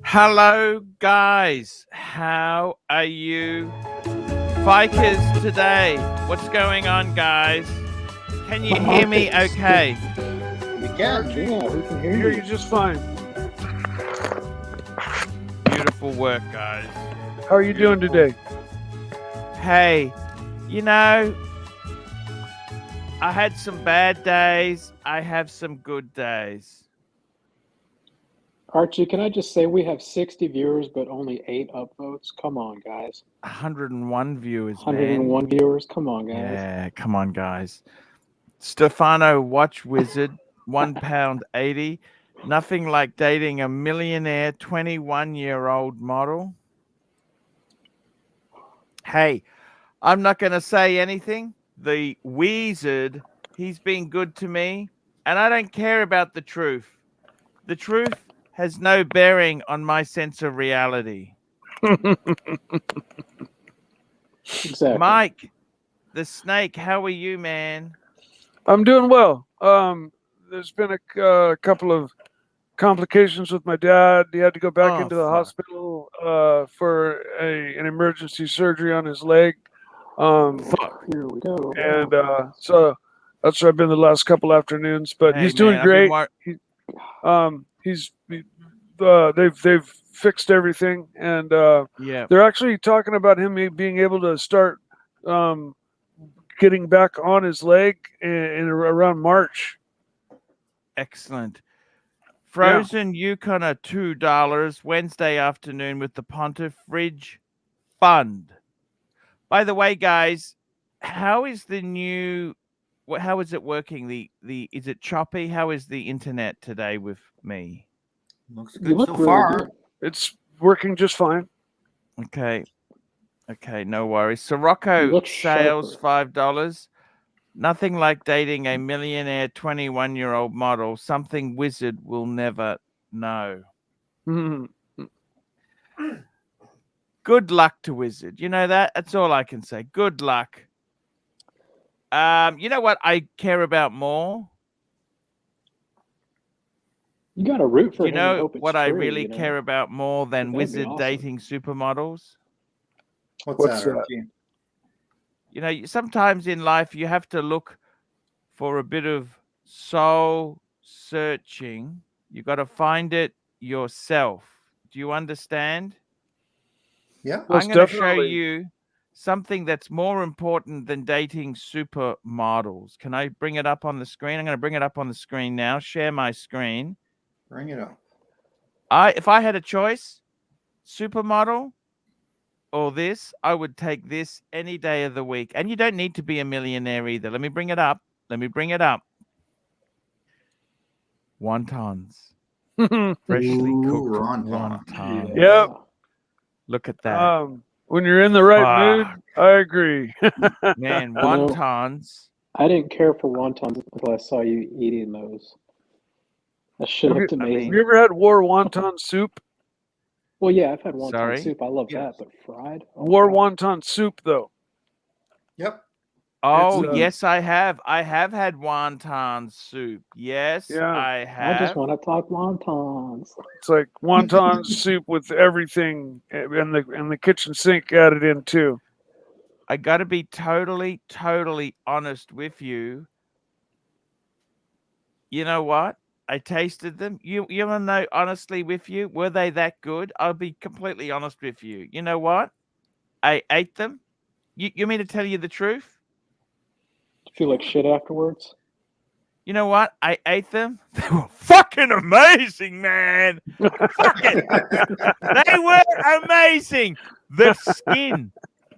Hello, guys. How are you Fikers today? What's going on, guys? Can you hear me okay? We can. Yeah, we can hear you just fine. Beautiful work, guys. How are you doing today? Hey, you know, I had some bad days. I have some good days. Archie, can I just say we have 60 viewers, but only 8 upvotes? Come on, guys. 101 viewers, 101 man. viewers. Come on, guys. Yeah, come on, guys. Stefano Watch Wizard, £1.80. Nothing like dating a millionaire 21-year-old model. Hey, I'm not going to say anything. The wizard, he's been good to me, and I don't care about the truth. The truth has no bearing on my sense of reality. Exactly. Mike, the snake, how are you, man? I'm doing well. There's been a couple of complications with my dad. He had to go back into the hospital for an emergency surgery on his leg. Here we go. And so that's where I've been the last couple afternoons. But Hey, he's doing man, great. They've fixed everything, and yeah, they're actually talking about him being able to start getting back on his leg in around March. excellent. Frozen Yukon are $2 Wednesday afternoon with the Pontiff Fridge Fund. By the way, guys, how is the new? How is it working? Is it choppy? How is the internet today with me? Looks good so far. Good. It's working just fine. Okay, no worries. Sirocco sales $5. Nothing like dating a millionaire 21-year-old model. Something wizard will never know. Good luck to wizard. You know that? That's all I can say. Good luck. You know what I care about more? You got to root for him. You know what I really care about more than wizard dating supermodels? What's that? You know, sometimes in life you have to look for a bit of soul searching. You got to find it yourself. Do you understand? Yeah. I'm going to show you something that's more important than dating supermodels. Can I bring it up on the screen? I'm going to bring it up on the screen now. Share my screen. Bring it up. If I had a choice, supermodel or this, I would take this any day of the week. And you don't need to be a millionaire either. Let me bring it up. Wontons. Freshly cooked wontons. Yep. Look at that. When you're in the right mood, I agree. Man, wontons. I didn't care for wontons until I saw you eating those. That shit Have you- looked amazing. Have you ever had war wonton soup? Well, yeah, I've had wonton Sorry? soup. I love Yes. that, but fried? Oh, War God. wonton soup, though. Yep. Oh, It's, yes, I have. I have had wonton soup. Yes, Yeah. I I just have. want to talk wontons. It's like wonton soup with everything and the kitchen sink added in too. I got to be totally, totally honest with you. You know what? I tasted them. You want to know honestly with you, were they that good? I'll be completely honest with you. You know what? I ate them. You mean to tell you the truth? Do you feel like shit afterwards? You know what? I ate them. They were fucking amazing, man. Fucking, they were amazing. The skin,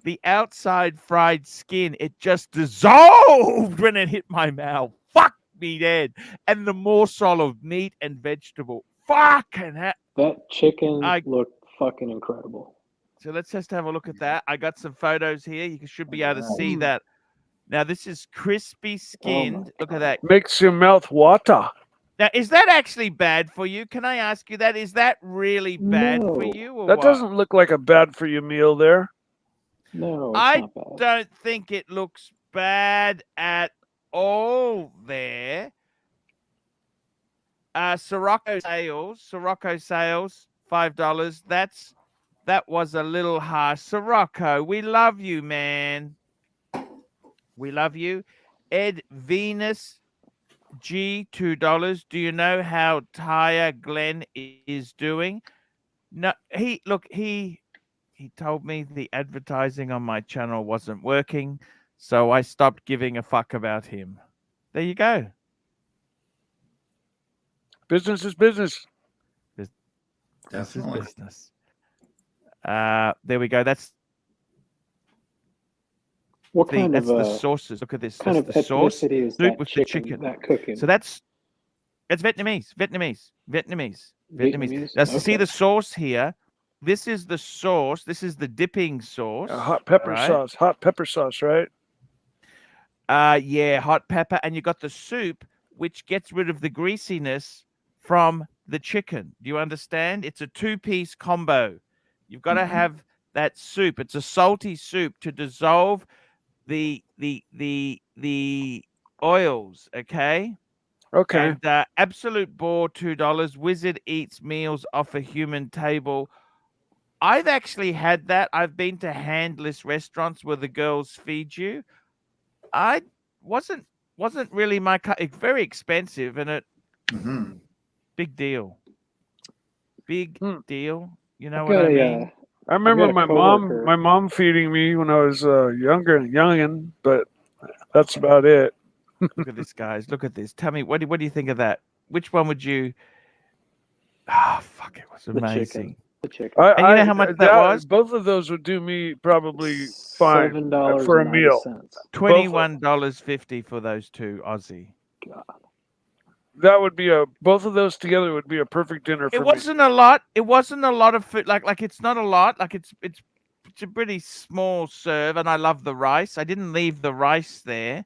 the outside fried skin, it just dissolved when it hit my mouth. Fuck me dead. And the morsel of meat and vegetable. Fucking hell. That chicken I- looked fucking incredible. So let's just have a look at that. I got some photos here. You should be able to see Mm. that. Now, this is crispy skinned. Look at that. Makes your mouth water. Now, is that actually bad for you? Can I ask you that? Is that really bad for No. you? Or That what? doesn't look like a bad for you meal there. No, it's I not bad. don't think it looks bad at all there. Sirocco sales, $5. That was a little harsh. Sirocco, we love you, man. We love you. Ed Venus G, $2. Do you know how Tyre Glenn is doing? No, he told me the advertising on my channel wasn't working, so I stopped giving a fuck about him. There you go. Business is business. This is Definitely. business. There we go. That's What the kind that's of the sauces. Look at this. kind That's of the sauce. ethnicity is soup that with the chicken? chicken. That cooking? So it's Vietnamese. Vietnamese? Now, so see Okay. the sauce here. This is the sauce. This is the dipping sauce. Hot pepper right? sauce. Hot pepper sauce, right? Yeah, hot pepper, and you got the soup, which gets rid of the greasiness from the chicken. Do you understand? It's a two-piece combo. You've got to Mhm. have that soup. It's a salty soup to dissolve the oils. Okay. Okay. And Absolute Bore, $2. Wizard eats meals off a human table. I've actually had that. I've been to handless restaurants where the girls feed you. I wasn't really my cut. It's very expensive, and Mhm. big deal. Big Hmm. deal. You know I've what got I a mean? I remember got a my coworker. mom feeding me when I was youngin, but that's about it. Look at this, guys. Look at this. Tell me, what do you think of that? Which one would you? Ah, fuck! It was The chicken. amazing. The chicken. And you know how much that was? Both of those would do me probably fine $7.90. for a meal. $21.50 for those two Aussie. God. That would be both of those together would be a perfect dinner for It me. wasn't a lot. It wasn't a lot of food. Like it's not a lot. Like it's a pretty small serve, and I love the rice. I didn't leave the rice there,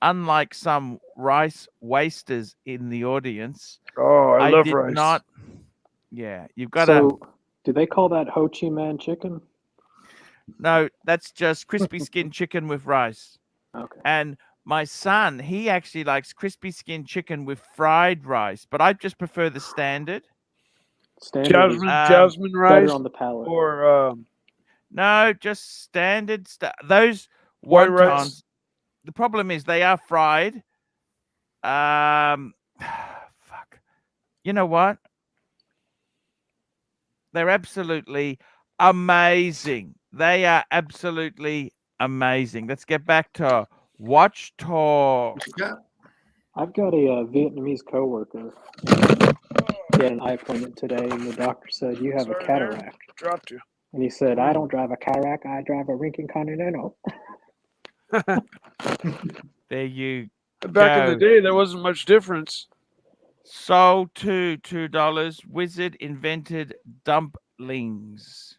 unlike some rice wasters in the audience. Oh, I love did rice. not. Yeah, you've got to. So, do they call that Ho Chi Minh chicken? No, that's just crispy skin chicken with rice. Okay. And my son, he actually likes crispy skin chicken with fried rice, but I just prefer the standard. Standard is Jasmine rice better on the palate. or No, just standard stuff. Those white wontons. rice. The problem is they are fried. Fuck. You know what? They're absolutely amazing. They are absolutely amazing. Let's get back to Watch Talk. Yeah. I've got a Vietnamese coworker. He had an eye appointment today, and the doctor said, "You have Sorry, a there. cataract." Dropped you. And he said, "I don't drive a cataract. I drive a Lincoln Continental." There you Back in the go. day, there wasn't much difference. Sold to $2. Wizard invented dumplings.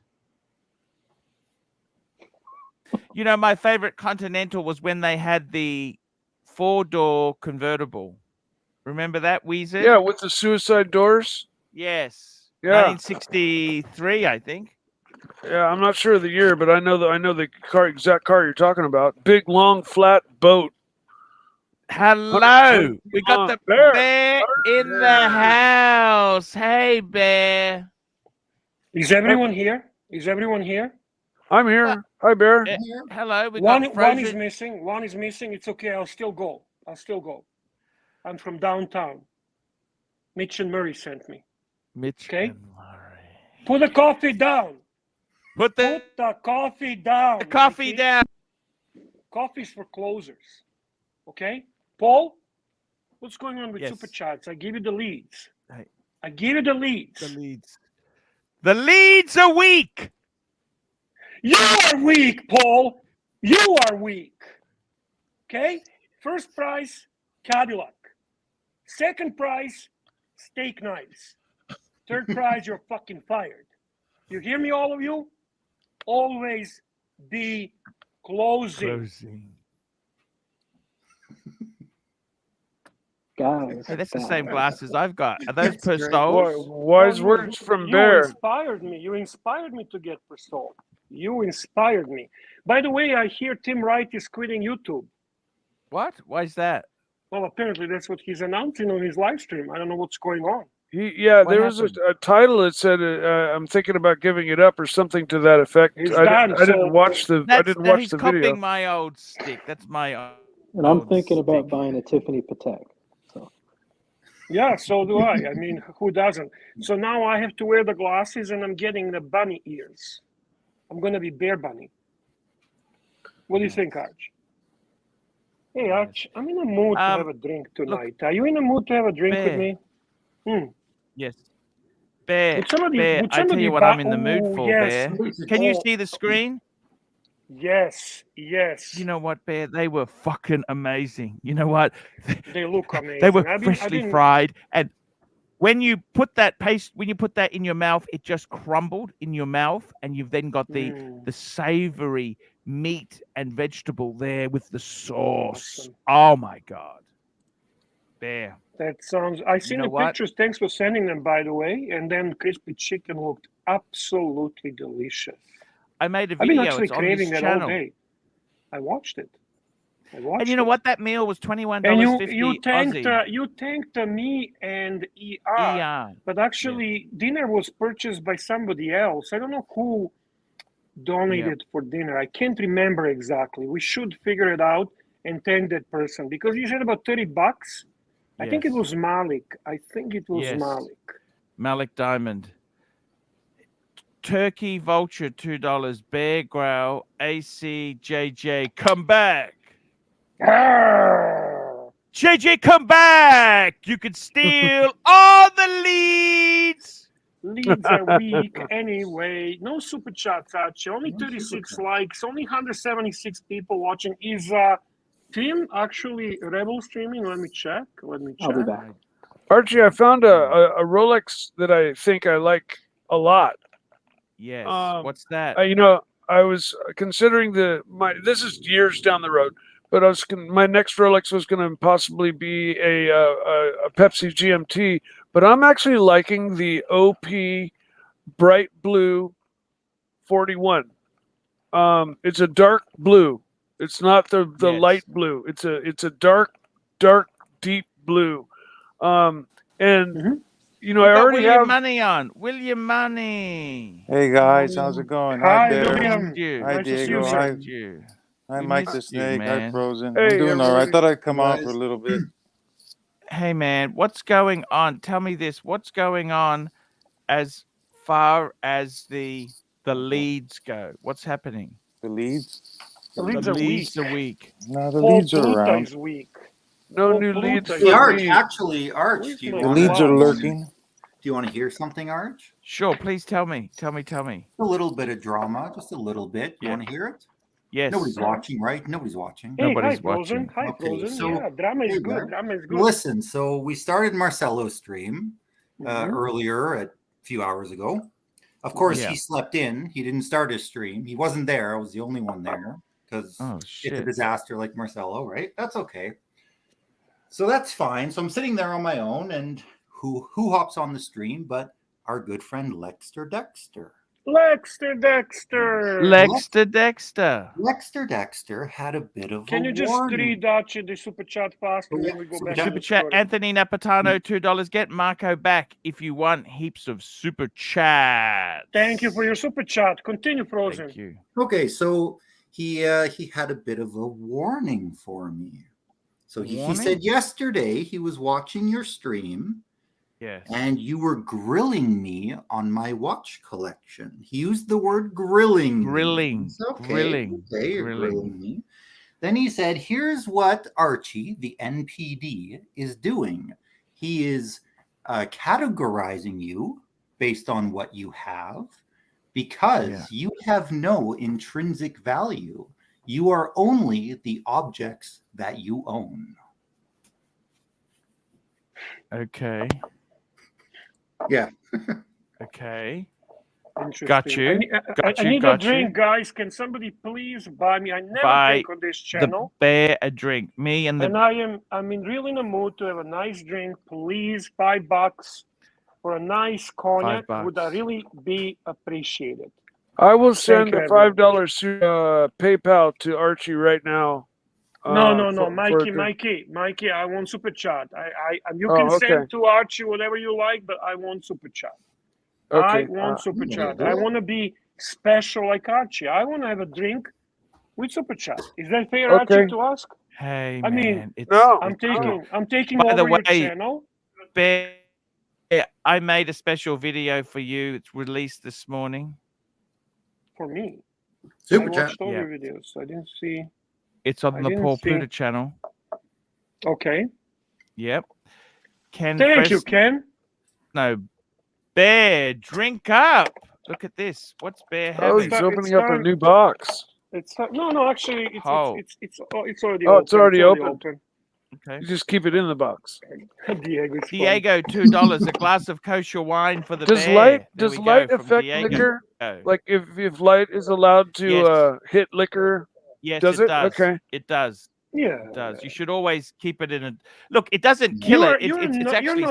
You know, my favorite Continental was when they had the 4-door convertible. Remember that, Weezer? Yeah, with the suicide doors. Yes. Yeah. 1963, I think. Yeah, I'm not sure of the year, but I know the exact car you're talking about. Big, long, flat boat. Hello. We got the Bear. bear in the house. Hey, bear. Is everyone here? Is everyone here? I'm here. Hi, Bear. Hello. We One got one is Frozen. missing. One is missing. It's okay. I'll still go. I'm from downtown. Mitch and Murray sent me. Mitch Okay. and Murray. Put the coffee down. Put Put the coffee down. the coffee Mikey. down. Coffee's for closers. Okay? Paul, what's going on with Yes. Super Chats? I give you the leads. Hey. I give you the leads. The leads. The leads are weak. You are weak, Paul. You are weak. Okay? First prize, Cadillac. Second prize, steak knives. Third prize, you're fucking fired. You hear me, all of you? Always be closing. Guys, Hey, that's the same glasses I've got. Are those That's great. Perstols? Wise words from Bear. You inspired me to get Perstol. You inspired me. By the way, I hear Tim Wright is quitting YouTube. What? Why is that? Well, apparently that's what he's announcing on his live stream. I don't know what's going on. There What was happened? a title that said, "I'm thinking about giving it up" or something to that effect. He's I done, didn't so- watch the. I didn't watch He's the copying video. my old stick. That's my old and I'm old thinking about stick. buying a Tiffany Patek. So Yeah, so do I. I mean, who doesn't? So now I have to wear the glasses and I'm getting the bunny ears. I'm going to be Bear Bunny. What do you think, Arch? Hey, Arch, I'm in a mood to have a drink tonight. Are you in a mood to have a drink with Bear. me? Yes. Bear, Would somebody- Bear, would I tell somebody you what buy- I'm in the mood Ooh, for, yes. Bear. Can you Oh. see the screen? Yes, yes. You know what, Bear? They were fucking amazing. You know what? They look amazing. They were I've freshly been- fried, and when you put that in your mouth, it just crumbled in your mouth, and you've then got the savory meat and vegetable there with the sauce. Awesome. Oh my god, Bear! That sounds. I seen know the what? pictures. Thanks for sending them, by the way. And then crispy chicken looked absolutely delicious. I made a I've been video. actually It's on craving this that all channel. day. I watched it. And you know what? That meal was $21.50 And you thanked Aussie. me and ER, ER. but actually dinner was purchased by somebody else. I don't know who donated for dinner. I can't remember exactly. We should figure it out and thank that person because he said about $30. I think it Yes. was Malik. Yes. Malik. Malik Diamond. Turkey Vulture $2. Bear Growl ACJJ. Come back. Arr! JJ, come back. You can steal all the leads. Leads are weak anyway. No super chats, Archie. Only No 36 super likes. Only 176 people watching. Is Tim actually Rebel streaming? Let me check. I'll be back. Archie, I found a Rolex that I think I like a lot. Yes. What's that? I was considering this is years down the road, but my next Rolex was going to possibly be a Pepsi GMT, but I'm actually liking the OP Bright Blue 41. It's a dark blue. It's not the Yes. light blue. It's a dark, deep blue. I already William have. Money on. William Money. Hey guys, how's it going? Hi, Hi, Bear. William. You. Hi, Nice to see Diego. you, sir. Hi, Missed you. hi, We Mike the missed you, Snake. Hi, man. Frozen. Hey, I'm doing all right. I everybody. thought I'd come Hey, on guys. for a little bit. Hey, man, what's going on? Tell me this. What's going on as far as the leads go? What's happening? The leads? The leads The are leads weak. are weak. No, the Paul leads are Pluta around. is weak. No Paul new Pluta leads is Hey, for Arch, me. actually, Arch, Where's do you my The want leads are glass? lurking. Do you want to hear something, Arch? Sure, please tell me. Tell me. A little bit of drama, just a little bit. You Yeah. want to hear it? Yes. Nobody's watching, right? Nobody's watching. Hey, Nobody's hi, Frozen. watching. Hi, Okay, Frozen. so- Yeah, drama is Hey, good. Bear. Drama is good. Listen, so we started Marcelo's stream Mhm. earlier a few hours ago. Of course, Yeah. he slept in. He didn't start his stream. He wasn't there. I was the only one there because Oh it's a shit. disaster like Marcelo, right? That's okay. So that's fine. So I'm sitting there on my own, and who hops on the stream but our good friend Lexter Dexter. Lexter Dexter. Lexter. Dexter had a bit of Can a you just warning. read Archie the super chat fast, and Oh, then yeah, we go super back chat. to Super the chat. story? Anthony Napatano, $2. Get Marco back if you want heaps of super chat. Thank you for your super chat. Continue, Frozen. Thank you. Okay, so he had a bit of a warning for me. So he Warning? said yesterday he was watching your stream. Yes. And you were grilling me on my watch collection. He used the word grilling. Grilling. Okay, Grilling. okay, you're Grilling. grilling me. Then he said, here's what Archie, the NPD, is doing. He is categorizing you based on what you have because you have no intrinsic value. You are only the objects that you own. Okay. Yeah. Okay. Interesting. Got you. I need a drink, guys. Can somebody please buy me? I never drink on this channel. The bear a drink. Me and the. And I'm really in a mood to have a nice drink. Please, $5 for a nice cognac would really be appreciated. I will send you, the $5 PayPal to Archie right now. No, Mikey, I want super chat. You can send to Archie whatever you like, but I want super chat. Okay. I want super chat. I want to be special like Archie. I want to have a drink with super chat. Is that fair, Archie, to ask? Hey, I mean, man, it's, no. I'm taking By the over your way, channel. Bear, I made a special video for you. It's released this morning. For me. Super I chat. watched all your videos. I didn't see. It's on the Paul Pluta channel. Okay. Yep. Thank you, Ken. No, Bear, drink up. Look at this. What's Bear having? Oh, he's opening up a new box. No. Actually, it's already. Oh, open. It's already open. Okay. You just keep it in the box. Diego, $2, a glass of kosher wine for the does bear. Does light affect liquor? Like if light is allowed to hit liquor? Yes, does it it? does. Okay. It does. Yeah, it does. You should always keep it in a. Look, it doesn't kill it. It's actually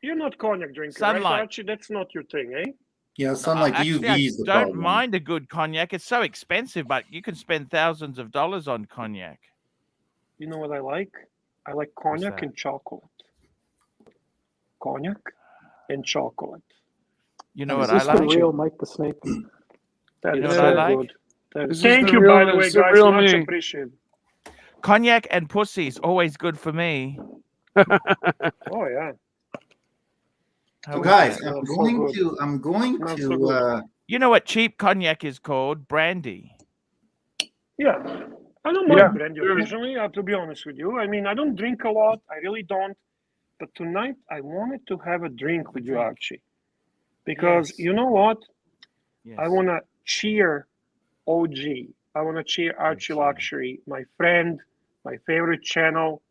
You're not cognac drinker, sunlight. right, Archie? That's not your thing, eh? Yeah, sunlight UV's the don't problem. mind a good cognac. It's so expensive, but you can spend thousands of dollars on cognac. You know what I like? I like cognac and chocolate. Cognac and chocolate. You know what I like? Real Mike the Snake. That is so what I like? good. Thank you, by the way, guys. Much appreciated. Cognac and pussy is always good for me. Oh yeah. So guys, I'm going to. You know what cheap cognac is called? Brandy. Yeah. I don't mind brandy occasionally, to be honest with you. I mean, I don't drink a lot. I really don't. But tonight, I wanted to have a drink with you, Archie. Because you know what? Yes. I want to cheer OG. I want to cheer ArchieLuxury, my friend, my favorite channel,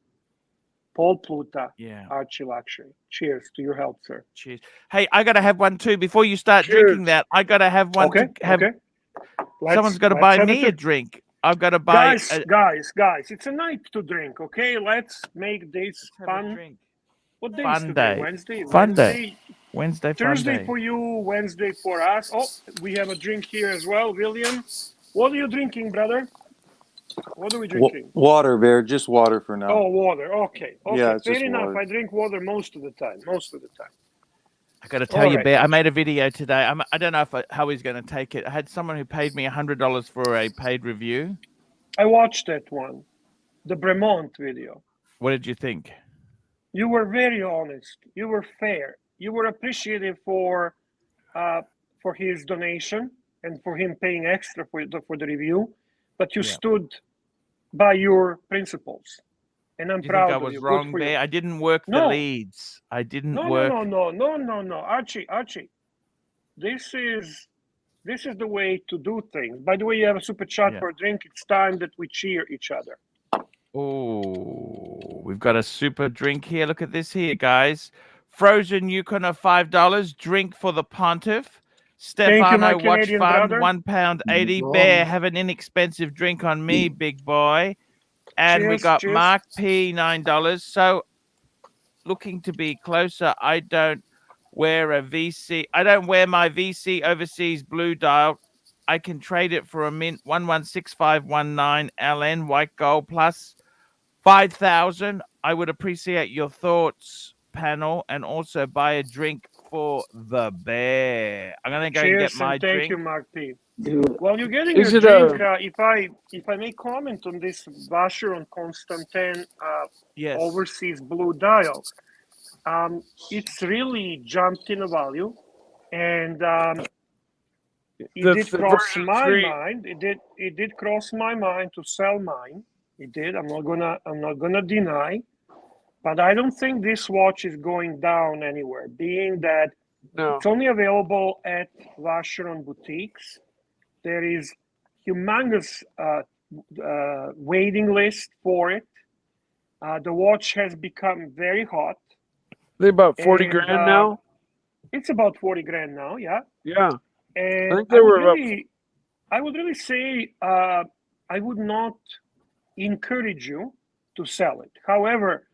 Paul Pluta, ArchieLuxury. Cheers to your health, sir. Cheers. Hey, I got to have one too. Before you start drinking that, I got to have one. Someone's got to buy me a drink. I've got to buy. Guys, it's a night to drink, okay? Let's make this fun. What day is today? Wednesday? Wednesday, Thursday for you, Wednesday for us. Oh, we have a drink here as well, William. What are you drinking, brother? What are we drinking? Water, Bear. Just water for now. Oh, water. Okay. Yeah, fair enough. water. I drink water most of the time. I got to tell you, Bear, I made a video today. I don't know how he's going to take it. I had someone who paid me $100 for a paid review. I watched that one, the Bremont video. What did you think? You were very honest. You were fair. You were appreciative for his donation and for him paying extra for the review, but you stood by your principles. And I'm proud of you. I was wrong, Bear. I didn't work the leads. I didn't work. No. Archie. This is the way to do things. By the way, you have a super chat for a drink. It's time that we cheer each other. Oh, we've got a super drink here. Look at this here, guys. Frozen Yukon of $5. Drink for the Pontiff. Stefano Watch Fund, £1.80. Bear, have an inexpensive drink on me, big boy. And we Cheers, got cheers. Mark P, $9. So looking to be closer, I don't wear a VC. I don't wear my VC overseas blue dial. I can trade it for a mint 116519 LN white gold plus 5,000. I would appreciate your thoughts, panel, and also buy a drink for the bear. I'm gonna go and get Cheers my and thank drink. you, Mark P. Do it. While you're getting Is your it drink, if I may comment on this Vacheron Constantin Yes. overseas blue dial, it's really jumped in a value, and it did cross version my 3. mind. It did cross my mind to sell mine. It did. I'm not gonna deny, but I don't think this watch is going down anywhere. Being that No. it's only available at Vacheron boutiques. There is humongous waiting list for it. The watch has become very hot. They about 40 And, grand now. It's about 40 grand now, yeah. Yeah. And I think they were about. I would really say I would not encourage you to sell it. However,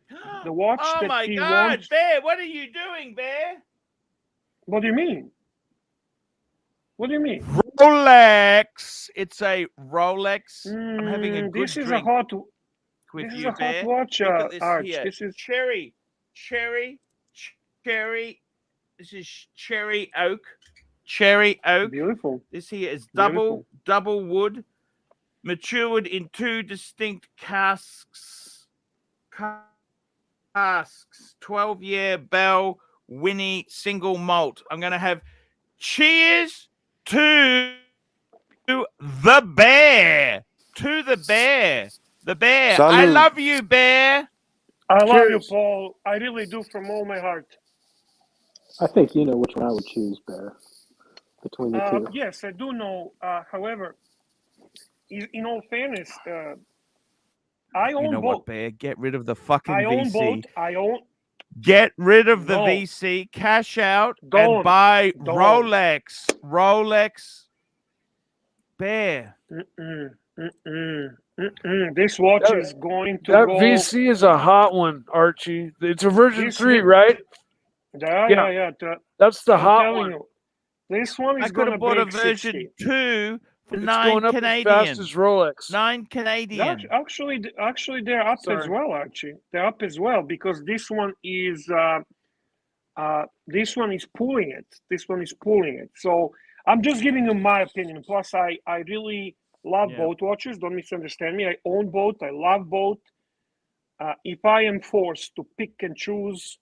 the watch Oh that my he God, wants. Bear! What are you doing, Bear? What do you mean? What do you mean? Rolex. It's a Rolex. I'm having a good This is drink a hot. with This you, is a Bear. hot watch, Look at this Arch. here. This is cherry. This is cherry oak. Cherry oak. beautiful. This here is Beautiful. double wood, matured in 2 distinct casks. 12-year Bell Winnie single malt. I'm gonna have cheers to the bear. To the bear. The bear. I Salud. love you, Bear. I love you, Cheers. Paul. I really do from all my heart. I think you know which one I would choose, Bear, between the two. Yes, I do know. However, in all fairness, I own You know both. what, Bear? Get rid of the fucking I own VC. both. I own. Get rid of the No. VC, cash out, Don't. and buy Don't. Rolex. Rolex. Bear. This watch That- is going to That go. VC is a hot one, Archie. It's a version This 3, here- right? Yeah. That's the I'm hot telling one. you, this one I is could going to have bought a break version 60. 2 for It's 9 going up as Canadian. fast as Rolex. 9 Canadian. Actually, they're up as Sorry. well. Archie, they're up as well because this one is pulling it. This one is pulling it. So I'm just giving you my opinion. Plus, I really love Yeah. both watches. Don't misunderstand me. I own both. I love both. If I am forced to pick and choose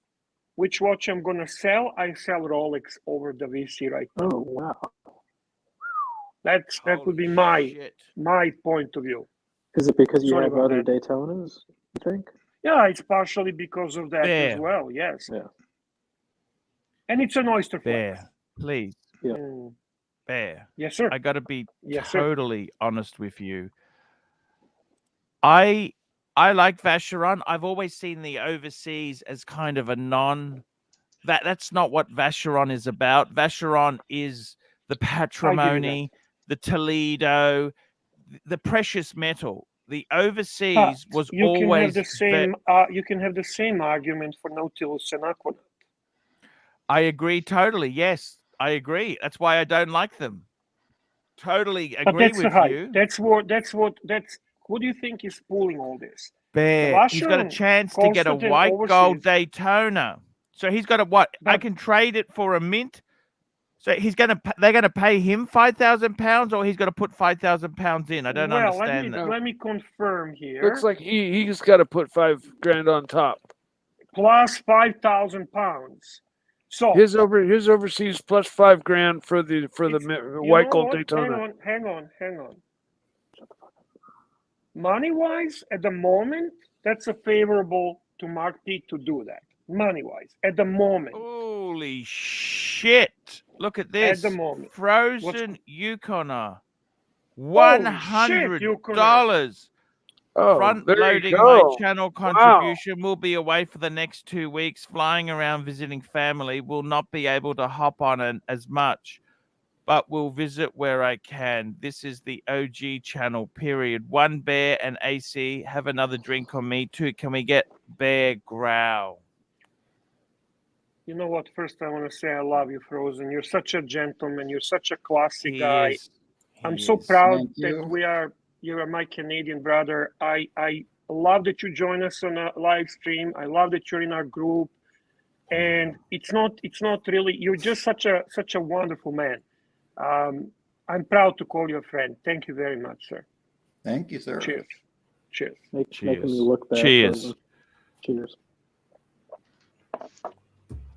which watch I'm gonna sell, I sell Rolex over the VC right now. Oh, wow. That would be my Shit. point of view. Is it because you Sorry have about other that. Daytonas, you think? Yeah, it's partially because of that as Bear. well. Yes. Yeah. And it's an oyster flex. Bear. Please. Yeah. Bear. Yes, sir. I got to be Yes, sir. totally honest with you. I like Vacheron. I've always seen the overseas as kind of a that's not what Vacheron is about. Vacheron is the patrimony, the Toledo, the precious metal. The overseas was you can always have the same. You can have the same argument for Nautilus and Aquanaut. I agree totally. Yes, I agree. That's why I don't like them. Totally But agree that's the with hype. you. That's what do you think is pulling all this? Bear. He's got a Vacheron chance to get a Constantin white gold overseas. Daytona. So he's got a what? I But- can trade it for a mint. So they're gonna pay him £5,000, or he's got to put £5,000 in. I don't understand that. Let me confirm here. Looks like he's got to put 5 grand on top. Plus £5,000. So His overseas plus 5 grand for the you white know gold what? Daytona. Hang on. Money wise, at the moment, that's a favorable to Mark P to do that. Money wise, at the moment. Holy shit! Look at this. At the moment. Frozen Yukoner. Holy shit, $100. Oh, Front there you loading my go. channel contribution. Will be away for the next 2 weeks, flying around visiting family. Will not be able to hop on as much. but will visit where I can. This is the OG channel, period. One Bear and AC, have another drink on me too. Can we get Bear Growl? You know what? First, I want to say I love you, Frozen. You're such a gentleman. You're such a classy He guy. is. I'm He so is. proud Thank that you. you are my Canadian brother. I love that you join us on a live stream. I love that you're in our group. And it's not really, you're just such a wonderful man. I'm proud to call you a friend. Thank you very much, sir. Thank you, sir. Cheers. Cheers. Making me Cheers. look bad. Cheers. Frozen. Cheers.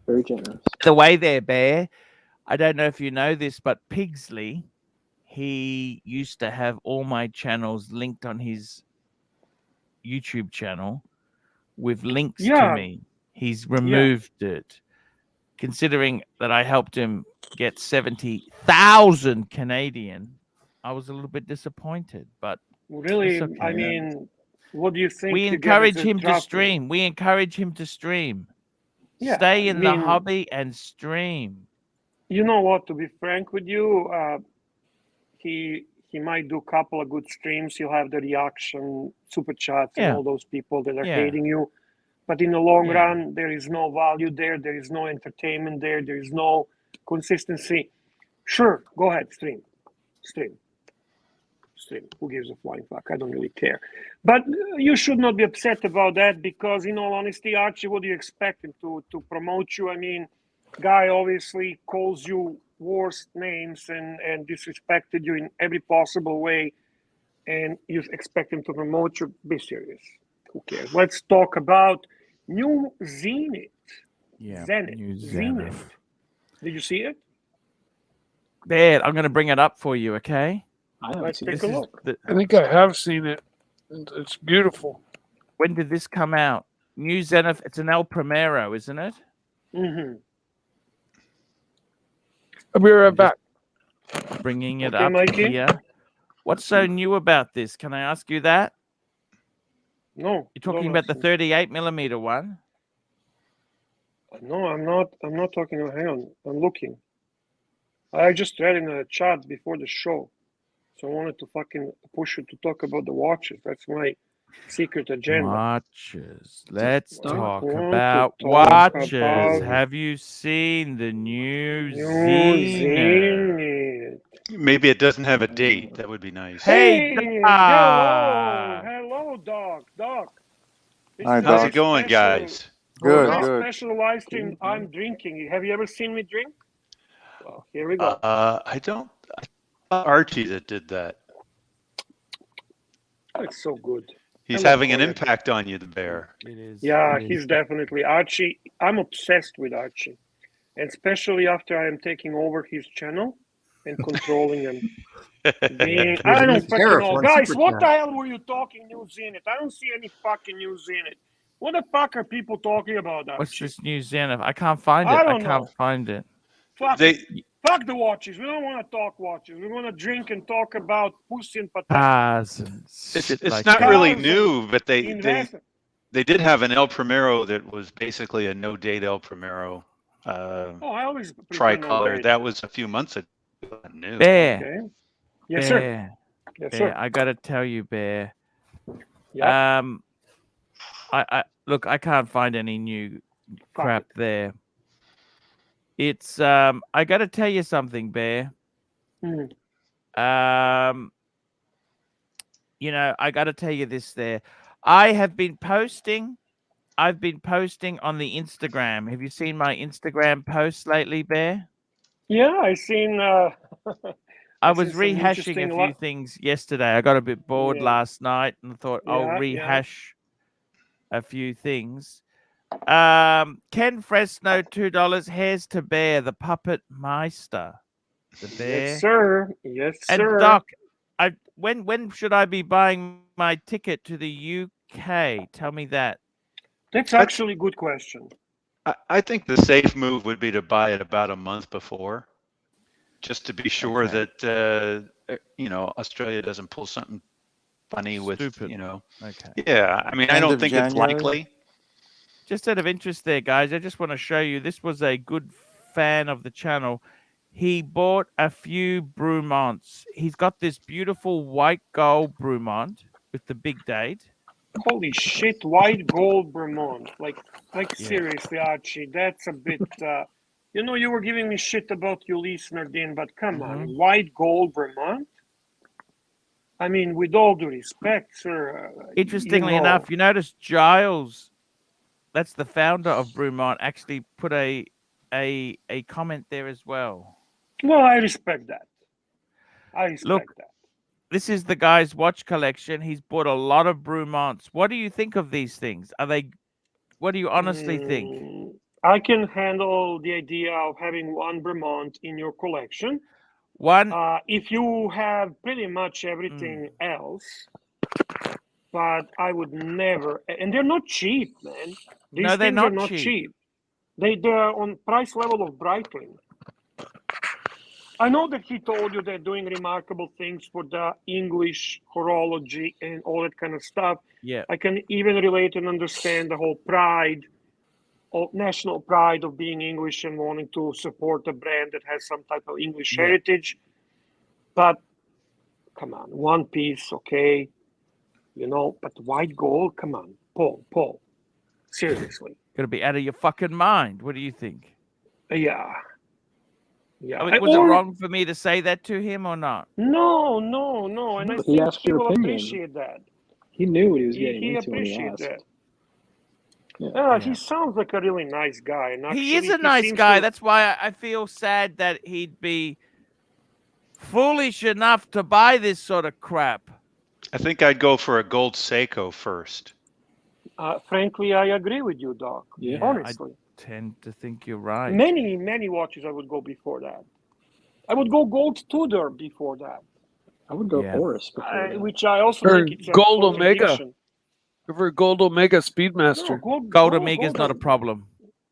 Very generous. The way there, Bear, I don't know if you know this, but Pigsley, he used to have all my channels linked on his YouTube channel with links to Yeah. me. He's removed it. Considering that I helped him get 70,000 Canadian, I was a little bit disappointed, but Really, it's okay. I mean, what do you think? we you get encourage as a him to trophy? stream. We encourage him to stream. Yeah, Stay in I the mean, hobby and stream. You know what? To be frank with you, he might do a couple of good streams. He'll have the reaction, super chats, and Yeah. all those people that are Yeah. hating you. But in the long Yeah. run, there is no value there. There is no entertainment there. There is no consistency. Sure, go ahead, stream. Who gives a flying fuck? I don't really care. But you should not be upset about that because, in all honesty, Archie, what do you expect him to promote you? I mean, guy obviously calls you worst names and disrespected you in every possible way, and you expect him to promote you. Be serious. Who cares? Let's talk about new Zenith. Yeah. Zenith. New Zenith. Did you see it? Bear, I'm going to bring it up for you, okay? I haven't Let's seen take this. a This is look. the, I think I have seen it. It's beautiful. when did this come out? New Zenith. It's an El Primero, isn't it? Mm-hmm. I'll be right I'm back. just bringing it Okay, up Mikey? here. What's so new about this? Can I ask you that? No. You're talking don't about the ask me. 38 millimeter one. No, I'm not. I'm not talking. Hang on. I'm looking. I just read in a chat before the show, so I wanted to fucking push you to talk about the watches. That's my secret agenda. Watches. Let's talk want to about talk watches. about Have you seen the new New Zenith? Zenith. Maybe it doesn't have a date. That would be nice. Hey, Hey, Doc. hello, Doc. This Hi, is a How's Doc. it going, special- guys? Good, very good. special live stream. I'm drinking. Have you ever seen me drink? Well, here we go. I thought Archie that did that. It's so good. He's I love having an Rolex. impact on you, the bear. It is. Yeah, it is. he's definitely Archie. I'm obsessed with Archie, and especially after I am taking over his channel and controlling him. Being, I don't fucking know, guys. What the hell were you talking, New Zenith? I don't see any fucking New Zenith. What the fuck are people talking about? Archie? What's this new Zenith? I can't find it. I I don't can't know. find it. Fuck, They fuck the watches. We don't want to talk watches. We want to drink and talk about pussy and patata. Cars and it's shit it's like not that. really Cars new, but they Investment. did have an El Primero that was basically a no date El Primero Oh, I always prefer no tricolor. date. That was a few months ago. Not new. Bear. Okay. Yes, sir. Bear. Yes, Bear. sir. I gotta tell you, Bear. Yeah. I look. I can't find any new Fuck crap it. there. It's I gotta tell you something, Bear. Mm. You know, I gotta tell you this. There, I've been posting on the Instagram. Have you seen my Instagram posts lately, Bear? Yeah, I seen. I was seen some rehashing a interesting few things yesterday. I got a bit bored Yeah. last night and thought I'll Yeah, yeah. rehash a few things. Ken Fresno, $2. Hairs to Bear, the Puppet Meister. The bear. Yes, sir. Yes, And sir. Doc, when should I be buying my ticket to the UK? Tell me that. That's actually a good question. I think the safe move would be to buy it about a month before, just to be sure Okay. that Australia doesn't pull something funny with Stupid. Okay. Okay. Yeah, I mean, I End don't of think it's January? likely. Just out of interest there, guys, I just want to show you. This was a good fan of the channel. he bought a few Bremonts. He's got this beautiful white gold Bremont with the big date. Holy shit, white gold Bremont. Like Yeah. seriously, Archie, that's a bit you know, you were giving me shit about Ulysse Nardin, but come on, white gold Bremont? I mean, with all due respect, sir. Interestingly enough, you notice Giles, that's the founder of Bremont, actually put a comment there as well. Well, I respect that. I respect Look, that. this is the guy's watch collection. He's bought a lot of Bremonts. What do you think of these things? What do you honestly think? I can handle the idea of having one Bremont in your collection. One, if you have pretty much everything else, but I would never, and they're not cheap, man. These no, they're things not are not cheap. cheap. They're on price level of Breitling. I know that he told you they're doing remarkable things for the English horology and all that kind of stuff. Yeah. I can even relate and understand the whole pride, of national pride of being English and wanting to support a brand that has some type of English heritage. But come on, one piece, okay, you know, but white gold, come on, Paul, seriously. Gonna be out of your fucking mind. What do you think? Yeah. I mean, was it wrong for me to say that to him or not? No. And I He think asked your people opinion. appreciate that. He knew what he was getting He into when he appreciates asked. that. Yeah. He sounds like a really nice guy. And He is actually, a nice guy. to- That's why I feel sad that he'd be foolish enough to buy this sort of crap. I think I'd go for a gold Seiko first. Frankly, I agree with you, Doc. Yeah. Honestly. I tend to think you're right. Many watches I would go before that. I would go gold Tudor before that. I would go Horus before that. Which I also Or think it's a gold Omega. contradiction. For gold Omega Speedmaster. No, Gold Omega is not a problem.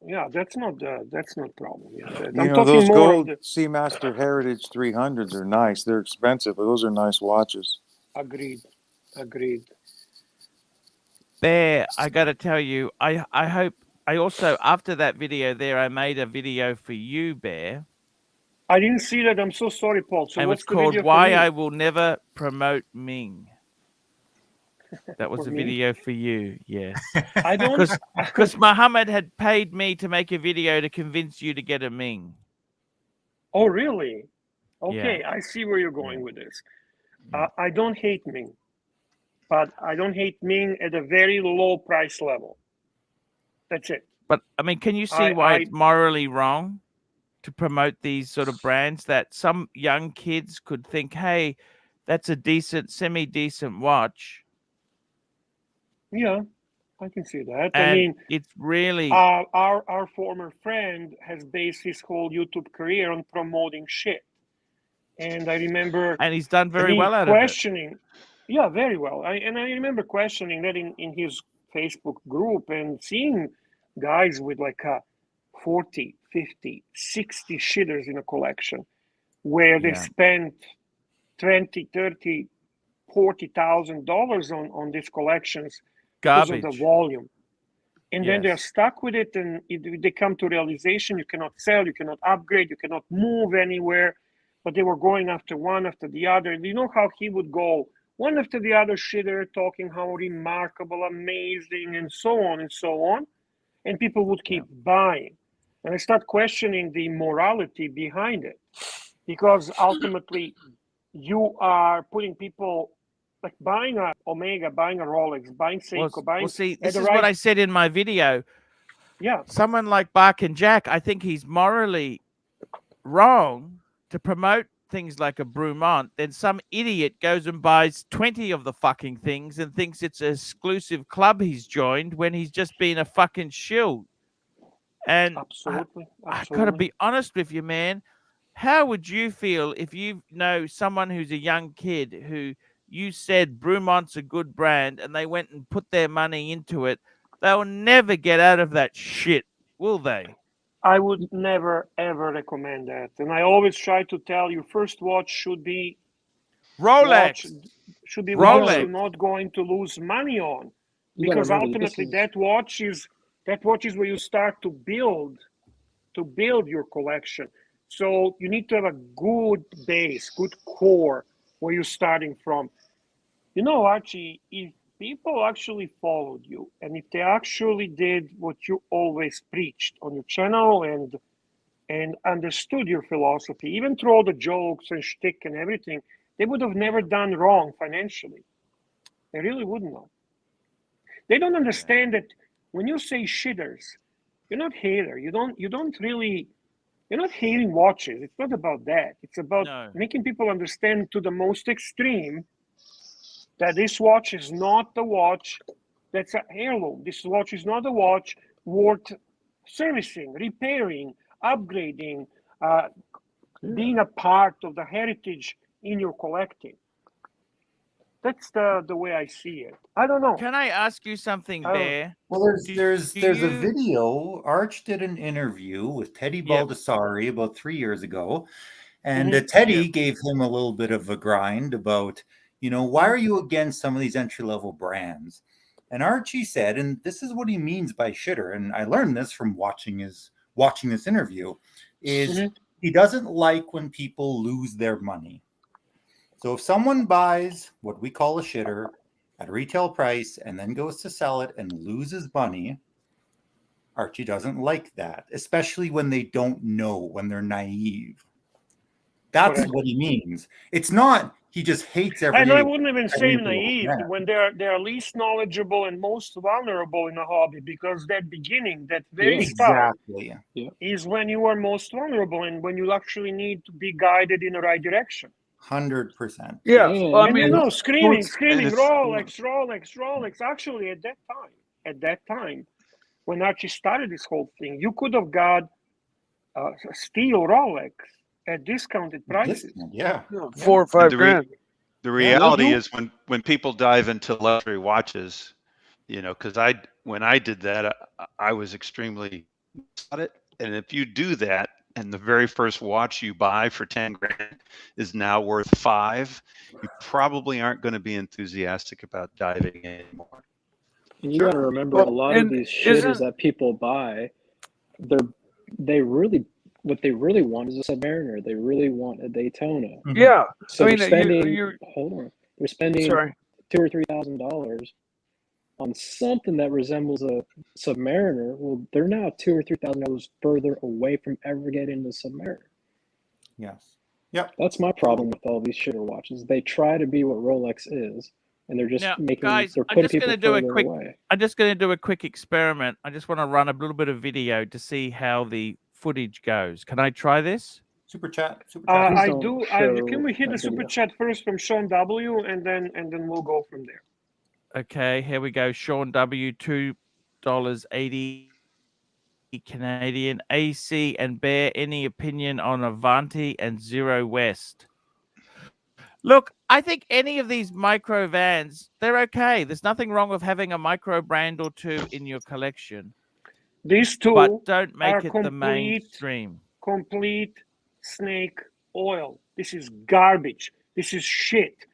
Yeah, that's not problem. Yeah, You I'm know, talking those more gold of the Seamaster Heritage 300s are nice. They're expensive, but those are nice watches. agreed. Bear, I got to tell you, I hope, I also, after that video there, I made a video for you, Bear. I didn't see that. I'm so sorry, Paul. So And what's it's the called video Why for me? I Will Never Promote Ming. That was For a me? video for you, yes. I don't. Because Muhammad had paid me to make a video to convince you to get a Ming. Oh, really? Okay, Yeah. I see where you're going with this. I don't hate Ming, but I don't hate Ming at a very low price level. That's it. But, I mean, can you see why it's morally wrong to promote these sort of brands that some young kids could think, hey, that's a decent, semi-decent watch. Yeah, I can see that. And I mean, it's really... our former friend has based his whole YouTube career on promoting shit. And I remember... And he's done very well out of it. Yeah, very well. I remember questioning that in his Facebook group and seeing guys with like 40, 50, 60 shitters in a collection where they spent 20, 30, $40,000 on these collections because of the volume. And then they're stuck with it, and they come to realization you cannot sell, you cannot upgrade, you cannot move anywhere. But they were going after one after the other. And you know how he would go one after the other shitter, talking how remarkable, amazing, and so on and so on. And people would keep buying. And I start questioning the morality behind it. Because ultimately, you are putting people, like buying a Omega, buying a Rolex, buying Seiko, buying... Well, see, this is what I said in my video. Yeah. Someone like Bark and Jack, I think he's morally wrong to promote things like a Bremont. Then some idiot goes and buys 20 of the fucking things and thinks it's an exclusive club he's joined when he's just been a fucking shill. And Absolutely. I gotta be honest with you, man. How would you feel if you know someone who's a young kid who you said Bremont's a good brand and they went and put their money into it? They'll never get out of that shit, will they? I would never, ever recommend that. And I always try to tell you, first watch should be Rolex. Watch you're not going to lose money on. Because ultimately that watch is where you start to build your collection. So you need to have a good base, good core where you're starting from. You know, Archie, if people actually followed you and if they actually did what you always preached on your channel and understood your philosophy, even through all the jokes and shtick and everything, they would have never done wrong financially. They really wouldn't have. They don't understand that when you say shitters, you're not hater. You don't really, you're not hating watches. It's not about that. It's about making people understand to the most extreme that this watch is not the watch that's an heirloom. This watch is not a watch worth servicing, repairing, upgrading, being a part of the heritage in your collecting. That's the way I see it. I don't know. Can I ask you something, Bear? Well, there's a video. Arch did an interview with Teddy Baldessari about 3 years ago, and Teddy gave him a little bit of a grind about, you know, why are you against some of these entry-level brands? And Archie said, and this is what he means by shitter, and I learned this from watching this interview, is he doesn't like when people lose their money. So if someone buys what we call a shitter at a retail price and then goes to sell it and loses money, Archie doesn't like that, especially when they don't know, when they're naive. That's what he means. It's not he just hates everything. And I wouldn't even say naive when they're least knowledgeable and most vulnerable in a hobby, because that beginning, that very start, is when you are most vulnerable and when you actually need to be guided in the right direction. 100%. Yeah. Well, I mean, you know, screaming, Rolex. Actually, at that time, when Archie started this whole thing, you could have got a steel Rolex at discounted prices. 4 or 5 grand. The reality is when people dive into luxury watches, you know, because when I did that, I was extremely about it. And if you do that, and the very first watch you buy for 10 grand is now worth 5, you probably aren't going to be enthusiastic about diving in anymore. And you got to remember, a lot of these shitters that people buy, they really, what they really want is a Submariner. They really want a Daytona. Yeah. So they're spending, they're spending $2,000 or $3,000 on something that resembles a Submariner. Well, they're now $2,000 or $3,000 further away from ever getting the Submariner. Yes. Yep. That's my problem with all these shitter watches. They try to be what Rolex is, and they're just they're putting people further away. I'm just going to do a quick experiment. I just want to run a little bit of video to see how the footage goes. Can I try this? Super chat. I do. Can we hit the super chat first from Sean W. and then we'll go from there. Okay, here we go. Sean W. $2.80 Canadian. AC and Bear, any opinion on Aventi and Zero West? Look, I think any of these micro vans, they're okay. There's nothing wrong with having a micro brand or two in your collection. These two, but don't make it the mainstream. Complete snake oil. This is garbage. This is shit.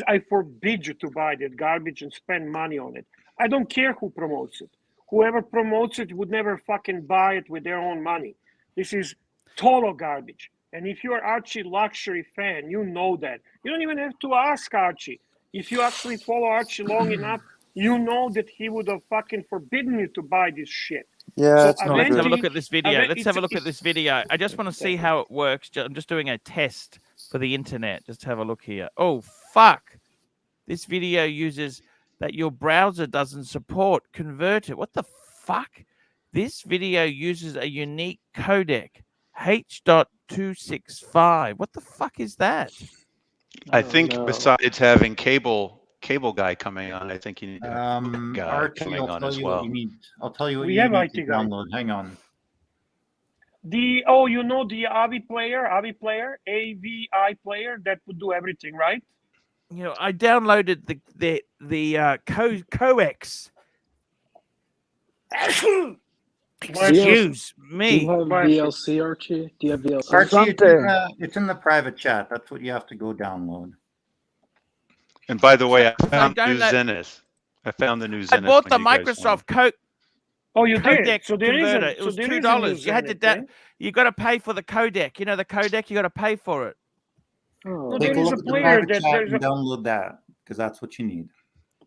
I forbid you to buy that garbage and spend money on it. I don't care who promotes it. Whoever promotes it would never fucking buy it with their own money. This is total garbage. And if you're ArchieLuxury fan, you know that. You don't even have to ask Archie. If you actually follow Archie long enough, you know that he would have fucking forbidden you to buy this shit. Yeah, let's have a look at this video. Let's have a look at this video. I just want to see how it works. I'm just doing a test for the internet. Just have a look here. Oh, fuck. This video uses that your browser doesn't support. Convert it. What the fuck? This video uses a unique codec. H.265. What the fuck is that? I think besides having cable guy coming on, I think you need a guy Archie, coming on as well. I'll tell you what we you have need IT to guy. download. Hang on. The AVI player, AVI player that would do everything, right? You know, I downloaded the coax. Excuse me. Do you have VLC, Archie? Do you have VLC? Archie, it's in the private chat. That's what you have to go download. And by the way, I found the new Zenith. I found the new Zenith. I bought the Microsoft Coke. Oh, you codec did. So there is converter. a, It so was there is a new $2. You had to Zenith, you got to pay for the codec. You know the codec. You got to pay for it. Oh, No, Take there a is look a at the player private that chat there's and a. download that because that's what you need.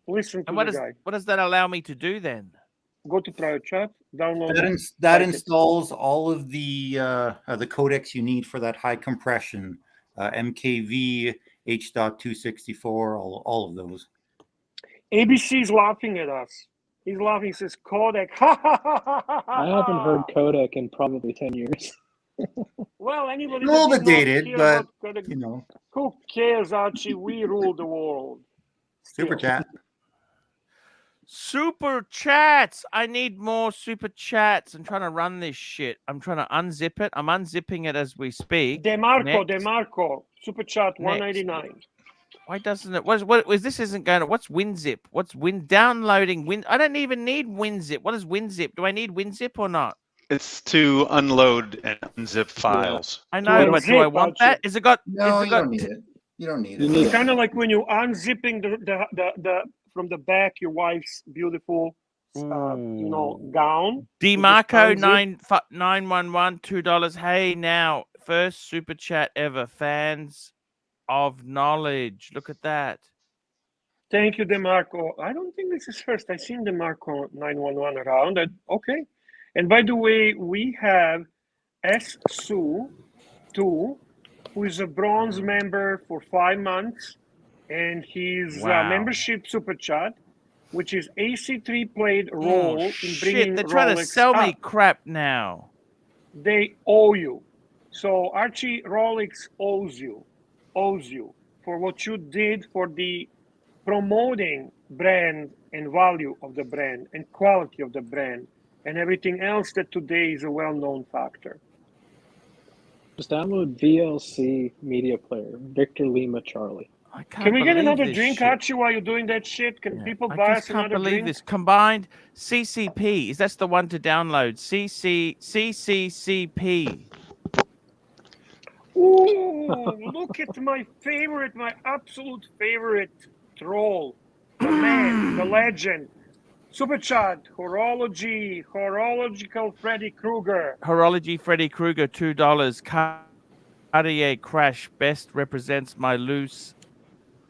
Listen to And the guy. what does that allow me to do then? Go to private chat, download That, it. that like it. installs all of the codecs you need for that high compression, MKV, H.264, all of those. ABC is laughing at us. He's laughing. He says codec. Ha ha ha ha ha. I haven't heard codec in probably 10 years. Well, anybody A little that bit did not dated, care but about codec, you know, who cares, Archie? We rule the world. super Still. chat. Super chats. I need more super chats. I'm trying to run this shit. I'm trying to unzip it. I'm unzipping it as we speak. DeMarco, super chat 199. Why doesn't it? What is this? Isn't going to? What's WinZip? What's downloading Win? I don't even need WinZip. What is WinZip? Do I need WinZip or not? It's to unload and unzip files. I know, but do I unzip, want that? Is it got? No, is it you got don't need it. You don't need You it. need It's kind of like when you unzipping the from the back your wife's beautiful, gown. DeMarco unzip. 911 $2. Hey, now first super chat ever. Fans of knowledge. Look at that. Thank you, DeMarco. I don't think this is first. I've seen DeMarco 911 around. Okay. And by the way, we have S. Sue 2, who is a bronze member for 5 months, and his membership super chat, which is AC3 played role in bringing They're trying to sell me up. crap now. They owe you. So Archie, Rolex owes you for what you did for the promoting brand and value of the brand and quality of the brand and everything else that today is a well-known factor. Just download VLC Media Player, Victor Lima Charlie. I can't Can we get believe another this drink, shit. Archie, while you're doing that shit? Can people I buy just us can't another believe drink? this. Combined CCP. Is that's the one to download? CCCP. Ooh, look at my absolute favorite troll. The man, the legend. Super chat, horological Freddy Krueger. Horology Freddy Krueger, $2. Cartier crash best represents my loose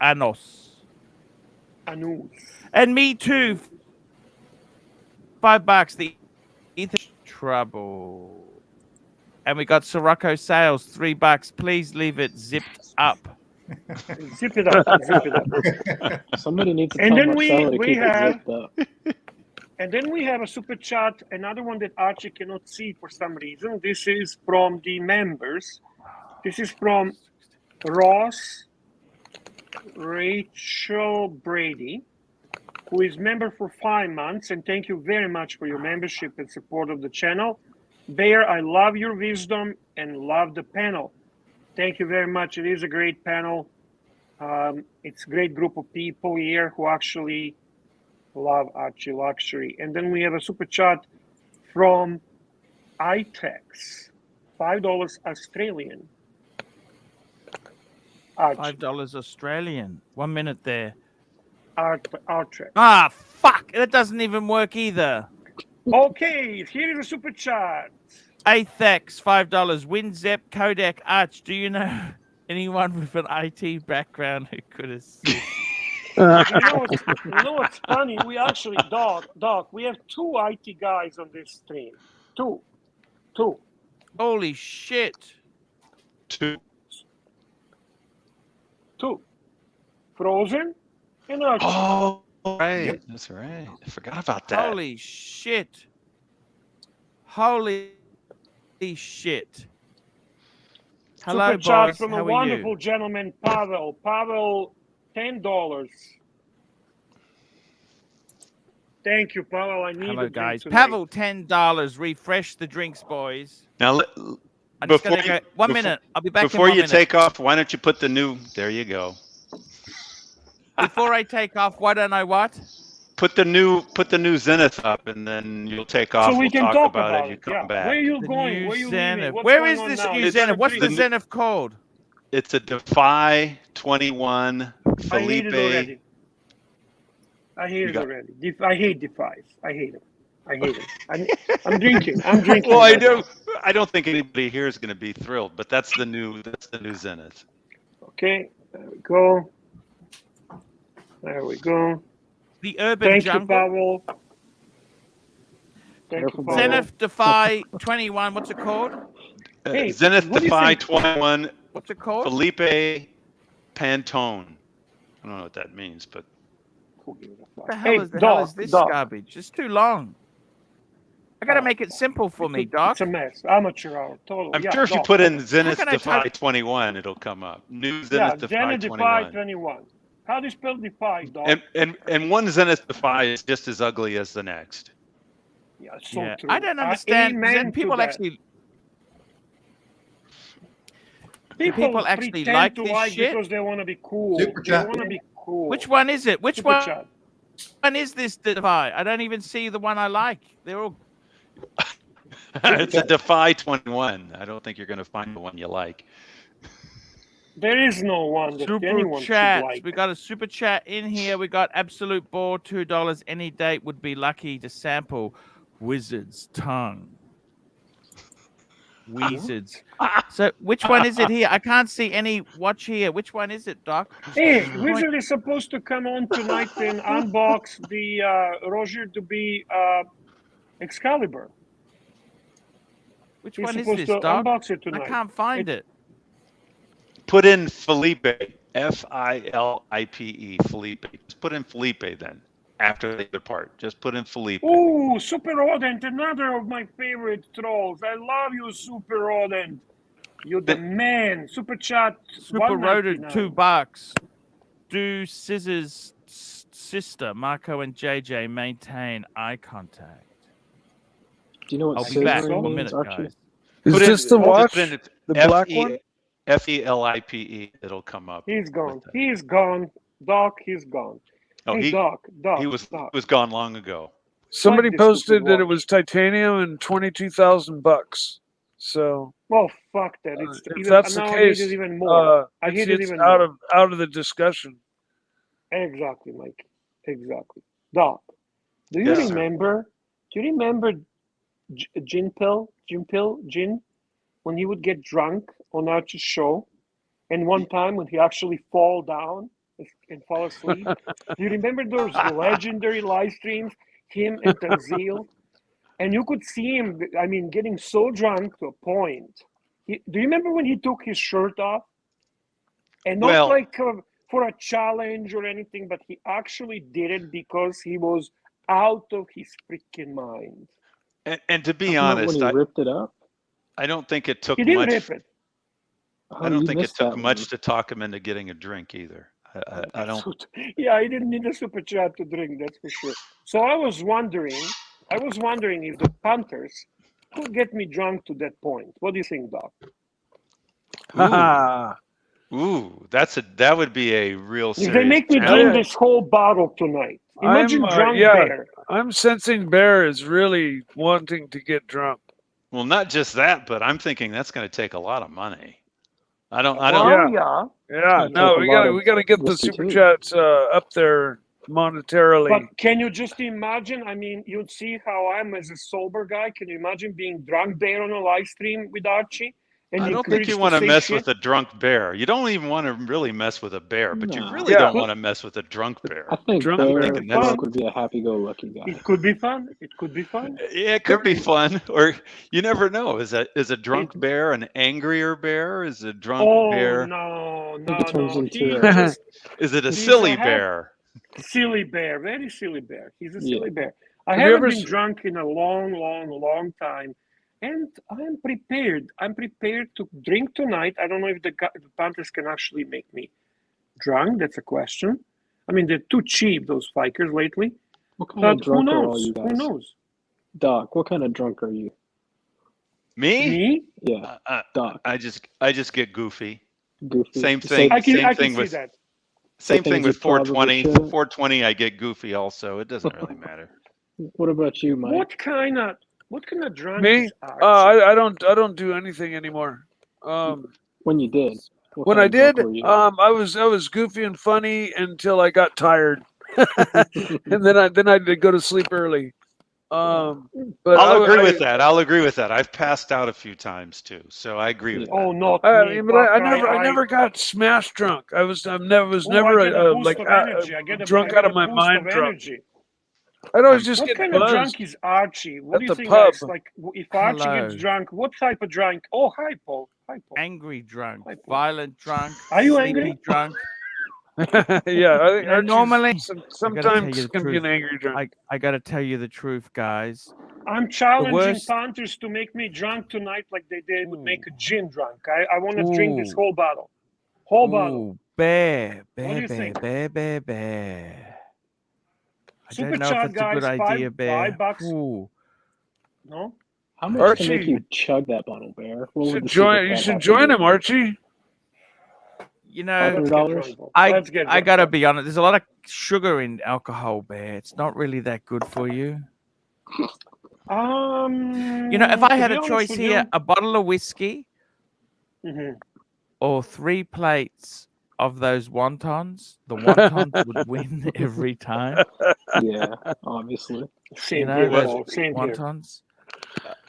anus. And me too. $5. The ether trouble. And we got Sirocco sales, $3. Please leave it zipped up. Zip it up. Somebody needs to And tell then Marcelo to keep it zipped up. And then we have a super chat, another one that Archie cannot see for some reason. This is from the members. This is from Ross Rachel Brady, who is member for 5 months. And thank you very much for your membership and support of the channel. Bear, I love your wisdom and love the panel. Thank you very much. It is a great panel. It's a great group of people here who actually love ArchieLuxury. And then we have a super chat from iTex, $5 Australian. Archie. $5 Australian. 1 minute there. Archie. Ah, fuck. That doesn't even work either. Okay, here is a super chat. Athex, $5. WinZep, Kodak, Arch. Do you know anyone with an IT background who could assist? You know what's funny? We actually, Doc, we have 2 IT guys on this stream. Two. Holy shit. 2. Frozen and Archie. Oh, right. Yep. That's right. I forgot about that. Holy shit. Holy shit. Hello, super chat boys. from How a are wonderful you? gentleman, Pavel. Pavel, $10. Thank you, Pavel. I need Hello, a drink guys. tonight. Pavel, $10. Refresh the drinks, boys. Now, I'm just gonna go 1 minute. I'll be back before in 1 you minute. take off. Why don't you put the new? There you go. Before I take off, why don't I what? Put the new Zenith up, and then you'll take off. So we we'll can talk about it. You come back. Where are you The going? new Where are you Zenith. leaving? What's Where going is on this now? new It's Zenith? What's the country. Zenith called? It's a Defy 21 I hate it Felipe. already. I hate You it got- already. I hate Defies. I hate it. I hate it. I'm drinking. I'm drinking. Well, right now. I don't think anybody here is going to be thrilled, but that's the new Zenith. Okay, there we go. There we go. The Urban Thank Jungle. you, Pavel. Thank you, Pavel. Zenith Defy 21. What's it called? Hey, Zenith what do you Defy think? 21. What's it called? Felipe Pantone. I don't know what that means, but What the hell is this garbage? It's too long. I gotta make it simple for me, Doc. It's a mess. Amateur hour, totally. I'm sure if you put in Zenith can I Defy type- 21, it'll come up. New Zenith Defy Zenith 21. Defy 21. How do you spell Defy, Doc? And one Zenith Defy is just as ugly as the next. Yeah, so Yeah, true. I don't understand. Amen People to that. actually, People actually pretend like to this like shit? because they want to be cool. Super They chat. want to be cool. which one is it? Which Super one? chat. One is this Defy? I don't even see the one I like. They're all. It's a Defy 21. I don't think you're going to find the one you like. There is no one that Super anyone should chats. like. We got a super chat in here. We got Absolute Ball, $2. Any date would be lucky to sample Wizard's tongue. Wizards. So which one is it here? I can't see any watch here. Which one is it, Doc? Hey, Wizard is supposed to come on tonight and unbox the Roger Duby Excalibur. Which He's one is supposed this, to Doc? unbox it I tonight. can't find it. Put in Felipe. Filipe. Felipe. Just put in Felipe then. After the other part. Just put in Felipe. Ooh, Super Rodent, another of my favorite trolls. I love you, Super Rodent. You're the man. Super chat. Super Rodent, $1.99. $2. Do Scissors sister Marco and JJ maintain eye contact? Do you know what I'll be back in scissoring a means, minute, Archie? guys. Is this the watch? The The black one? Felipe. It'll come up. He's gone. He's gone. Doc, he's gone. Oh, Hey, Doc. he was Doc. gone long ago. Somebody this posted stupid that it watch. was titanium and $22,000. So Well, fuck that. It's if even, that's the now case, I hate it even more. I it's hate it even out more. of the discussion. Exactly, Mike. Exactly. Doc, do you Yes, sir. remember? Do you remember Gin, when he would get drunk on Archie's show, and one time when he actually fall down and fall asleep? Do you remember those legendary live streams? Him and Tanzil, and you could see him. I mean, getting so drunk to a point. Do you remember when he took his shirt off? And not Well- like for a challenge or anything, but he actually did it because he was out of his freaking mind. And to be Talking about honest, when he ripped it up. I don't think it took He didn't much. rip it. I don't think it took much to talk him into getting a drink either. I don't. Yeah, he didn't need a super chat to drink, that's for sure. So I was wondering if the Panthers could get me drunk to that point. What do you think, Doc? Ooh, that would be a real If serious they make me challenge. drink this whole bottle tonight, imagine drunk bear. I'm sensing Bear is really wanting to get drunk. Well, not just that, but I'm thinking that's going to take a lot of money. I don't. Yeah. Yeah, no, we got to get the super chats up there monetarily. But can you just imagine? I mean, you'd see how I'm as a sober guy. Can you imagine being drunk bear on a live stream with Archie? And I don't think you want to mess with a drunk bear. You don't even want to really mess with a bear, but you really don't want to mess with a drunk bear. I think Drunk Bear bear would be a happy-go-lucky guy. It could be fun. It could be fun. Yeah, it could be fun, or you never know. Is a drunk bear an angrier bear? Is a drunk bear? No. it turns into Is it a he's silly a bear? Silly bear, very silly bear. He's a silly bear. I Have you haven't ever been drunk in a long time, and I'm prepared. I'm prepared to drink tonight. I don't know if the Panthers can actually make me drunk. That's a question. I mean, they're too cheap, those Fikers lately. What kind But of drunk are all knows? you guys? Who knows? Doc, what kind of drunk are you? Me? Yeah, Doc. I just get goofy. Goofy. Same You thing. say- I can Same see thing with that. same things thing you with probably 420. shouldn't. 420, I get goofy also. It doesn't really matter. What about you, Mike? What kind of drunk Me? is Archie? I don't do anything anymore. When you did. What When kind I of drunk did, were you? I was goofy and funny until I got tired, and then I did go to sleep early. But I'll agree with that. I'll agree with that. I've passed out a few times too, so I agree with Oh, that. not I me. mean, but I Buck, never got smashed drunk. I was I never get a boost like of energy. I get a drunk I out get of a my boost mind of drunk. energy. I'd always just What get kind of drunk buzzed is Archie? What at do you the think, pub. guys? Like, if Archie gets Hello. drunk, what type of drunk? Oh, hi, Paul. Hi, Paul. Angry drunk, Hi, Paul. violent drunk, Are you sleepy angry? drunk. Yeah, I think Archie's normally, sometimes the can be an truth. angry drunk. I got to tell you the truth, guys. I'm challenging worst- punters to make me drunk tonight like they would make a gin drunk. I want to drink this whole bottle. Whole bottle. Ooh, bear. What do you think? Bear. I Super don't know chat, if it's a good guys, idea, Bear. $5. Ooh. No? How much Archie, to make you chug that bottle, Bear? What would the you should join him, Archie. You know, Let's get $500? drunk, Paul. I Let's get drunk. gotta be honest. There's a lot of sugar in alcohol, Bear. It's not really that good for you. You know, if I to had be a honest choice with here, you- a bottle of whiskey Mhm. or 3 plates of those wontons, the wontons would win every time. Yeah, obviously. Same You know, here, those Paul. Same here. wontons.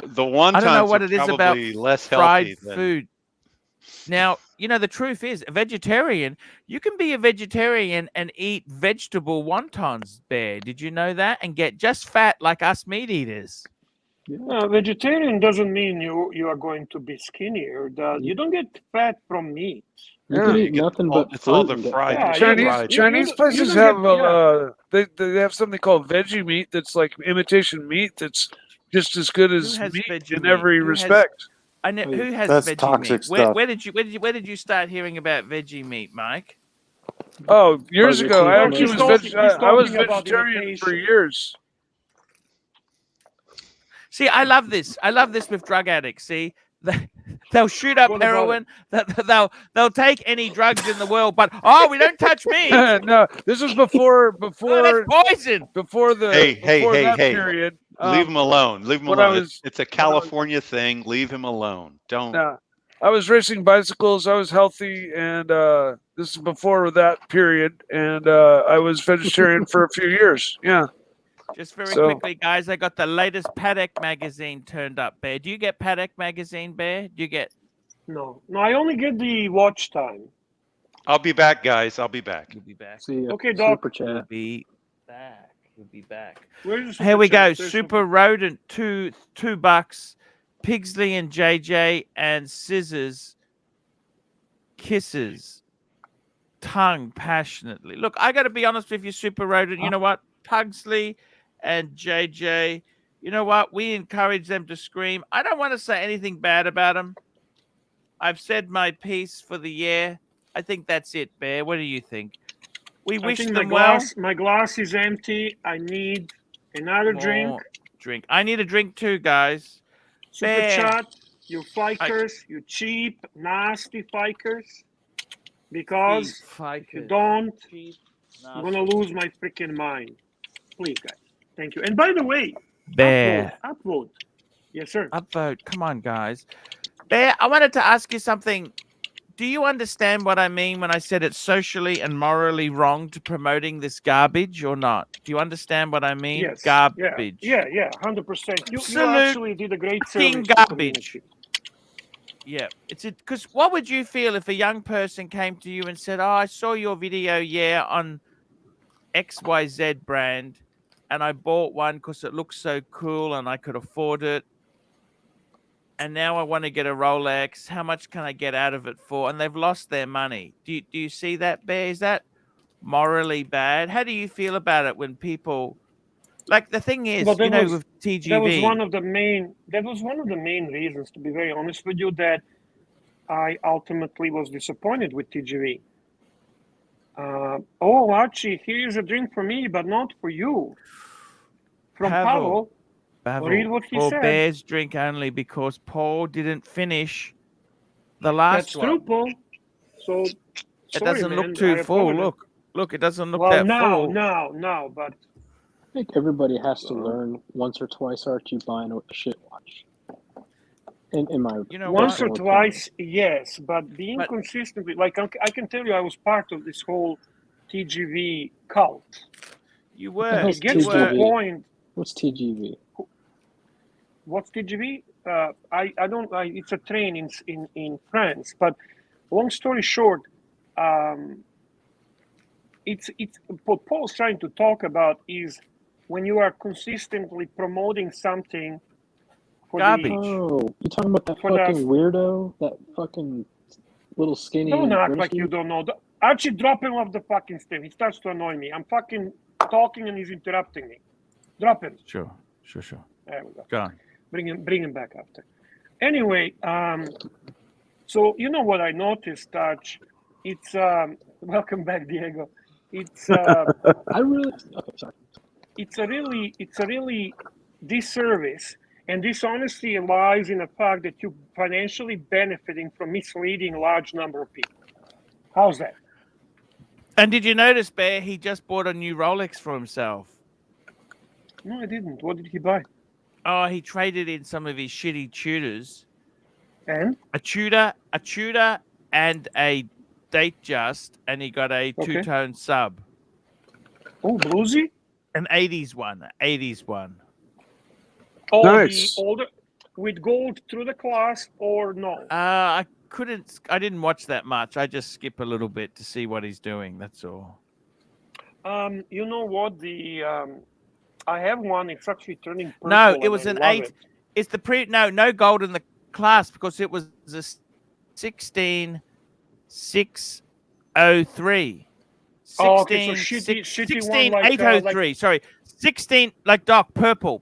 The wontons I don't know what are it is about probably less fried healthy than food. Now, you know, the truth is, a vegetarian, you can be a vegetarian and eat vegetable wontons, Bear. Did you know that? And get just fat like us meat eaters. Vegetarian doesn't mean you are going to be skinnier. You don't get fat from meat. You can eat nothing but it's all fruit the and get fried. fat. Chinese places you don't have get- they have something called veggie meat that's like imitation meat that's just as good as has meat veggie in meat? every Who has- respect. I know who has That's veggie toxic meat. stuff. Where did you start hearing about veggie meat, Mike? Oh, years Burger ago, King I actually commercial. I was talking about vegetarian for imitation. years. See, I love this. I love this with drug addicts. See, they'll shoot up What about heroin. They'll take any drugs in the world, but we don't touch meat. No, this was before Oh, that's poison. before the Hey, that hey. period. Leave him alone. Leave him when I alone. was- It's a California thing. Leave him alone. Don't. No, I was racing bicycles. I was healthy, and this is before that period. And I was vegetarian for a few years. Yeah. Just very quickly, guys, I got the latest Paddock magazine turned up, Bear. Do you get Paddock magazine, Bear? Do you get? No, I only get the watch time. I'll be back, guys. I'll be back. You'll be back. See ya. Okay, Doc. Super You'll chat. be back. You'll be back. Where's the super Here we go. chat? There's Super Rodent, $2. Pigsley and JJ and Scissors. Kisses. Tongue passionately. Look, I got to be honest with you, Super Rodent. You know what? Pugsley and JJ, you know what? We encourage them to scream. I don't want to say anything bad about them. I've said my piece for the year. I think that's it, Bear. What do you think? We wish I think them well. my glass is empty. I need another drink. Drink. I need a drink too, guys. Super Bear. chat, you fikers, you cheap, nasty fikers. Because if you don't, I'm gonna lose my freaking mind. Please, guys. Thank you. And by the way, Bear. upvote. Yes, sir. Upvote. Come on, guys. Bear, I wanted to ask you something. Do you understand what I mean when I said it's socially and morally wrong to promoting this garbage or not? Do you understand what I mean? Yes. Garbage. Yeah, 100%. You Absolute actually did a great service. fucking to the garbage. community. Yeah, because what would you feel if a young person came to you and said, "Oh, I saw your video, on XYZ brand, and I bought one because it looks so cool and I could afford it, and now I want to get a Rolex. How much can I get out of it for?" And they've lost their money. Do you see that, Bear? Is that morally bad? How do you feel about it when people? Like the thing is, with TGV, that was one of the main reasons, to be very honest with you, that I ultimately was disappointed with TGV. Archie, here's a drink for me, but not for you. From Pavel. Read what he said. Bear's drink only because Paul didn't finish the last one. That's true, Paul. So it doesn't look too full. Look, it doesn't look that full. No, but I think everybody has to learn once or twice, Archie, buying a shit watch. In my once or twice, yes, but being consistently, like I can tell you, I was part of this whole TGV cult. You were. It gets to a point. What's TGV? What's TGV? I don't. It's a train in France. But long story short, it's what Paul's trying to talk about is when you are consistently promoting something for Garbage. Oh, you talking about that fucking weirdo? That fucking little skinny. Don't act British like dude? you don't know. Archie, drop him off the fucking stem. He starts to annoy me. I'm fucking talking and he's interrupting me. Drop him. Sure. There we go. Go on. Bring him back after. Anyway, so you know what I noticed, Arch? It's welcome back, Diego. It's I really. Okay, sorry. it's a really disservice and dishonesty lies in the fact that you're financially benefiting from misleading a large number of people. How's that? And did you notice, Bear, he just bought a new Rolex for himself? No, I didn't. What did he buy? Oh, he traded in some of his shitty tutors. And? A tutor, and a Datejust, and he got a two-tone sub. Oh, bluesy? An 80s one. Oh, nice. The older with gold through the clasp or no? I didn't watch that much. I just skip a little bit to see what he's doing. That's all. You know what? I have one. It's actually turning purple. No, it was an 8. It. It's the no gold in the clasp because it was a 16603. 16803. Sorry, 16 like dark purple.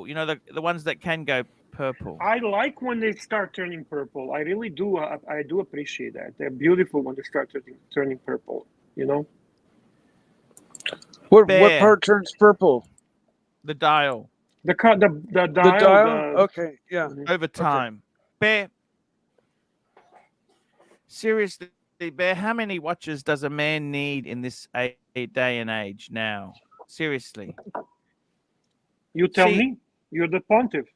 You know the ones that can go purple. I like when they start turning purple. I really do. I do appreciate that. They're beautiful when they start turning purple. You know. What part turns purple? The dial. The dial. The dial. Okay, yeah. Over time, okay. Bear. Seriously, Bear, how many watches does a man need in this day and age now? Seriously. You tell me. You're the pontiff.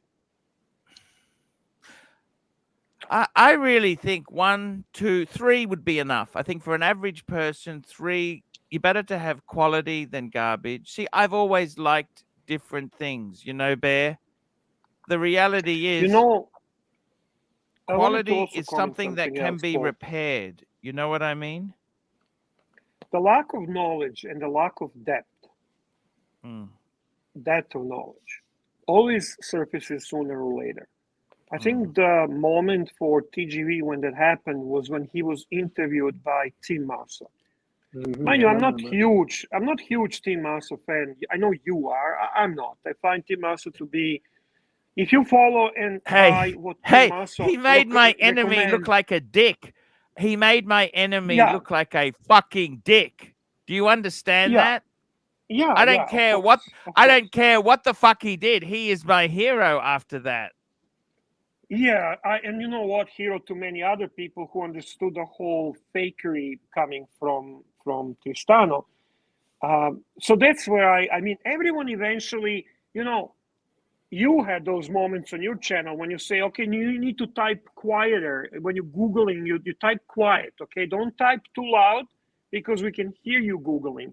I really think 1, 2, 3 would be enough. I think for an average person, 3, you're better to have quality than garbage. See, I've always liked different things, Bear. The reality is, quality is something that can be repaired. You know what I mean? The lack of knowledge and the lack of depth, depth of knowledge, always surfaces sooner or later. I think the moment for TGV when that happened was when he was interviewed by Tim Marceau. Mind you, I'm not huge Tim Marceau fan. I know you are. I'm not. I find Tim Marceau to be. If you follow and he made my enemy look like a dick. He made my enemy look like a fucking dick. Do you understand that? Yeah. I don't care what the fuck he did. He is my hero after that. Yeah, and you know what? Hero to many other people who understood the whole fakery coming from Tristano. So that's where I mean, everyone eventually, you had those moments on your channel when you say, okay, you need to type quieter. When you're Googling, you type quiet, okay? Don't type too loud because we can hear you Googling.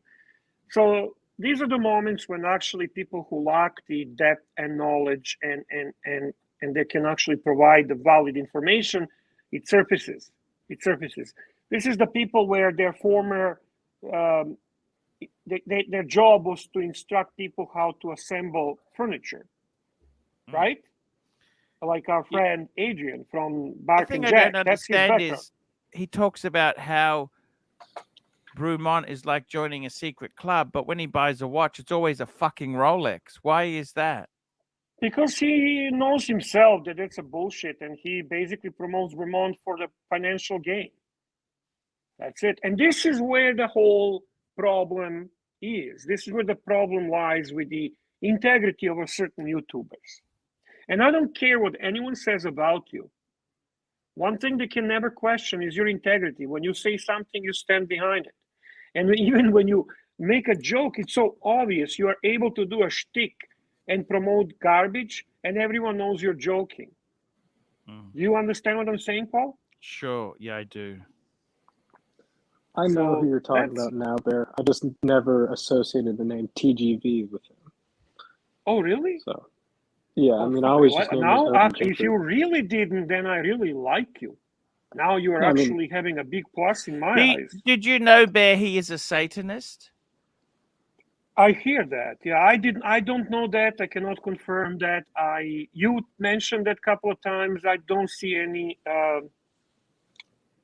So these are the moments when actually people who lack the depth and knowledge and they can actually provide the valid information, it surfaces. This is the people where their former, their job was to instruct people how to assemble furniture. Right? Like our friend Adrian from Bark and Jack. The thing I don't understand is he talks about how Bremont is like joining a secret club, but when he buys a watch, it's always a fucking Rolex. Why is that? Because he knows himself that it's a bullshit and he basically promotes Bremont for the financial gain. That's it. And this is where the whole problem is. This is where the problem lies with the integrity of a certain YouTubers. And I don't care what anyone says about you. One thing they can never question is your integrity. When you say something, you stand behind it. And even when you make a joke, it's so obvious. You are able to do a shtick and promote garbage, and everyone knows you're joking. Do you understand what I'm saying, Paul? Sure. Yeah, I do. I know who you're talking about now, Bear. I just never associated the name TGV with him. Oh, really? So, Yeah, I mean, I always just knew him as now, Urban if Jumper. you really didn't, then I really like you. Now you are I mean- actually having a big plus in my eyes. Did you know, Bear, he is a Satanist? I hear that. Yeah, I don't know that. I cannot confirm that. You mentioned that a couple of times. I don't see any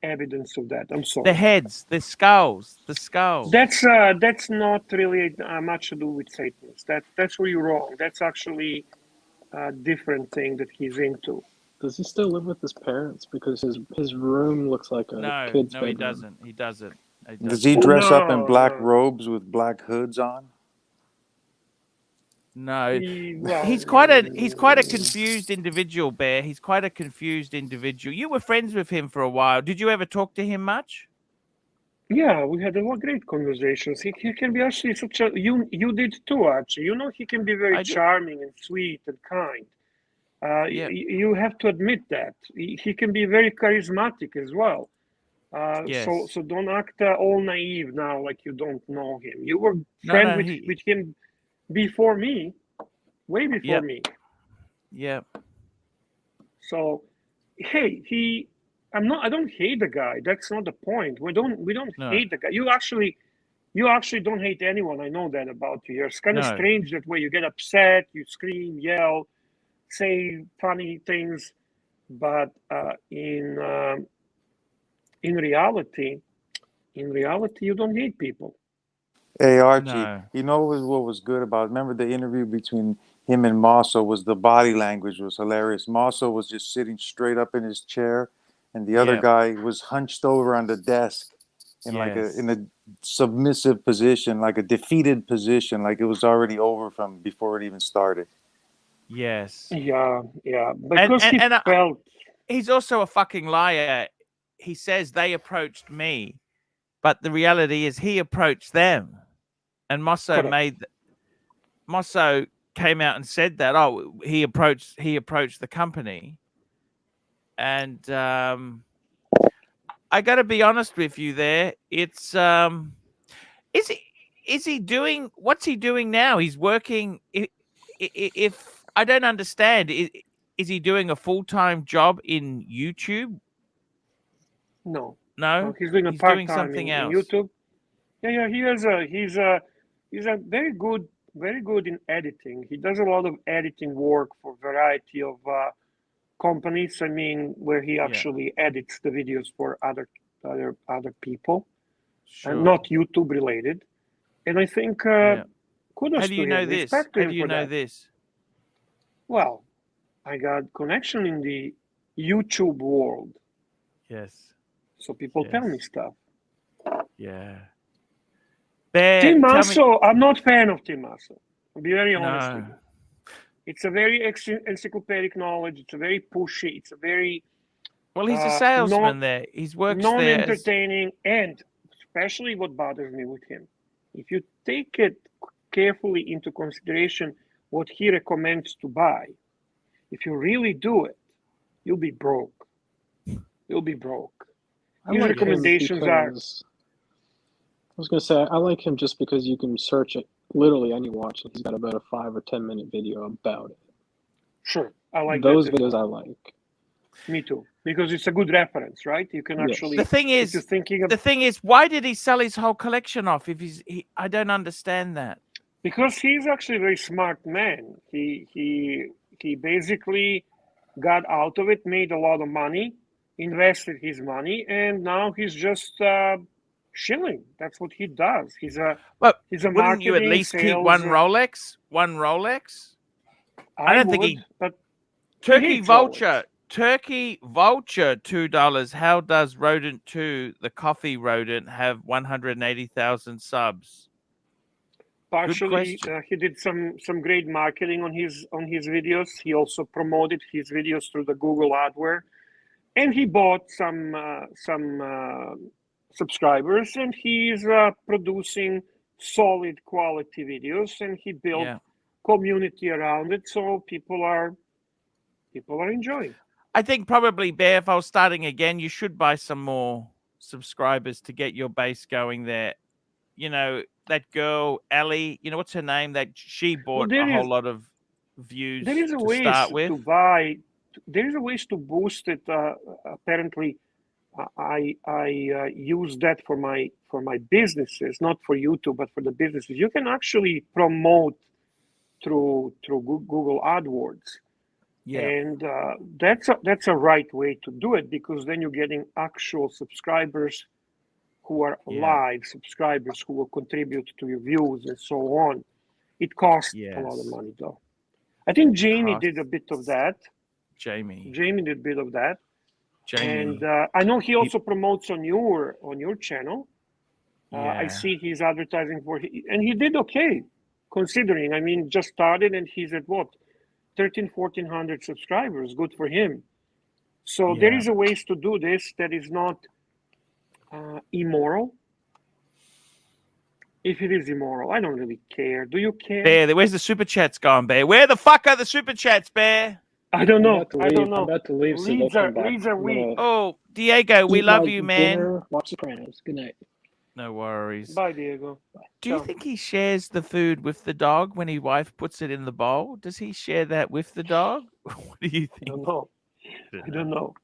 evidence of that. I'm sorry. The heads, the skulls. That's not really much to do with Satanists. That's where you're wrong. That's actually a different thing that he's into. Does he still live with his parents? Because his room looks like a kid's bedroom. He doesn't. He doesn't. Does he dress up in black No. robes with black hoods on? No, Well, he's quite a confused individual, Bear. He's quite a confused individual. You were friends with him for a while. Did you ever talk to him much? Yeah, we had a lot of great conversations. He can be actually such a you did too, Archie. You know, he can be very charming and sweet and kind. Yeah. You have to admit that he can be very charismatic as well. Yes. So don't act all naive now, like you don't know him. You were friends with him before me, way before me. Yeah. So, hey, I don't hate the guy. That's not the point. We don't hate the guy. You actually don't hate anyone. I know that about you. It's kind of strange that way. You get upset, you scream, yell, say funny things, but in reality, you don't hate people. Hey, Archie, you know what was good about, remember the interview between him and Mosso was the body language was hilarious. Mosso was just sitting straight up in his chair, and the other guy was hunched over on the desk in in a submissive position, like a defeated position, like it was already over from before it even started. Yes. Yeah. Because he felt... He's also a fucking liar. He says they approached me, but the reality is he approached them. And Mosso came out and said that, he approached the company. And I got to be honest with you there. It's is he doing, what's he doing now? He's working. If I don't understand, is he doing a full-time job in YouTube? No, he's doing doing something else. In YouTube. Yeah, he's a very good in editing. He does a lot of editing work for a variety of companies. I mean, where he actually edits the videos for other people, and not YouTube related. And I think kudos How do you to know him. this? Respect to How him do you for know that. this? Well, I got connection in the YouTube world. Yes. So people tell me stuff. Yeah. Tim Masso, I'm not a fan of Tim Masso. I'll be very honest with you. It's a very encyclopedic knowledge. It's a very pushy. It's a very... Well, he's a salesman there. He's works there. Non-entertaining, and especially what bothers me with him, if you take it carefully into consideration what he recommends to buy, if you really do it, you'll be broke. You'll be broke. His recommendations are... I was going to say, I like him just because you can search it literally any watch, and he's got about a 5 or 10 minute video about it. Sure, I like those videos. I like. Me too, because it's a good reference, right? You can actually... The thing is, why did he sell his whole collection off? If I don't understand that. Because he's actually a very smart man. He basically got out of it, made a lot of money, invested his money, and now he's just shilling. That's what he does. He's a wouldn't you at least keep one Rolex? One Rolex? I don't think he... But Turkey Vulture, $2. How does Rodent 2, the coffee rodent, have 180,000 subs? Partially, he did some great marketing on his videos. He also promoted his videos through the Google AdWords, and he bought some subscribers, and he's producing solid quality videos, and he built community around it, so people are enjoying. I think probably, Bear, if I was starting again, you should buy some more subscribers to get your base going there. You know, that girl, Ellie, you know, what's her name? That she bought a whole lot of views There is a to ways start with. to buy. There is a ways to boost it. Apparently, I use that for my businesses, not for YouTube, but for the businesses. You can actually promote through Google AdWords. Yeah. And that's a right way to do it, because then you're getting actual subscribers who are live subscribers who will contribute to your views and so on. It costs a lot of money, though. I think Jamie did a bit of that. Jamie did a bit of that. And I know he also promotes on your channel. I see he's advertising for, and he did okay, considering. I mean, just started, and he's at what? 1,400 subscribers. Good for him. So there is a ways to do this that is not immoral. If it is immoral, I don't really care. Do you care? Bear, where's the super chats gone, Bear? Where the fuck are the super chats, Bear? I don't know. I don't I'm know. about to leave. Leads are weak. Oh, Diego, we love you, man. Dinner, watch Sopranos. Good night. No worries. Bye, Diego. Do you think he shares the food with the dog when his wife puts it in the bowl? Does he share that with the dog? What do you think? I don't know. I don't know.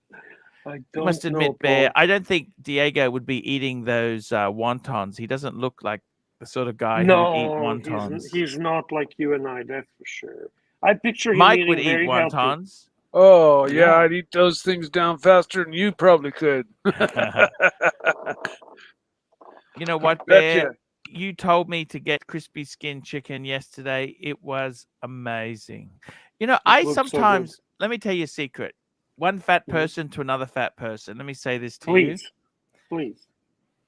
You must admit, Bear, I don't think Diego would be eating those wontons. He doesn't look like the sort of guy who would eat wontons. He's not like you and I, that's for sure. I picture him Mike eating would eat very wontons. healthy. Oh, yeah, I'd eat those things down faster than you probably could. You know what, Bear? You told me to get crispy skin chicken yesterday. It was amazing. You know, I sometimes, let me tell you a secret. One fat person to another fat person. Let me say this to you. Please.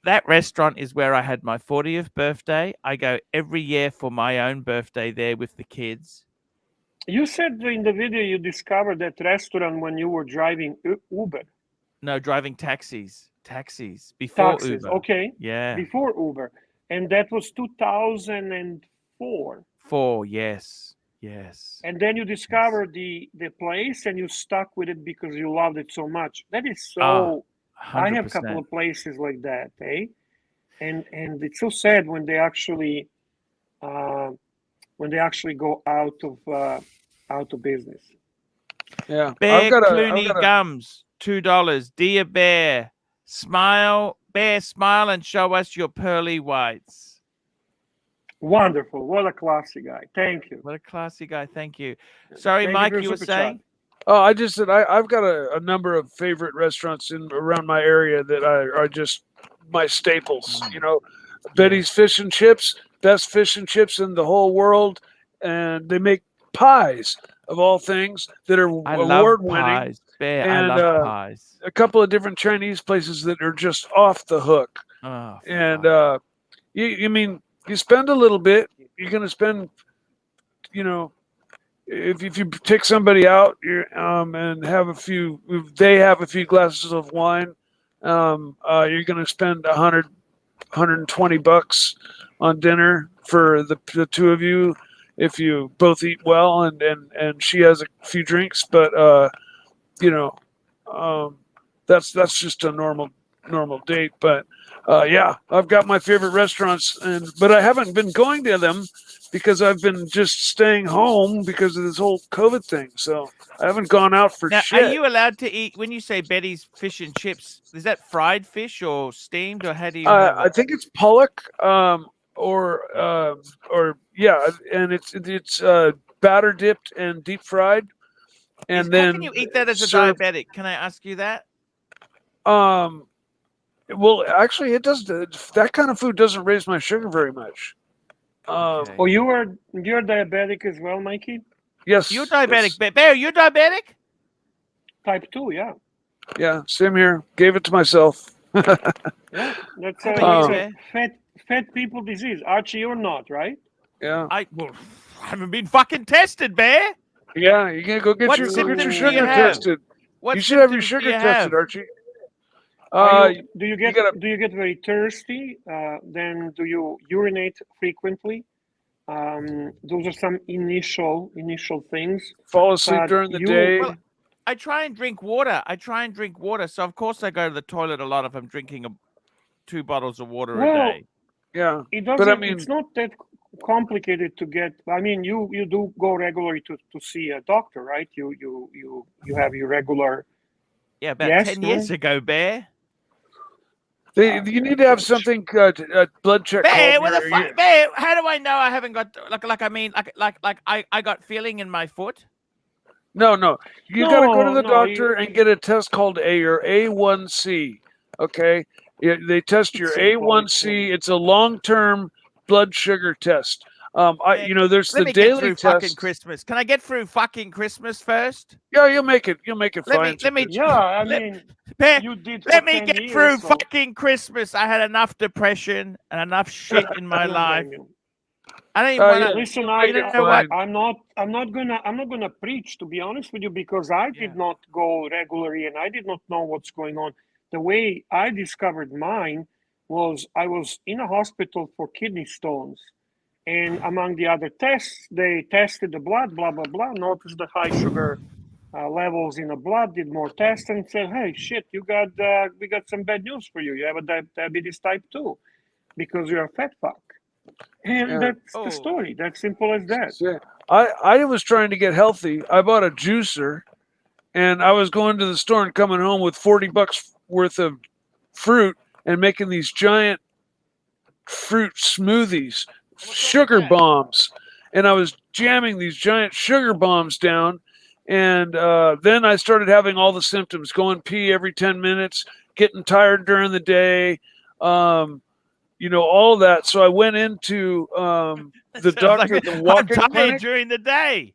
That restaurant is where I had my 40th birthday. I go every year for my own birthday there with the kids. You said in the video you discovered that restaurant when you were driving Uber. No, driving taxis. Before Uber. Okay. Yeah. Before Uber. And that was 2004. Yes. And then you discovered the place and you stuck with it because you loved it so much. That is so... 100%. I have a couple of places like that, eh? And it's so sad when they actually go out of business. Yeah. Bear Clooney gums, $2. Dear Bear, smile, Bear, smile and show us your pearly whites. Wonderful. What a classy guy. Thank you. What a classy guy. Thank you. Sorry, Mike, you were saying? Oh, I just said I've got a number of favorite restaurants around my area that are just my staples. You know, Betty's Fish and Chips, best fish and chips in the whole world, and they make pies of all things that are award-winning. I love pies. A couple of different Chinese places that are just off the hook. Oh, and you spend a little bit. You're going to spend, you know. If you take somebody out and have they have a few glasses of wine, you're going to spend $120 on dinner for the two of you if you both eat well and she has a few drinks. But that's just a normal date. But I've got my favorite restaurants, but I haven't been going to them because I've been just staying home because of this whole COVID thing. So I haven't gone out for shit. Are you allowed to eat, when you say Betty's Fish and Chips, is that fried fish or steamed, or how do you I think it's pollock and it's batter dipped and deep fried. And how can you eat that as a diabetic? Can I ask you that? Well, actually, it does. That kind of food doesn't raise my sugar very much. You're diabetic as well, Mikey? Yes. You're diabetic. Bear, you're diabetic? Type 2, yeah. Yeah, same here. Gave it to myself. Yeah, that's a fat people disease. Archie, you're not, right? Yeah. I haven't been fucking tested, Bear. Yeah, you can go get your sugar tested. You should have your sugar tested, Archie. Do you get very thirsty? Then do you urinate frequently? Those are some initial things. Fall asleep during the day. Well, I try and drink water. So of course I go to the toilet a lot if I'm drinking 2 bottles of water a day. Yeah, it doesn't. It's not that complicated to get. I mean, you do go regularly to see a doctor, right? You have your regular. Yeah, about 10 years ago, Bear. You need to have something blood check. Bear, Bear, how do I know I haven't got I got feeling in my foot? No. You got to go to the doctor and get a test called your A1C. Okay, they test your A1C. It's a long-term blood sugar test. There's the daily test. Fucking Christmas. Can I get through fucking Christmas first? Yeah, you'll make it. You'll make it fine. Let me get through fucking Christmas. I had enough depression and enough shit in my life. I don't even want to listen. I'm not gonna preach, to be honest with you, because I did not go regularly and I did not know what's going on. The way I discovered mine was I was in a hospital for kidney stones. And among the other tests, they tested the blood, blah, blah, blah, noticed the high sugar levels in the blood, did more tests, and said, hey, shit, we got some bad news for you. You have a diabetes type 2 because you're a fat fuck. And that's the story. That's simple as that. Yeah. I was trying to get healthy. I bought a juicer, and I was going to the store and coming home with $40 worth of fruit and making these giant fruit smoothies. Sugar bombs, and I was jamming these giant sugar bombs down, and then I started having all the symptoms: going pee every 10 minutes, getting tired during the day, all that. So I went into the doctor, the walk-in clinic during the day.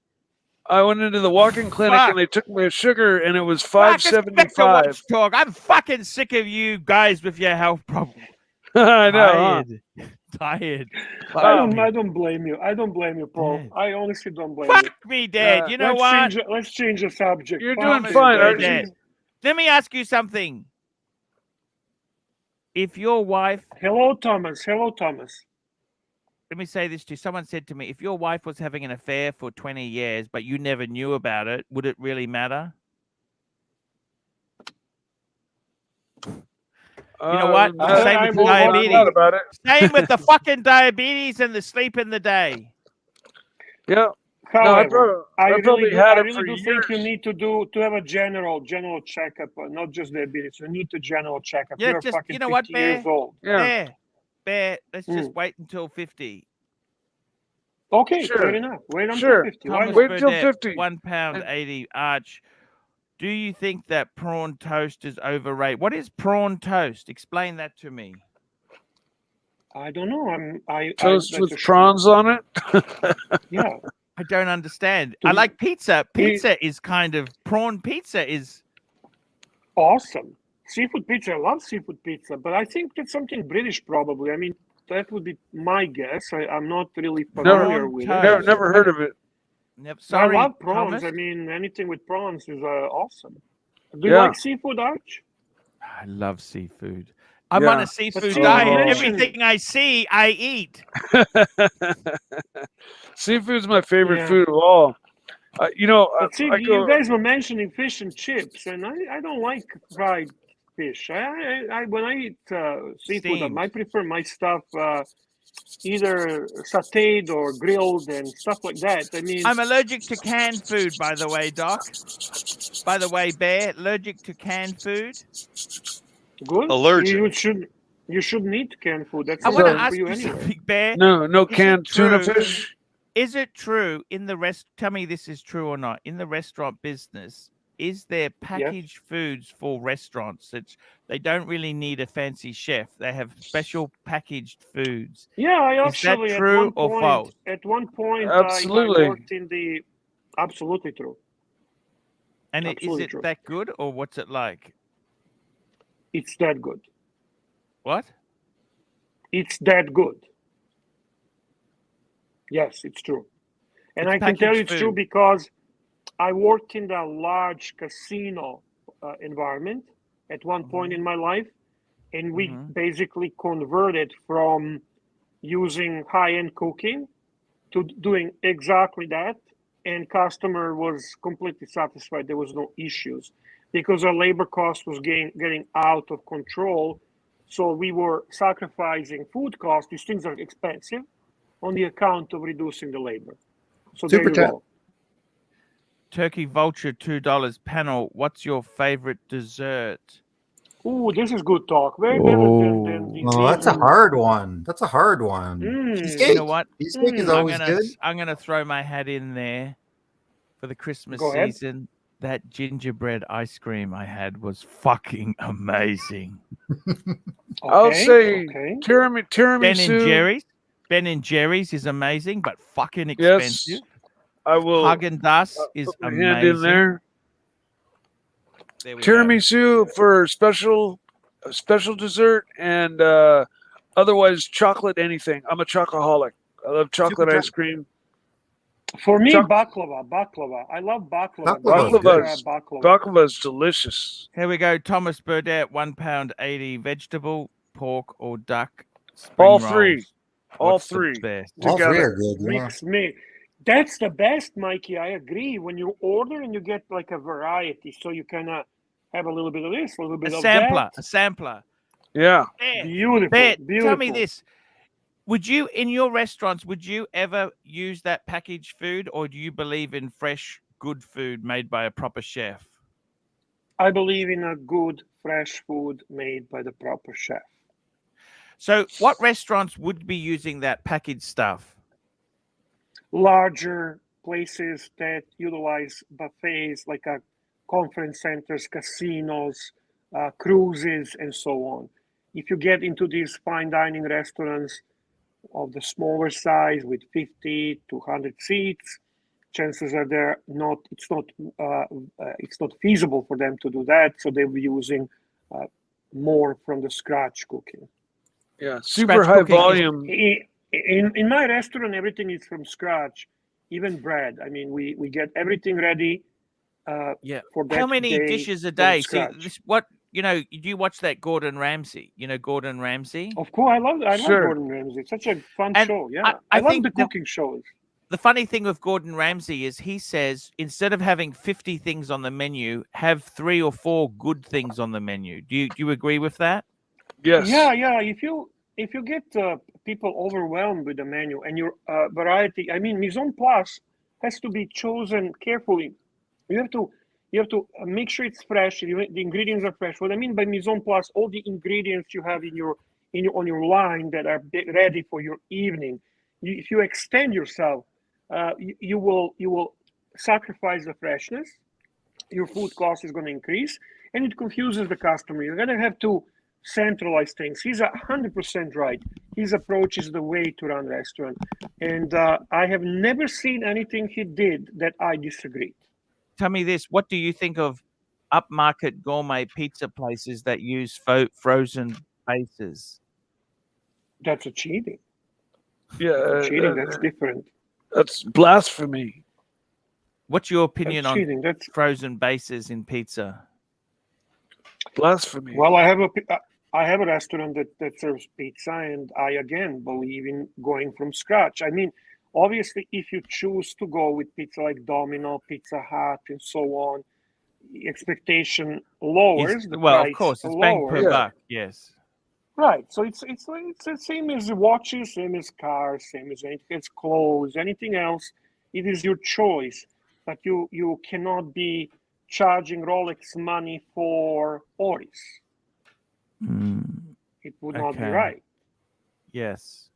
I went into the walk-in clinic and they took my sugar, and it was $5.75. Talk. I'm fucking sick of you guys with your health problems. I know. Tired. I don't blame you. I don't blame you, Paul. Yeah. I honestly don't blame you. Fuck me, Dad. You know what? Let's change the subject. You're doing fine, Archie. Let me ask you something. If your wife... Hello, Thomas. Let me say this to you. Someone said to me, if your wife was having an affair for 20 years, but you never knew about it, would it really matter? You know what? Same with diabetes. Same with the fucking diabetes and the sleep in the day. Yeah. However, I really do think you need to have a general checkup, not just diabetes. You need a general checkup. Yeah, You're fucking 50 years old. Bear, let's just wait until 50. Okay, fair enough. Wait until 50. Wait until 50. £1.80 Arch. Do you think that prawn toast is overrated? What is prawn toast? Explain that to me. I don't know. Toast with prawns on it? Yeah. I don't understand. I like pizza. Pizza is kind of... Prawn pizza is... awesome. Seafood pizza. I love seafood pizza. But I think that's something British probably. I mean, that would be my guess. I'm not really familiar with it. Never heard of it. Sorry, I love prawns. Thomas? I mean, anything with prawns is awesome. Do you like seafood, Arch? I love seafood. I'm on a seafood diet. Everything I see, I eat. Seafood's my favorite food of all. You guys were mentioning fish and chips, and I don't like fried fish. When I eat seafood, I prefer my stuff either sautéed or grilled and stuff like that. I mean, I'm allergic to canned food, by the way, Doc. By the way, Bear, allergic to canned food. Good. Allergic. You shouldn't eat canned food. That's I want to ask you you anyway. something, Bear. No canned tuna fish. Is it true in the tell me this is true or not, in the restaurant business, is there packaged foods for restaurants? They don't really need a fancy chef. They have special packaged foods. Yeah, I actually... Is that true or false? At one point, absolutely. I worked in the... Absolutely true. And is it that good, or what's it like? It's that good. What? It's that good. Yes, it's true. And I can tell you it's true because I worked in the large casino environment at one point in my life, and we basically converted from using high-end cooking to doing exactly that, and customer was completely satisfied. There was no issues because our labor cost was getting out of control. So we were sacrificing food costs. These things are expensive. on the account of reducing the labor. So Super there you chat. go. Turkey Vulture, $2. Panel, what's your favorite dessert? Ooh, this is good talk. Way better than the. Oh, that's a hard one. That's a hard one. Cheesecake. You know what? Cheesecake is always good. I'm gonna throw my hat in there for the Christmas Go ahead. season. That gingerbread ice cream I had was fucking amazing. I'll say okay. tiramisu. Ben and Jerry's is amazing, but fucking expensive. Yes, I will. Haagen-Dazs is put my amazing. hand in there. There we Tiramisu for special dessert, and otherwise chocolate anything. I'm a chocoholic. I love chocolate ice cream. For me, baklava. I love baklava. Baklava is delicious. Here we go. Thomas Burdett, £1.80 vegetable, pork or duck. All spring three. rolls. All What's the three. best? All three are good. Yeah. Mix me. That's the best, Mikey. I agree. When you order and you get like a variety, so you kind of have a little bit of this, a little bit of that. A sampler. Yeah. Beautiful. Tell me this. Would you, in your restaurants, would you ever use that packaged food, or do you believe in fresh, good food made by a proper chef? I believe in a good, fresh food made by the proper chef. So what restaurants would be using that packaged stuff? Larger places that utilize buffets, like conference centers, casinos, cruises, and so on. If you get into these fine dining restaurants of the smaller size with 50 to 100 seats, chances are it's not feasible for them to do that. So they'll be using more from the scratch cooking. Yeah, super high volume. In my restaurant, everything is from scratch, even bread. I mean, we get everything ready. For that. How many dishes a day? See, do you watch that Gordon Ramsay? You know Gordon Ramsay? Of course, I love Gordon Ramsay. It's such a fun show. Yeah, I love the cooking shows. The funny thing with Gordon Ramsay is he says instead of having 50 things on the menu, have 3 or 4 good things on the menu. Do you agree with that? Yes. Yeah. If you get people overwhelmed with the menu and your variety, I mean, mise en place has to be chosen carefully. You have to make sure it's fresh. The ingredients are fresh. What I mean by mise en place, all the ingredients you have on your line that are ready for your evening. If you extend yourself, you will sacrifice the freshness. Your food cost is going to increase, and it confuses the customer. You're going to have to centralize things. He's 100% right. His approach is the way to run a restaurant, and I have never seen anything he did that I disagreed. Tell me this: what do you think of upmarket gourmet pizza places that use frozen bases? That's a cheating. Yeah, cheating. That's different. That's blasphemy. What's your opinion on cheating. That's frozen bases in pizza? Blasphemy. Well, I have a restaurant that serves pizza, and I again believe in going from scratch. I mean, obviously, if you choose to go with pizza like Domino, Pizza Hut, and so on, expectation lowers. Of course, it's bang per buck. Yes. Right. So it's the same as watches, same as cars, same as anything. It's clothes, anything else. It is your choice, but you cannot be charging Rolex money for Oris. It would not be right. Yes.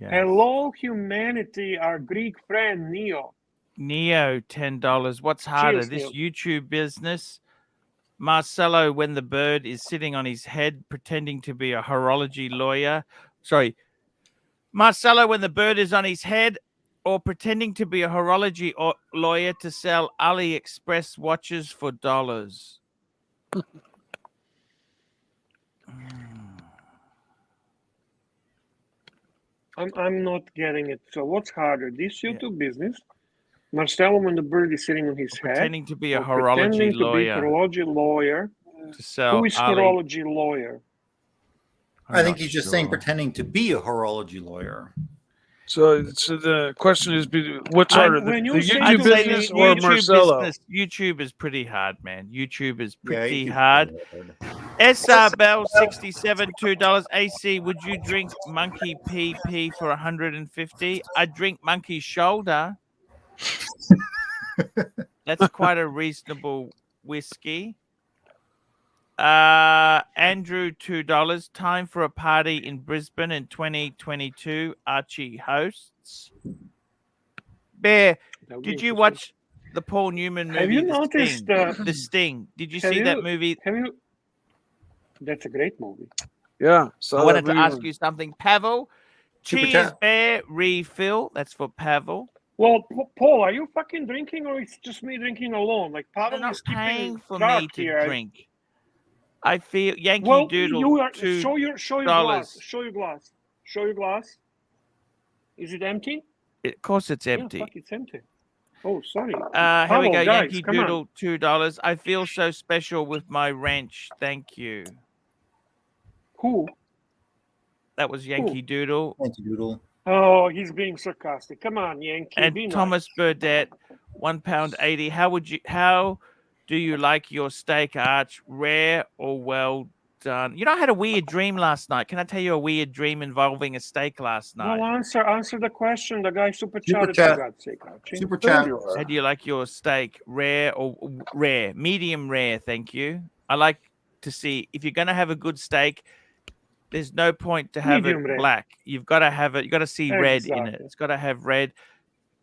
Hello, humanity, our Greek friend, Neo. Neo, $10. What's harder, Cheers, this Neo. YouTube business? Marcelo, when the bird is sitting on his head, pretending to be a horology lawyer. Sorry. Marcelo, when the bird is on his head, or pretending to be a horology lawyer to sell AliExpress watches for dollars. I'm not getting it. So what's harder, this YouTube business, Marcelo when the bird is sitting on his head, pretending to be a horology lawyer to sell who is horology lawyer? I think he's just saying pretending to be a horology lawyer. So the question is, what's harder, the YouTube business or YouTube Marcelo? YouTube is pretty hard, man. YouTube is pretty hard. SR Bell 67 $2 AC. Would you drink Monkey PP for 150? I drink Monkey Shoulder. That's quite a reasonable whiskey. Andrew $2. Time for a party in Brisbane in 2022. Archie hosts. Bear, did you watch the Paul Newman movie? Have you noticed The Sting? Did you see that movie? Have you? That's a great movie. Yeah. I wanted to ask you something, Pavel. Cheers, Bear. Refill. That's for Pavel. Well, Paul, are you fucking drinking, or it's just me drinking alone? Like Pavel They're is not paying for track me to here. drink. I feel Yankee Doodle. You are, $2. show your glass. Show your glass. Show your glass. Is it empty? Of course, it's empty. Yeah, fuck, it's empty. Oh, sorry. Here we go. Guys, Yankee Doodle, $2. I feel so special with my wrench. Thank you. Who? That was Yankee Doodle. Yankee Doodle. Oh, he's being sarcastic. Come on, Yankee. And be Thomas nice. Burdett, £1.80. How do you like your steak, Arch? Rare or well done? You know, I had a weird dream last night. Can I tell you a weird dream involving a steak last night? Well, answer the question. The guy super chatted, for God's sake, Archie. Super chat. How do you like your steak? Rare or rare? Medium rare, thank you. I like to see, if you're going to have a good steak, there's no point to have Medium it rare. black. You've got to have it. You've got to see red in it. It's got to have red.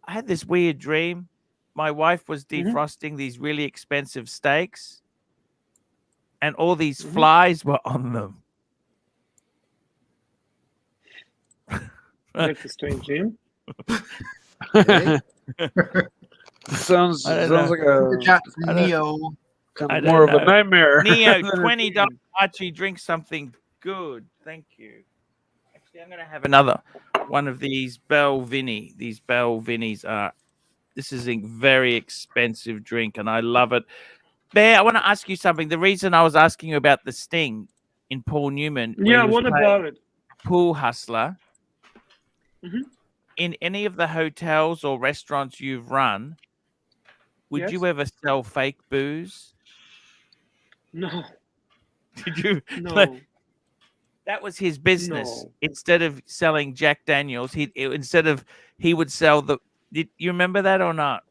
I had this weird dream. My wife was defrosting these really expensive steaks, and all these flies were on them. That's a strange dream. sounds like a chat from Neo. Kind of more of a nightmare. Neo, $20. Archie, drink something good. Thank you. Actually, I'm going to have another one of these Bell Vinny. These Bell Vinnies are. This is a very expensive drink, and I love it. Bear, I want to ask you something. The reason I was asking you about the Sting in Paul Newman. Yeah, what about it? Pool Hustler. In any of the hotels or restaurants you've run, would you ever sell fake booze? No. Did you? No. That was his business. No. Instead of selling Jack Daniels, he would sell the. Did you remember that or not?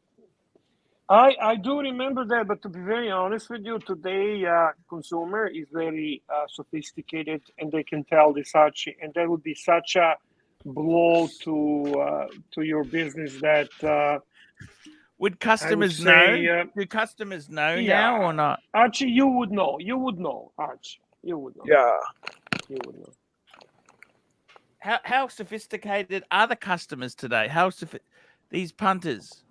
I do remember that, but to be very honest with you, today consumer is very sophisticated, and they can tell this Archie, and that would be such a blow to your business that. Would customers know? Do customers know now or not? Archie, you would know. You would know, Archie. You would know. Yeah. You would know. How sophisticated are the customers today? These punters?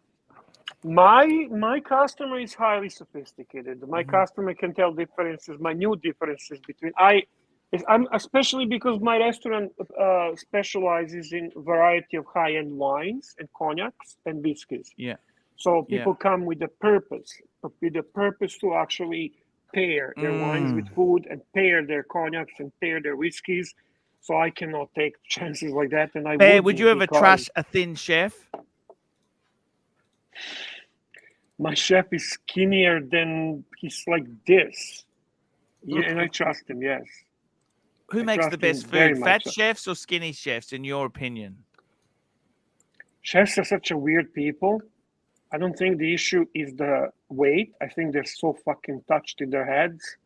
My customer is highly sophisticated. My customer can tell differences, minute differences between I'm especially because my restaurant specializes in a variety of high-end wines and cognacs and whiskeys. Yeah. So people come with a purpose to actually pair their wines with food and pair their cognacs and pair their whiskeys. So I cannot take chances like that. And would you ever trust a thin chef? My chef is skinnier than he's like this. Yeah, and I trust him, yes. Who makes the best food? Fat chefs or skinny chefs, in your opinion? Chefs are such a weird people. I don't think the issue is the weight. I think they're so fucking touched in their heads.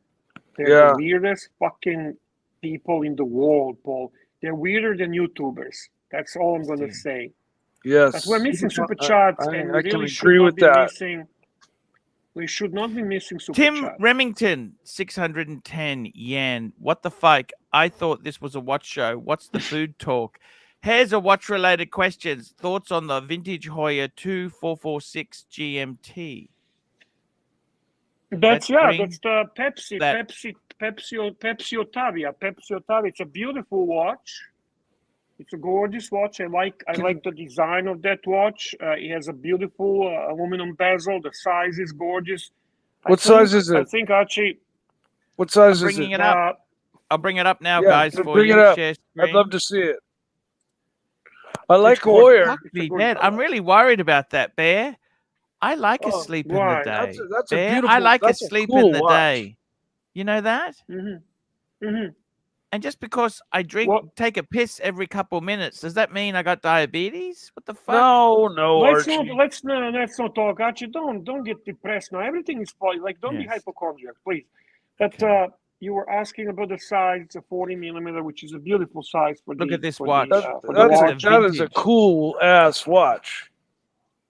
They're the weirdest fucking people in the world, Paul. They're weirder than YouTubers. That's all I'm going to say. Yes. But we're missing super chats. I really can agree with that. We should not be missing super Tim chats. Remington, 610 yen. What the fuck? I thought this was a watch show. What's the food talk? Here's a watch-related questions. Thoughts on the vintage Hoya 2446 GMT? That's the Pepsi Ottavia. It's a beautiful watch. It's a gorgeous watch. I like the design of that watch. It has a beautiful aluminum bezel. The size is gorgeous. What size is it? I think Archie. What size is it? I'll bring it up now, guys. Bring it up. I'd love to see it. I like Hoyer. I'm really worried about that, Bear. I like asleep in the day. That's a beautiful. I like asleep in the day. You know that? Mm-hmm. Mm-hmm. And just because I take a piss every couple minutes, does that mean I got diabetes? What the fuck? No, Archie. Let's not talk. Archie, don't get depressed now. Everything is fine. Like, don't be hypochondriac, please. But you were asking about the size. It's a 40 millimeter, which is a beautiful size for Look the. at this for watch. The, for that is a cool ass watch.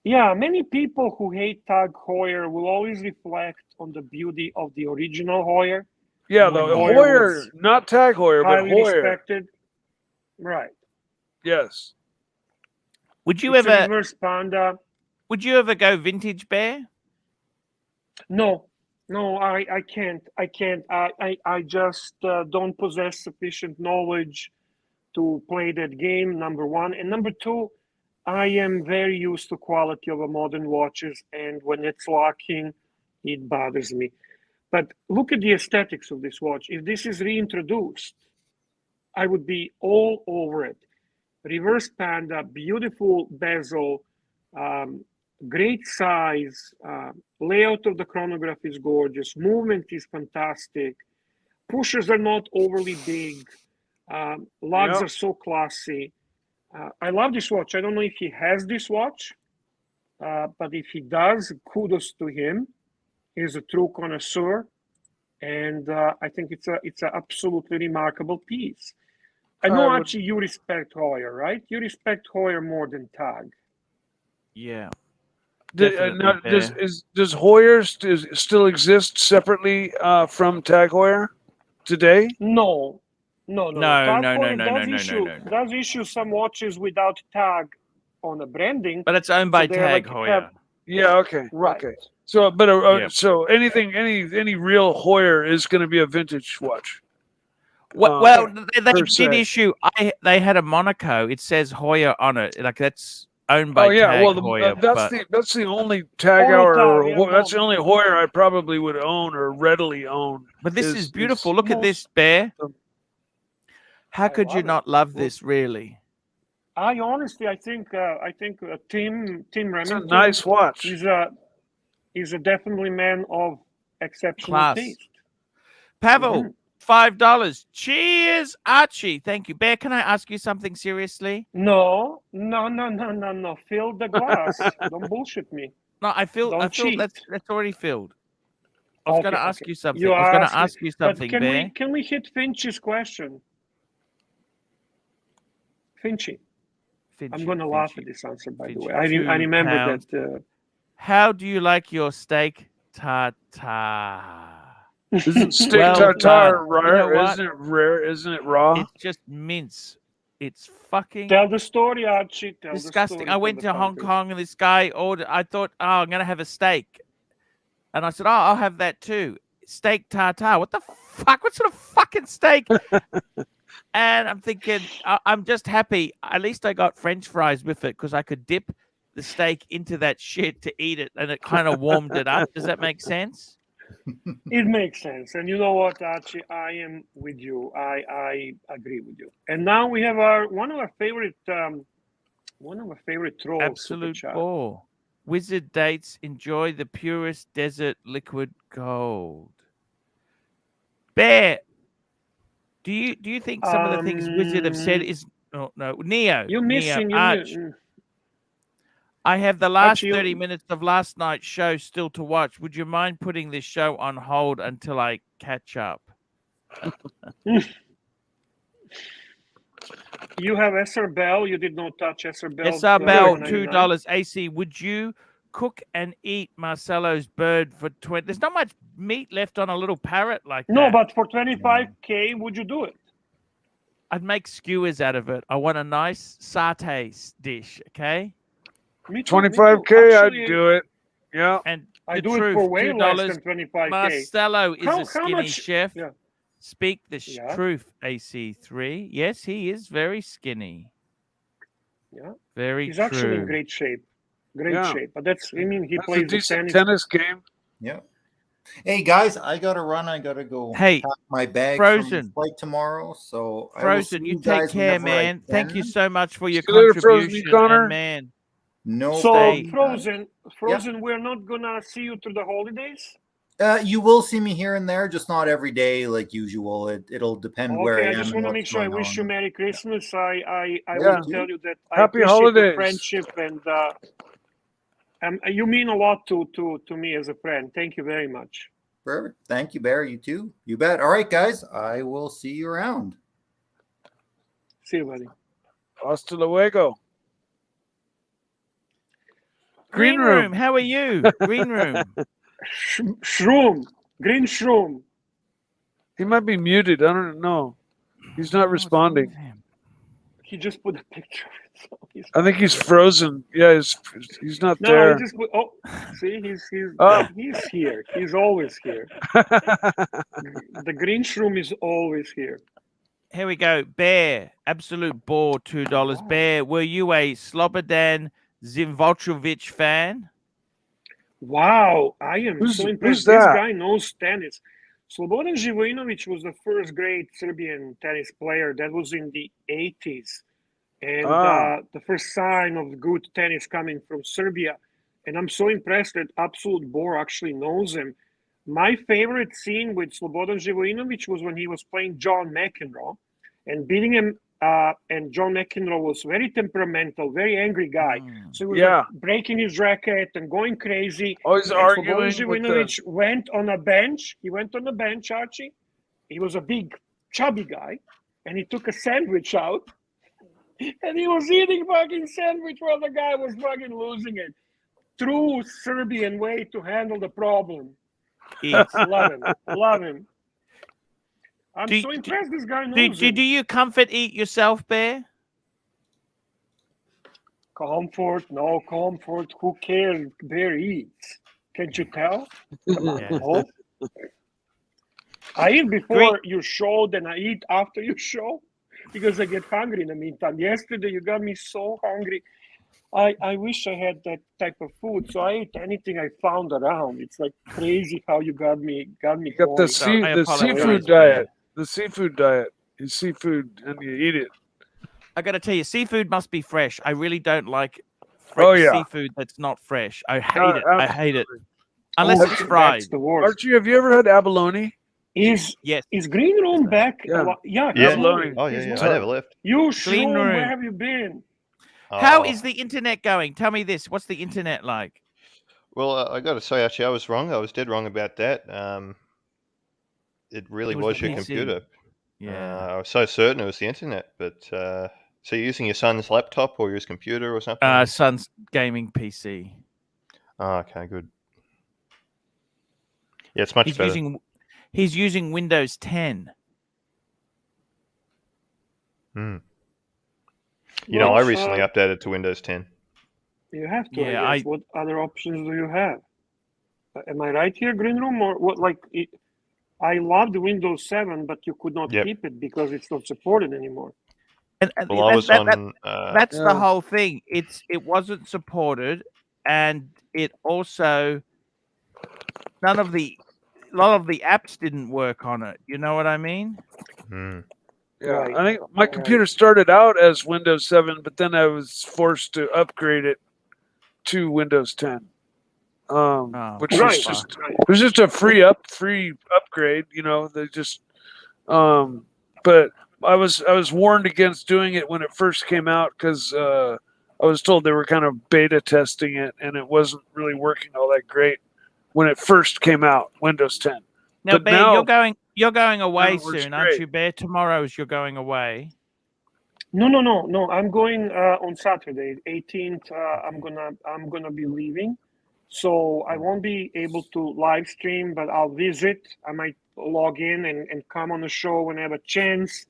Yeah, many people who hate Tag Heuer will always reflect on the beauty of the original Heuer. Yeah, the Heuer, not Tag Heuer, but Heuer. Respected. Right. Yes. Would you it's ever a reverse Panda? Would you ever go vintage, Bear? No, I can't. I just don't possess sufficient knowledge to play that game. Number one, and number two, I am very used to quality of a modern watches, and when it's locking, it bothers me. But look at the aesthetics of this watch. If this is reintroduced, I would be all over it. Reverse Panda, beautiful bezel, great size, layout of the chronograph is gorgeous, movement is fantastic, pushers are not overly big, lugs are so classy. I love this watch. I don't know if he has this watch, but if he does, kudos to him. He's a true connoisseur, and I think it's an absolutely remarkable piece. I know, Archie, you respect Heuer, right? You respect Heuer more than Tag. Yeah. Does Heuer still exist separately from Tag Heuer today? No. Does issue some watches without Tag on the branding, but it's owned by Tag Heuer. Yeah. Okay. Right. Okay. So, but so anything, any real Heuer is going to be a vintage watch. Well, they did issue. They had a Monaco. It says Heuer on it. Like that's owned by. Tag Heuer, that's the only Tag Heuer. That's the only Heuer I probably would own or readily own. But this is beautiful. Look at this, Bear. How could you not love this? Really? I honestly, I think Tim Remington. It's a nice watch. He's a definitely man of exceptional taste. Pavel, $5. Cheers, Archie. Thank you, Bear. Can I ask you something seriously? No. Fill the glass. Don't bullshit me. No, I filled. That's already filled. I was going to ask you something. Bear. Can we hit Finch's question? Finchy. I'm going to laugh at this answer, by the way. I remember that. How do you like your steak tartare? Isn't steak tartare rare? Isn't it rare? Isn't it raw? It's just mince. It's fucking. Tell the story, Archie. Disgusting. I went to Hong Kong and this guy ordered. I thought, I'm going to have a steak, and I said, I'll have that too. Steak tartare. What the fuck? What sort of fucking steak? And I'm thinking, I'm just happy. At least I got French fries with it because I could dip the steak into that shit to eat it, and it kind of warmed it up. Does that make sense? It makes sense. And you know what, Archie? I am with you. I agree with you. And now we have one of our favorite trolls. Absolute ball. Wizard Dates. Enjoy the purest desert liquid gold. Bear. Do you think some of the things Wizard have said is Neo? You're missing. I have the last 30 minutes of last night's show still to watch. Would you mind putting this show on hold until I catch up? You have SR Bell. You did not touch SR Bell. SR Bell, $2. AC, would you cook and eat Marcelo's bird for 20? There's not much meat left on a little parrot like that. No, but for 25K, would you do it? I'd make skewers out of it. I want a nice satay dish, okay? 25K, I'd do it. Yeah. And I do it for way less than 25K. Marcelo is a skinny chef. Yeah. Speak the truth, AC3. Yes, he is very skinny. Yeah. Very He's true. actually in great shape. Shape. But he plays a decent tennis game. Yeah. Hey guys, I gotta run. I gotta go pack my bag Frozen. for flight tomorrow. So Frozen, you take care, man. Thank you so much for your contribution, Frozen, and man. No. So Frozen, we're not gonna see you through the holidays. You will see me here and there, just not every day like usual. It'll depend where I am. I just want to make sure I wish you Merry Christmas. I want to tell you that I Happy appreciate holidays. your friendship, and you mean a lot to me as a friend. Thank you very much. Perfect. Thank you, Barry. You too. You bet. All right, guys. I will see you around. See you, buddy. Hasta luego. Green room. How are you? Green room. Shroom. Green shroom. He might be muted. I don't know. He's not responding. He just put a picture. So I think he's frozen. Yeah, he's not there. No, he just put, see, he's here. He's always here. The green shroom is always here. Here we go. Bear, absolute bore, $2. Wow. Bear, were you a Slobodan Zimvalchovic fan? Wow, I am so impressed. This guy knows tennis. Slobodan Živojinović was the first great Serbian tennis player. That was in the 80s. And the first sign of good tennis coming from Serbia. And I'm so impressed that Absolute Bore actually knows him. My favorite scene with Slobodan Živojinović was when he was playing John McEnroe and beating him. And John McEnroe was very temperamental, very angry guy. So he was like breaking his racket and going crazy. Always arguing. Živojinović went on a bench. He went on the bench, Archie. He was a big, chubby guy. And he took a sandwich out. And he was eating fucking sandwich while the guy was fucking losing it. True Serbian way to handle the problem. Love him. Love him. I'm so impressed this guy knows him. Do you comfort eat yourself, Bear? Comfort? No comfort. Who cares? Bear eats. Can't you tell? I eat before your show, then I eat after your show. Because I get hungry in the meantime. Yesterday, you got me so hungry. I wish I had that type of food. So I ate anything I found around. It's like crazy how you got me. You got the seafood diet. The seafood diet. You seafood and you eat it. I got to tell you, seafood must be fresh. I really don't like seafood that's not fresh. I hate it. I hate it. Unless it's fried. That's the worst. Archie, have you ever had abalone? Is Green Room back? Yeah. Abalone. Oh, yeah. I never left. You Green Room, where have you been? How is the internet going? Tell me this. What's the internet like? Well, I got to say, actually, I was wrong. I was dead wrong about that. It really was your computer. Yeah. I was so certain it was the internet. But so you're using your son's laptop or his computer or something? Son's gaming PC. Oh, okay, good. Yeah, it's much better. He's using Windows 10. You know, I recently updated to Windows 10. You have to. Yeah, I guess. What other options do you have? Am I right here, Green Room, or what? I loved Windows 7, but you could not keep it because it's not supported anymore. And that's the whole thing. It wasn't supported, and it also a lot of the apps didn't work on it. You know what I mean? Yeah, right. I think my computer started out as Windows 7, but then I was forced to upgrade it to Windows 10, which was just a free upgrade. You know, they just. But I was warned against doing it when it first came out because I was told they were kind of beta testing it, and it wasn't really working all that great when it first came out, Windows 10. Now, Bear, you're going away soon, aren't you, Bear? Tomorrow's you're going away. No. I'm going on Saturday, 18th. I'm gonna be leaving, so I won't be able to live stream, but I'll visit. I might log in and come on the show when I have a chance.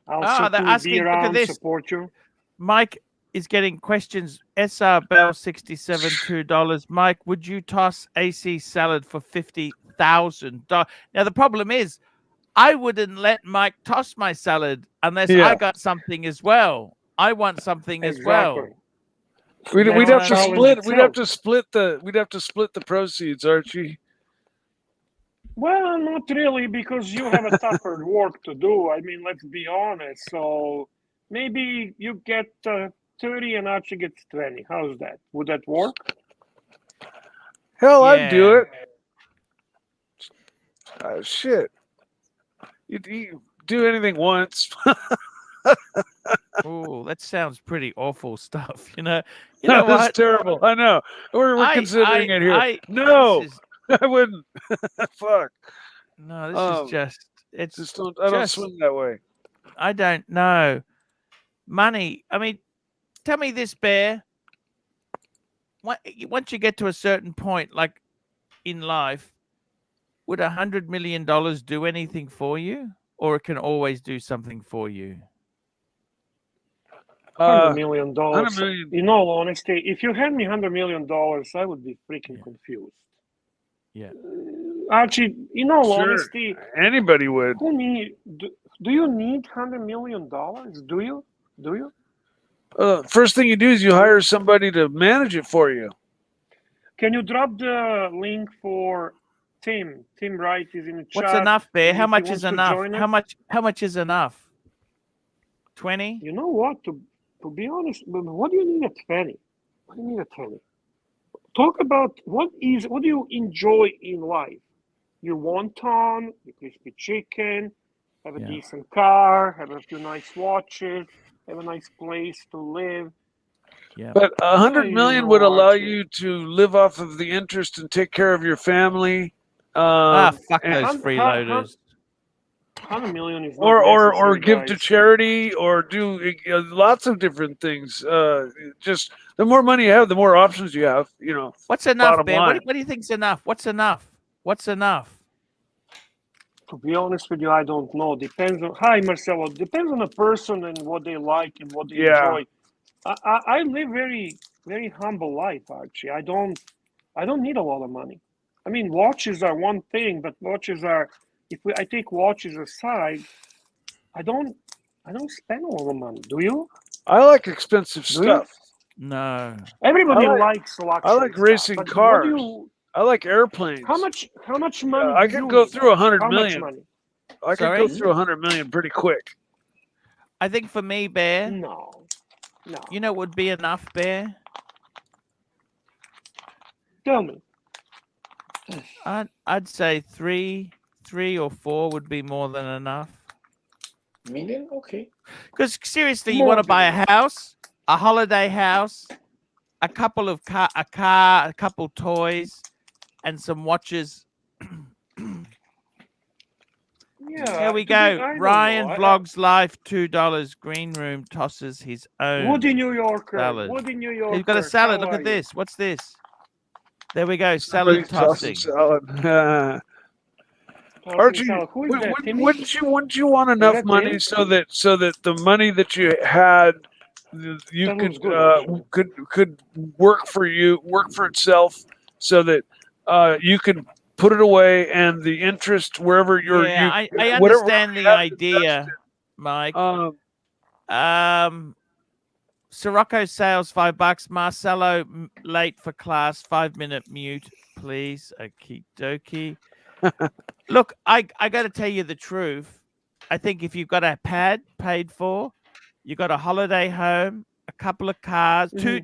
I'll be around, support you. Mike is getting questions. SR Bell 67 $2. Mike, would you toss AC Salad for $50,000? Now the problem is, I wouldn't let Mike toss my salad unless I got something as well. I want something as well. We'd have to split. We'd have to split the proceeds, Archie. Well, not really, because you have a tougher work to do. I mean, let's be honest. So maybe you get 30 and Archie gets 20. How's that? Would that work? Hell, I'd do it. Shit. You do anything once. Oh, that sounds pretty awful stuff. You know That's what? terrible. I know. We're considering it here. No, I wouldn't. Fuck. No, this is just. It's just I don't swing that way. I don't know. Money. I mean, tell me this, Bear. Once you get to a certain point, like in life, would $100 million do anything for you, or it can always do something for you? $100 million. $100 million. In all honesty, if you hand me $100 million, I would be freaking confused. Yeah. Archie, in all honesty, anybody would. Who need? Do you need $100 million? Do you? Do you? First thing you do is you hire somebody to manage it for you. Can you drop the link for Tim? Tim Wright is in the chat. What's enough, Bear? How much is enough? How much is enough? 20? You know what? To be honest, what do you need at 20? What do you need at 20? Talk about what do you enjoy in life? Your wonton, your crispy chicken, have a decent car, have a few nice watches, have a nice place to live. Yeah. But $100 million would allow you to live off of the interest and take care of your family. Fuck those freeloaders. $100 million is not or give guys. to charity, or do lots of different things. Just the more money you have, the more options you have. You know. What's enough, Ben? What do you think's enough? What's enough? What's enough? To be honest with you, I don't know. Depends on. Hi, Marcelo. Depends on the person and what they like and what they enjoy. I live very, very humble life, Archie. I don't need a lot of money. I mean, watches are one thing, but watches are. I take watches aside, I don't spend a lot of money. Do you? I like expensive stuff. No. Everybody likes luxury. I like racing cars. I like airplanes. How much money? I could go through $100 million. Money? I could go through $100 million pretty quick. I think for me, Bear. No. You know what would be enough, Bear? Tell me. I'd say three or four would be more than enough. Million? Okay. Because seriously, you want to buy a house, a holiday house, a couple of a couple toys, and some watches. Here we go. Ryan vlogs live $2. Green Room tosses his own. Woody New Yorker. Salad. Woody New Yorker. He's got a salad. Look at this. What's this? There we go. Salad tossing. Salad. Archie, wouldn't you want enough money so that the money that you had, you could work for itself, so that you could put it away, and the interest wherever you're. I understand the idea, Mike. Sirocco sales $5. Marcelo late for class. 5-minute mute, please. Okie dokie. Look, I got to tell you the truth. I think if you've got a pad paid for, you got a holiday home, a couple of cars, two.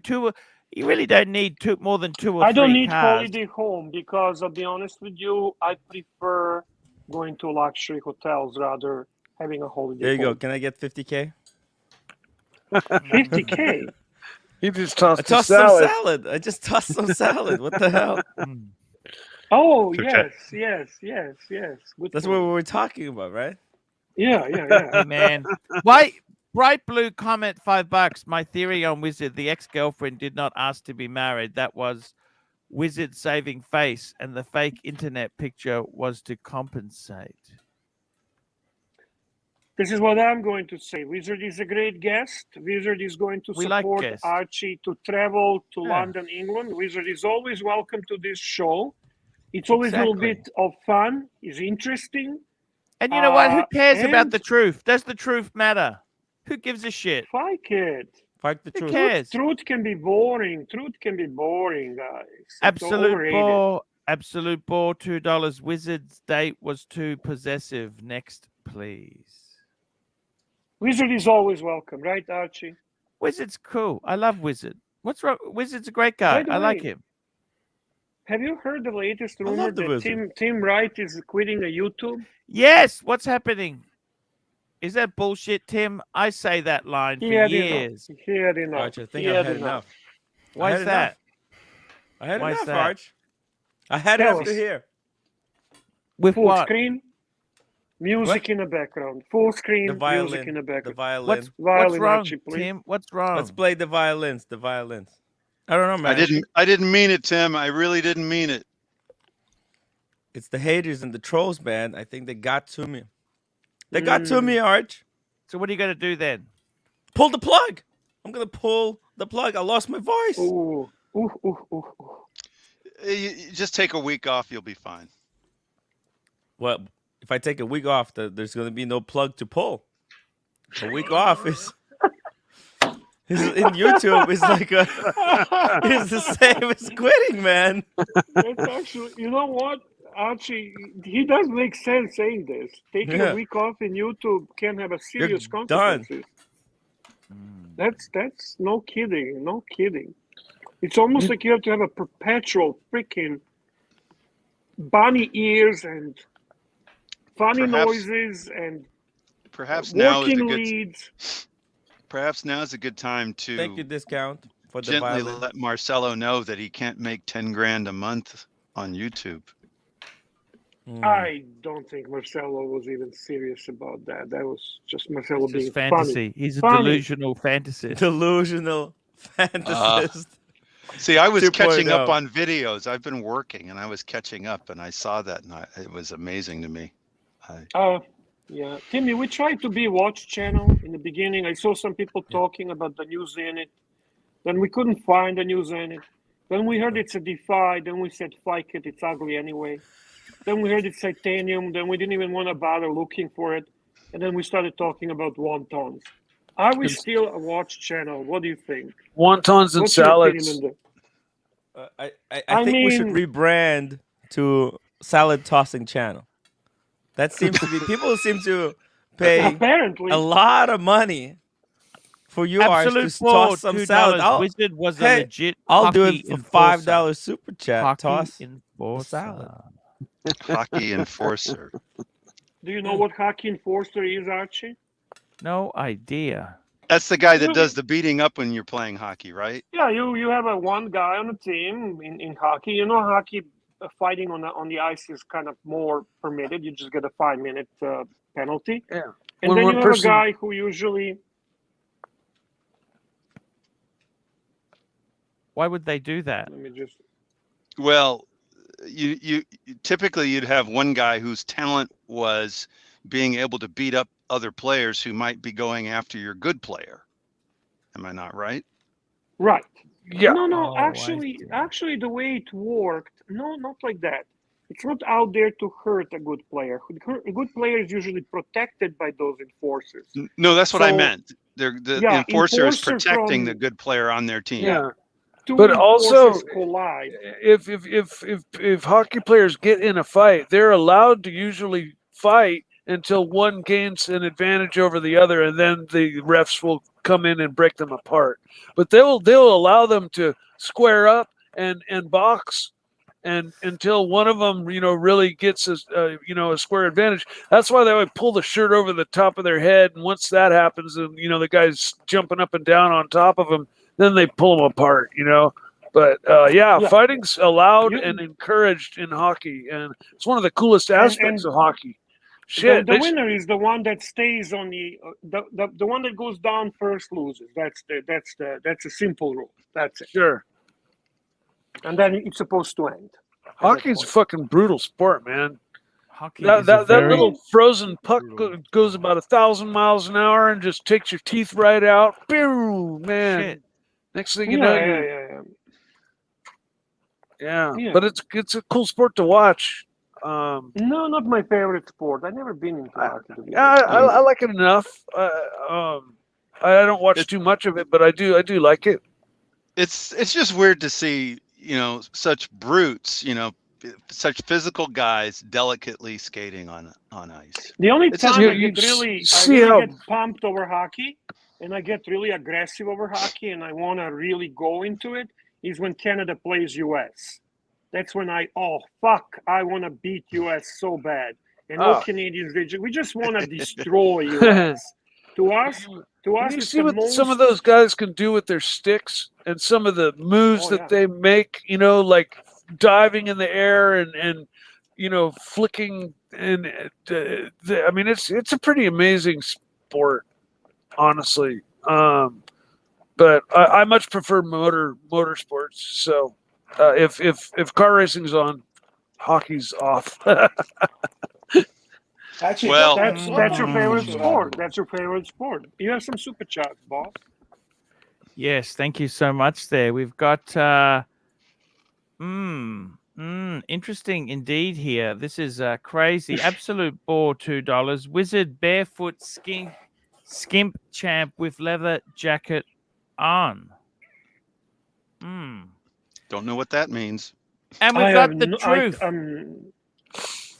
You really don't need more than 2 or 3 cars. I don't need holiday home because, I'll be honest with you, I prefer going to luxury hotels rather having a holiday. There you go. Can I get 50K? 50K. He just tossed some salad. I just tossed some salad. What the hell? Oh, yes. Good. That's what we were talking about, right? Yeah. Hey, man. Bright blue comment, $5. My theory on Wizard: the ex-girlfriend did not ask to be married. That was Wizard saving face, and the fake internet picture was to compensate. This is what I'm going to say. Wizard is a great guest. Wizard is going to support Archie to travel to London, England. Wizard is always welcome to this show. It's always a little bit of fun. It's interesting. And you know what? Who cares about the truth? Does the truth matter? Who gives a shit? Fuck it. Fuck the truth. Who cares? Truth can be boring. Truth can be boring, guys. Absolute bore. Absolute bore. $2. Wizard's date was too possessive. Next, please. Wizard is always welcome, right, Archie? Wizard's cool. I love Wizard. What's wrong? Wizard's a great guy. I like him. Have you heard the latest I rumor love the that wizard. Tim Wright is quitting a YouTube? Yes. What's happening? Is that bullshit, Tim? I say that line for years. He had enough. Arch, I think He I've had had enough. Why is that? I had Why is enough, that? Arch. I had Tell enough to us. hear. With Full what? screen, music in the background. Full screen, The violin. music in the The background. violin. What's Violin, wrong, Archie, please. Tim? What's wrong? Let's play the violins. The violins. I don't know, man. I didn't mean it, Tim. I really didn't mean it. It's the haters and the trolls, man. I think they got to me. They got to me, Arch. So what are you going to do then? Pull the plug. I'm going to pull the plug. I lost my voice. Ooh. You just take a week off. You'll be fine. Well, if I take a week off, there's going to be no plug to pull. A week off is in YouTube is like it's the same as quitting, man. That's actually, you know what, Archie, he does make sense saying this. Taking a week off in YouTube can have a serious consequences. That's no kidding, no kidding. It's almost like you have to have a perpetual freaking bunny ears and funny noises and perhaps now is a working good leads. Perhaps now is a good time to Thank you, discount for the gently violin. let Marcelo know that he can't make 10 grand a month on YouTube. I don't think Marcelo was even serious about that. That was just Marcelo It's being just fantasy. funny. He's a Funny. delusional fantasist. Delusional fantasist. See, I was catching up 2.0. on videos. I've been working and I was catching up and I saw that and it was amazing to me. Yeah, Timmy, we tried to be watch channel in the beginning. I saw some people talking about the new Zenith. Then we couldn't find the new Zenith. Then we heard it's a Defy. Then we said, "Fuck it, it's ugly anyway." Then we heard it's titanium. Then we didn't even want to bother looking for it. And then we started talking about wontons. Are we still a watch channel? What do you think? Wontons and What's your salads. opinion on that? I think we should rebrand to salad tossing channel. That seems to be people seem to pay Apparently a lot of money for you Arch, to toss some salad. Wizard was a legit. I'll do it for enforcer. $5 super chat. Hockey Toss enforcer. salad. Hockey enforcer. Do you know what hockey enforcer is, Archie? No idea. That's the guy that does the beating up when you're playing hockey, right? Yeah, you have a one guy on the team in hockey. You know, hockey fighting on the ice is kind of more permitted. You just get a 5-minute penalty. Yeah. And then you have a guy who usually. Why would they do that? Let me just. Well, you typically you'd have one guy whose talent was being able to beat up other players who might be going after your good player. Am I not right? Right. Yeah. No. Actually, the way it worked, no, not like that. It's not out there to hurt a good player. A good player is usually protected by those enforcers. No, that's what I meant. The enforcer is enforcer protecting the good player on their team. Yeah. Two But also, enforcers collide. if hockey players get in a fight, they're allowed to usually fight until one gains an advantage over the other, and then the refs will come in and break them apart. But they'll allow them to square up and box, and until one of them really gets a square advantage. That's why they would pull the shirt over the top of their head, and once that happens, and the guy's jumping up and down on top of them, then they pull them apart. But fighting's allowed and encouraged in hockey, and it's one of the coolest aspects of hockey. Shit, the winner is the one that stays on the one that goes down first loses. That's a simple rule. That's it. Sure. And then it's supposed to end. Hockey's a fucking brutal sport, man. Hockey That little frozen puck goes about 1,000 miles an hour and just takes your teeth right out. Boom, man. Shit. Next thing you know, yeah. But it's a cool sport to watch. No, not my favorite sport. I've never been into hockey. I like it enough. I don't watch too much of it, but I do like it. It's just weird to see such brutes, such physical guys delicately skating on ice. The only time I get pumped over hockey and I get really aggressive over hockey and I want to really go into it is when Canada plays US. that's when I want to beat US so bad. And all Canadians, we just want to destroy US. To us, you see what some of those guys can do with their sticks and some of the moves that they make, you know, like diving in the air and you know, flicking. And I mean, it's a pretty amazing sport, honestly. But I much prefer motorsports. So if car racing's on, hockey's off. Actually, well, that's your favorite sport. That's your favorite sport. You have some super chats, boss. Yes, thank you so much. There, we've got interesting indeed. Here, this is crazy. Absolute bore, $2. Wizard barefoot skimp champ with leather jacket on. Don't know what that means. And we've got the truth.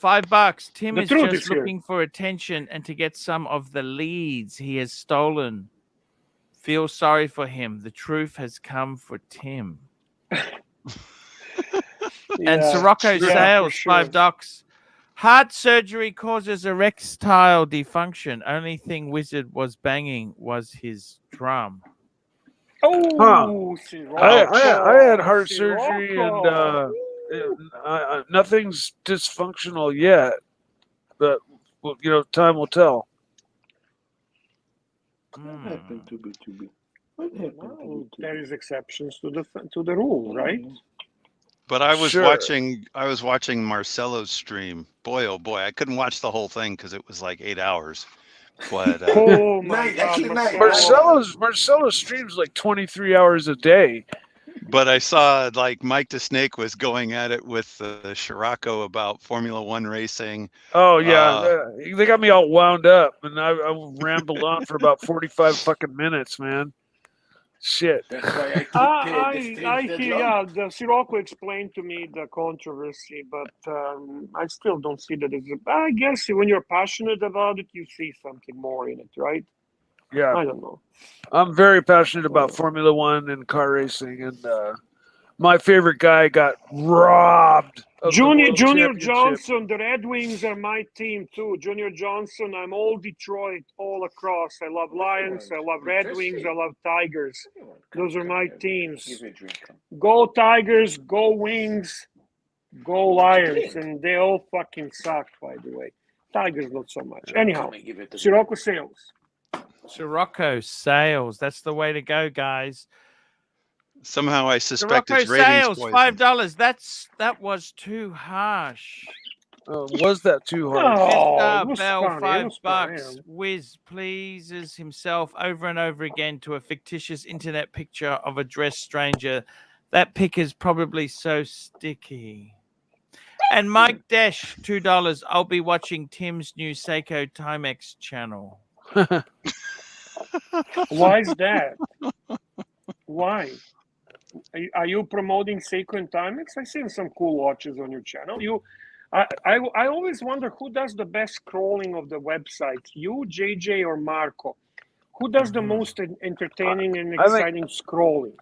$5. Tim is just looking for attention and to get some of the leads he has stolen. Feel sorry for him. The truth has come for Tim. And Sirocco Sales, $5. Heart surgery causes erectile dysfunction. Only thing Wizard was banging was his drum. Oh, I had heart surgery and nothing's dysfunctional yet, but you know, time will tell. What happened to B2B? There is exceptions to the rule, right? But I was watching Marcelo's stream. Boy, oh boy, I couldn't watch the whole thing because it was like 8 hours. But oh my God, Marcelo's streams like 23 hours a day. But I saw like Mike the Snake was going at it with Scirocco about Formula One racing. Oh yeah, they got me all wound up, and I rambled on for about 45 fucking minutes, man. Shit. That's why I hear, the Scirocco explained to me the controversy, but I still don't see that it's. I guess when you're passionate about it, you see something more in it, right? Yeah, I don't know. I'm very passionate about Formula One and car racing, and my favorite guy got robbed. Junior Johnson, the Red Wings are my team too. Junior Johnson, I'm all Detroit, all across. I love Lions, I love Red Wings, I love Tigers. Those are my teams. Go Tigers, go Wings, go Lions, and they all fucking suck, by the way. Tigers not so much. Anyhow, Scirocco Sales. Scirocco Sales. That's the way to go, guys. Somehow I suspect Scirocco it's ratings Sales, poison. $5. That was too harsh. Was that too harsh? Mr. Bell, $5. Wiz pleases himself over and over again to a fictitious internet picture of a dressed stranger. That pic is probably so sticky. And Mike Dash, $2. I'll be watching Tim's new Seiko Timex channel. Why is that? Why? Are you promoting Seiko and Timex? I've seen some cool watches on your channel. I always wonder who does the best scrolling of the website, you, JJ, or Marco? Who does the most entertaining and exciting scrolling?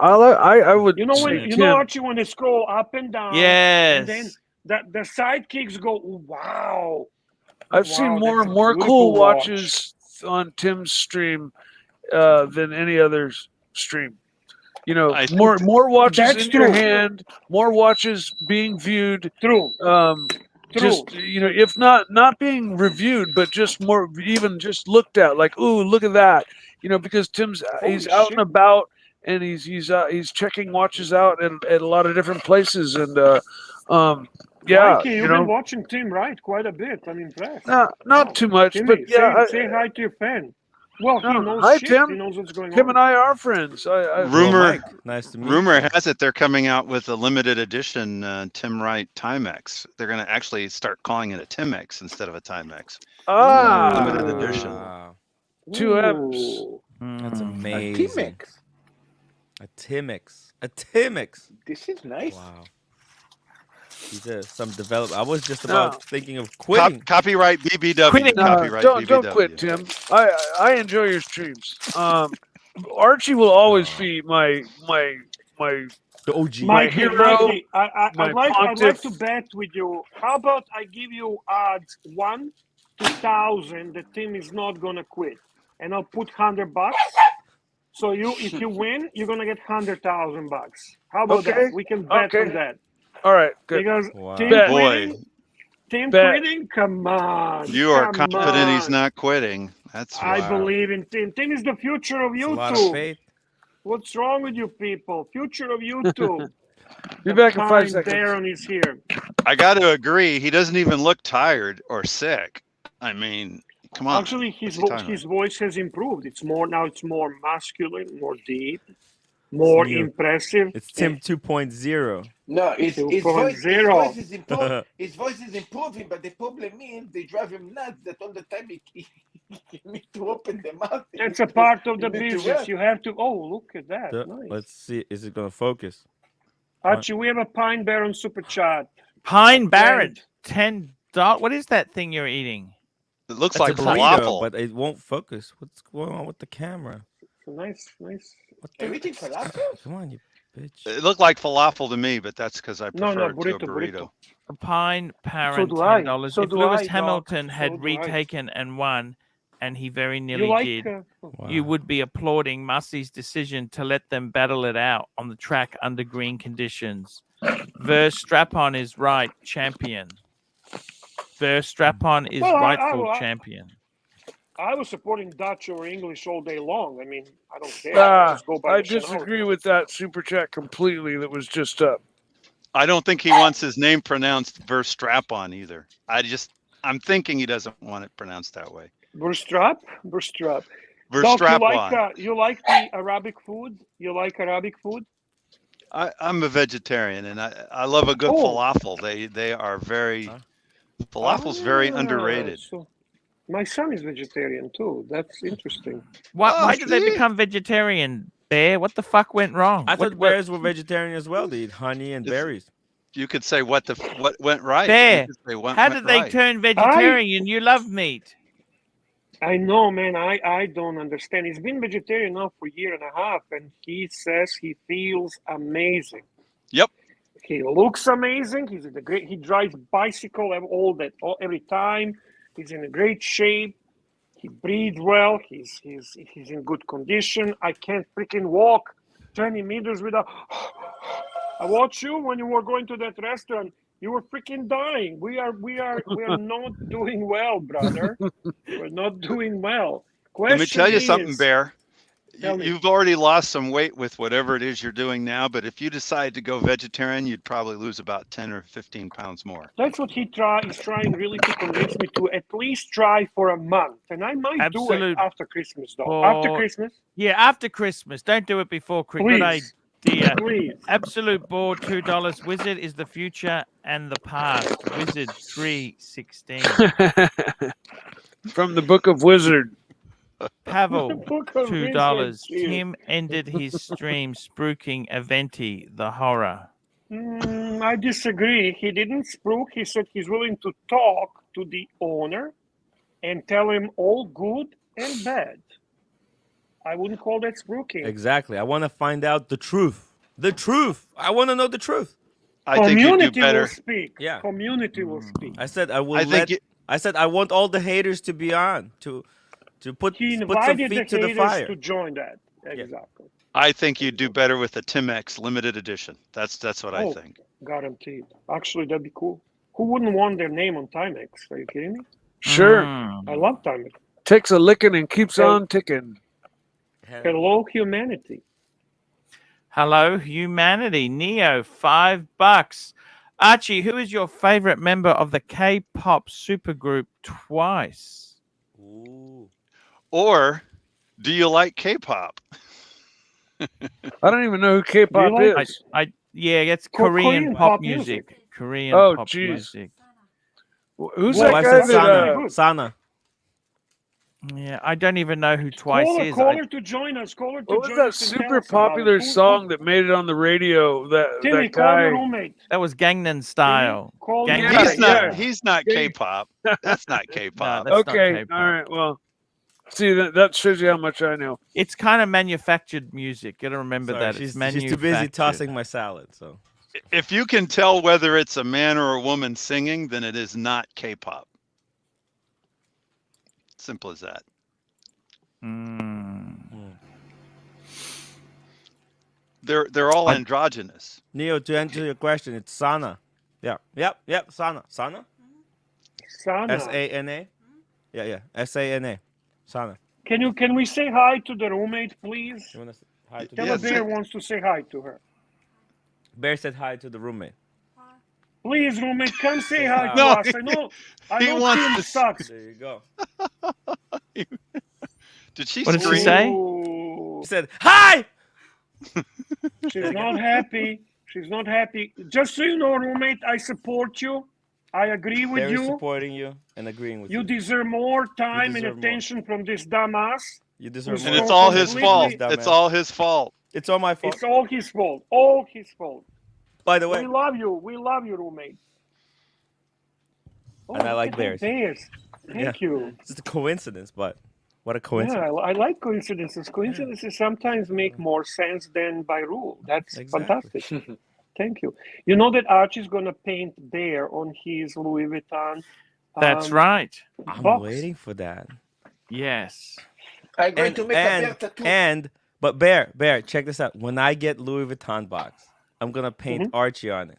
I would. You know, Archie, when they scroll up and down. Yes. And then the sidekicks go, wow. I've seen more cool watches on Tim's stream than any other stream. You know, more watches in your hand, more watches being viewed. True. Just, you know, if not being reviewed, but just more, even just looked at, like, ooh, look at that. You know, because he's out and about, and he's checking watches out at a lot of different places, and yeah, Mikey, you've been watching Tim, right? Quite a bit. I'm impressed. Not too much, Timmy, but yeah. Say hi to your fan. Well, he knows hi, shit. Tim. He knows what's going on. Tim and I are friends. Nice to meet you. Rumor has it they're coming out with a limited edition Tim Wright Timex. They're going to actually start calling it a Timex instead of a Timex. Limited edition. Wow. 2 M's. That's amazing. A Timex. This is nice. Wow. These some develop. I was just about thinking of quitting. Copyright BBW. Quitting. Copyright Don't BBW. quit, Tim. I enjoy your streams. Archie will always be my The OG. My Mikey, hero, Mikey, my I'd like pontiff. to bet with you. How about I give you odds 1 to 1,000 the team is not gonna quit, and I'll put $100. So if you win, you're gonna get $100,000. How about that? We can bet on that. All right, good. Because Wow. team Bet. quitting, come on. You are come confident he's on. not quitting. That's for I sure. believe in Tim. Tim is the future of It's a lot of YouTube. faith. What's wrong with you people? Future of YouTube. Be back in 5 Fine, seconds. Darren is here. I got to agree. He doesn't even look tired or sick. I mean, come on. Actually, his What's he talking his voice has improved. It's more masculine, more deep, more new. impressive. It's Tim 2.0. No, his voice is improving. His voice is improving, but the problem is they drive him nuts. That all the time he need to open the mouth. That's a part of the business. You have to. Oh, look at that! Nice. Let's see. Is it going to focus? Archie, we have a Pine Baron super chat. Pine Baron, $10. What is that thing you're eating? It looks That's like a burrito, falafel. but it won't focus. What's going on with the camera? Nice. Everything falafel? Come on, you bitch. It looked like falafel to me, but that's because I prefer No, it to a burrito. burrito. A Pine Baron, So do I. $10. So If do Lewis I, Doc. Hamilton So had do I. retaken and won, and he very nearly You like? did, Wow. you would be applauding Mussey's decision to let them battle it out on the track under green conditions. Verstappen is right, champion. Verstappen is Well, rightful champion. I was supporting Dutch over English all day long. I mean, I don't care. Just go by I the Chanel. disagree with that super chat completely. That was just up. I don't think he wants his name pronounced Verstappen either. I'm thinking he doesn't want it pronounced that way. Verstrap. Doc, Verstappen. you like the Arabic food? You like Arabic food? I'm a vegetarian and I love a good falafel. They are very falafel's very underrated. So my son is vegetarian too. That's interesting. Why did they become vegetarian, Bear? What the fuck went wrong? I thought bears were vegetarian as well. They eat honey and berries. You could say what went right. Bear, How how did they turn vegetarian? You love meat. I know, man. I don't understand. He's been vegetarian now for a year and a half, and he says he feels amazing. Yep. He looks amazing. He's in great. He drives bicycle every time. He's in a great shape. He breathes well. He's in good condition. I can't freaking walk 20 meters without. I watched you when you were going to that restaurant. You were freaking dying. We are not doing well, brother. We're not doing well. Let me tell you something, is- Bear. Tell me. You've already lost some weight with whatever it is you're doing now, but if you decide to go vegetarian, you'd probably lose about 10 or 15 pounds more. That's what he's trying really to convince me to at least try for a month. And I might do it after Christmas, though. After Christmas? Yeah, after Christmas. Don't do it before Christmas. Good idea. Please. Absolute Board, $2. Wizard is the future and the past. Wizard 316. From the Book of Wizard. Pavel, Book of $2. Wizard, too. Tim ended his stream spruiking Aventi, the horror. I disagree. He didn't spruik. He said he's willing to talk to the owner and tell him all good and bad. I wouldn't call that spruiking. Exactly. I want to find out the truth. The truth. I want to know the truth. I think you do Community better. will speak. Yeah. Community will speak. I said I will I said I want all the haters to be on to put He some invited feet the to the haters fire. to join that. Exactly. I think you do better with the Timex limited edition. That's what I think. Guaranteed. Actually, that'd be cool. Who wouldn't want their name on Timex? Are you kidding me? Sure. I love Timex. Takes a licking and keeps on ticking. Hello, humanity. Hello, humanity. Neo, $5. Archie, who is your favorite member of the K-pop supergroup Twice? Ooh. Or do you like K-pop? I don't even know who K-pop is. Yeah, it's Korean pop music. Korean pop music. Who's that guy that Sana? Yeah, I don't even know who Twice is. Call her to join us. Call her to What join was us. that super popular song that made it on the radio? Timmy, That call your guy. roommate. That was Gangnam Style. Call Gangnam He's not K-pop. That's not K-pop. No, that's not Okay, K-pop. all right. Well, See, that shows you how much I know. It's kind of manufactured music. Gotta remember Sorry, that. she's It's too busy manufactured. tossing my salad. So If you can tell whether it's a man or a woman singing, then it is not K-pop. Simple as that. They're all androgynous. Neo, to answer your question, it's Sana. Yeah. Yep. Sana. Sana. S-A-N-A. Yeah. S-A-N-A. Sana. Can we say hi to the roommate, please? You want to say hi to Tell the her Bear wants to say hi to her. Bear said hi to the roommate. Please, roommate, come say hi to No, us. I know Tim sucks. There you go. Did she What did scream? she say? She said, hi! She's not happy. She's not happy. Just so you know, roommate, I support you. I agree with Bear is you. supporting you and agreeing with you. You deserve more time and deserve attention from this dumbass. You deserve who's more. And it's all his completely- fault. Dumbass. It's all his fault. It's all my fault. It's all his fault. All his fault. By the way, We love you. We love you, roommate. Oh, and I like look at bears. Thank you. It's a coincidence, but what a Yeah, coincidence. I like coincidences. Coincidences sometimes make more sense than by rule. That's Exactly. fantastic. Thank you. You know that Archie's going to paint Bear on his Louis Vuitton. That's right. I'm box. waiting for that. Yes. I'm going to make a bear tattoo. But Bear, check this out. When I get Louis Vuitton box, I'm gonna paint Mm-hmm. Archie on it.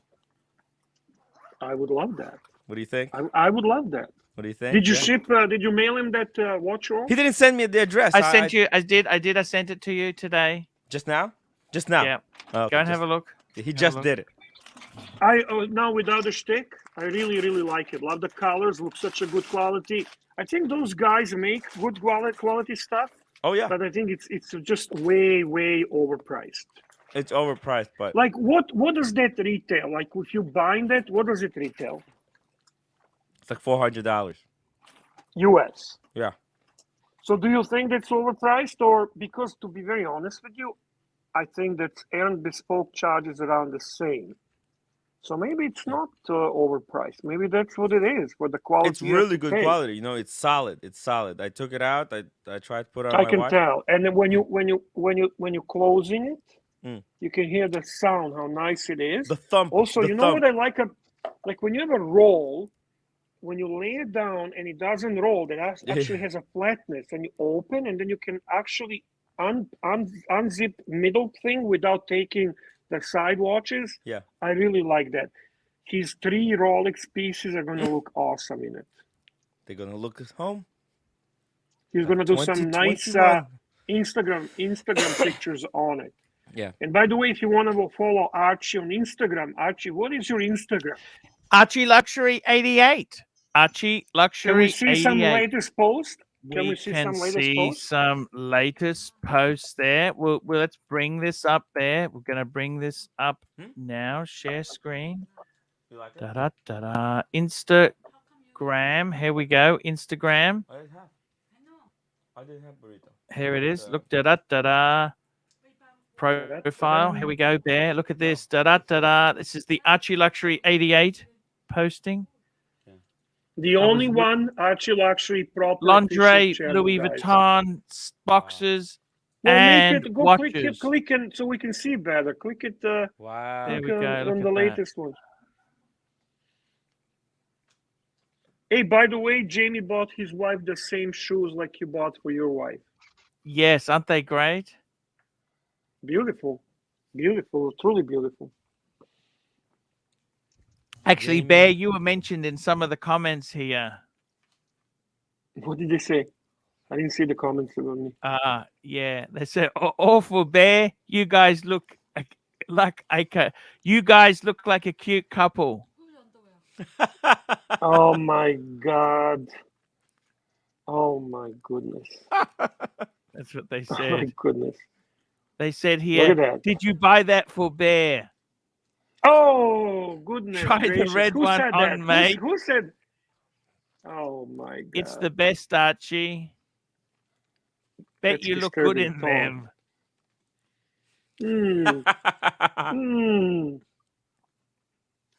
I would love that. What do you think? I would love that. What do you think? Did you Yeah. ship? Did you mail him that watch roll? He didn't send me the address. I sent you. I did. I sent it to you today. Just now. Just now. Yeah. Oh, Go and have a look. He just did it. Now without the stick, I really like it. Love the colors. Look such a good quality. I think those guys make good quality stuff. Oh yeah. But I think it's just way overpriced. It's overpriced, but Like what does that retail? Like if you buying that, what does it retail? it's like $400. US. Yeah. So do you think that's overpriced, or because to be very honest with you, I think that Aaron Bespoke charges around the same. So maybe it's not overpriced. Maybe that's what it is for the quality. It's really you have to good pay. quality. You know, it's solid. It's solid. I took it out. I tried to put it on I my can watch. tell. And then when you closing it, Mm. you can hear the sound, how nice it is. The thump. Also, the you know what I like? Like when you have a roll, when you lay it down and it doesn't roll, that actually has a flatness, and you open, and then you can actually unzip middle thing without taking the side watches. Yeah. I really like that. His 3 Rolex pieces are going to look awesome in it. They're gonna look at home. He's going to do some nice 2021. Instagram pictures on it. Yeah. And by the way, if you want to follow Archie on Instagram, Archie, what is your Instagram? ArchieLuxury 88. ArchieLuxury 88. Can we see some latest post? Can we see some latest posts there. Well, let's bring this up there. We're going to bring this up now. Share screen. You like it? Da-da-da-da. Instagram. Here we go. Instagram. I didn't have burrito. Here it is. Look, da-da-da-da. Profile. Here we go there. Look at this. Da-da-da-da. This is the ArchieLuxury 88 posting. The only one ArchieLuxury proper Lingerie, channel, Louis guys. Vuitton boxes Well, and make it, go watches. click it so we can see better. Click it Wow. There we go. on Look the at that. latest one. Hey, by the way, Jamie bought his wife the same shoes like you bought for your wife. Yes, aren't they great? Beautiful. Beautiful. Truly beautiful. Actually, Bear, you were mentioned in some of the comments here. What did they say? I didn't see the comments about me. Yeah, they said, "Awful Bear, you guys look like you guys look like a cute couple." Oh my God. Oh my goodness. That's what they Oh said. my goodness. They said Look here, at that. "Did you buy that for Bear?" Oh, goodness. Try the gracious. red Who one said on, that? mate. Who said? Oh my God. It's the best, Archie. Bet That's you look good in disturbing them.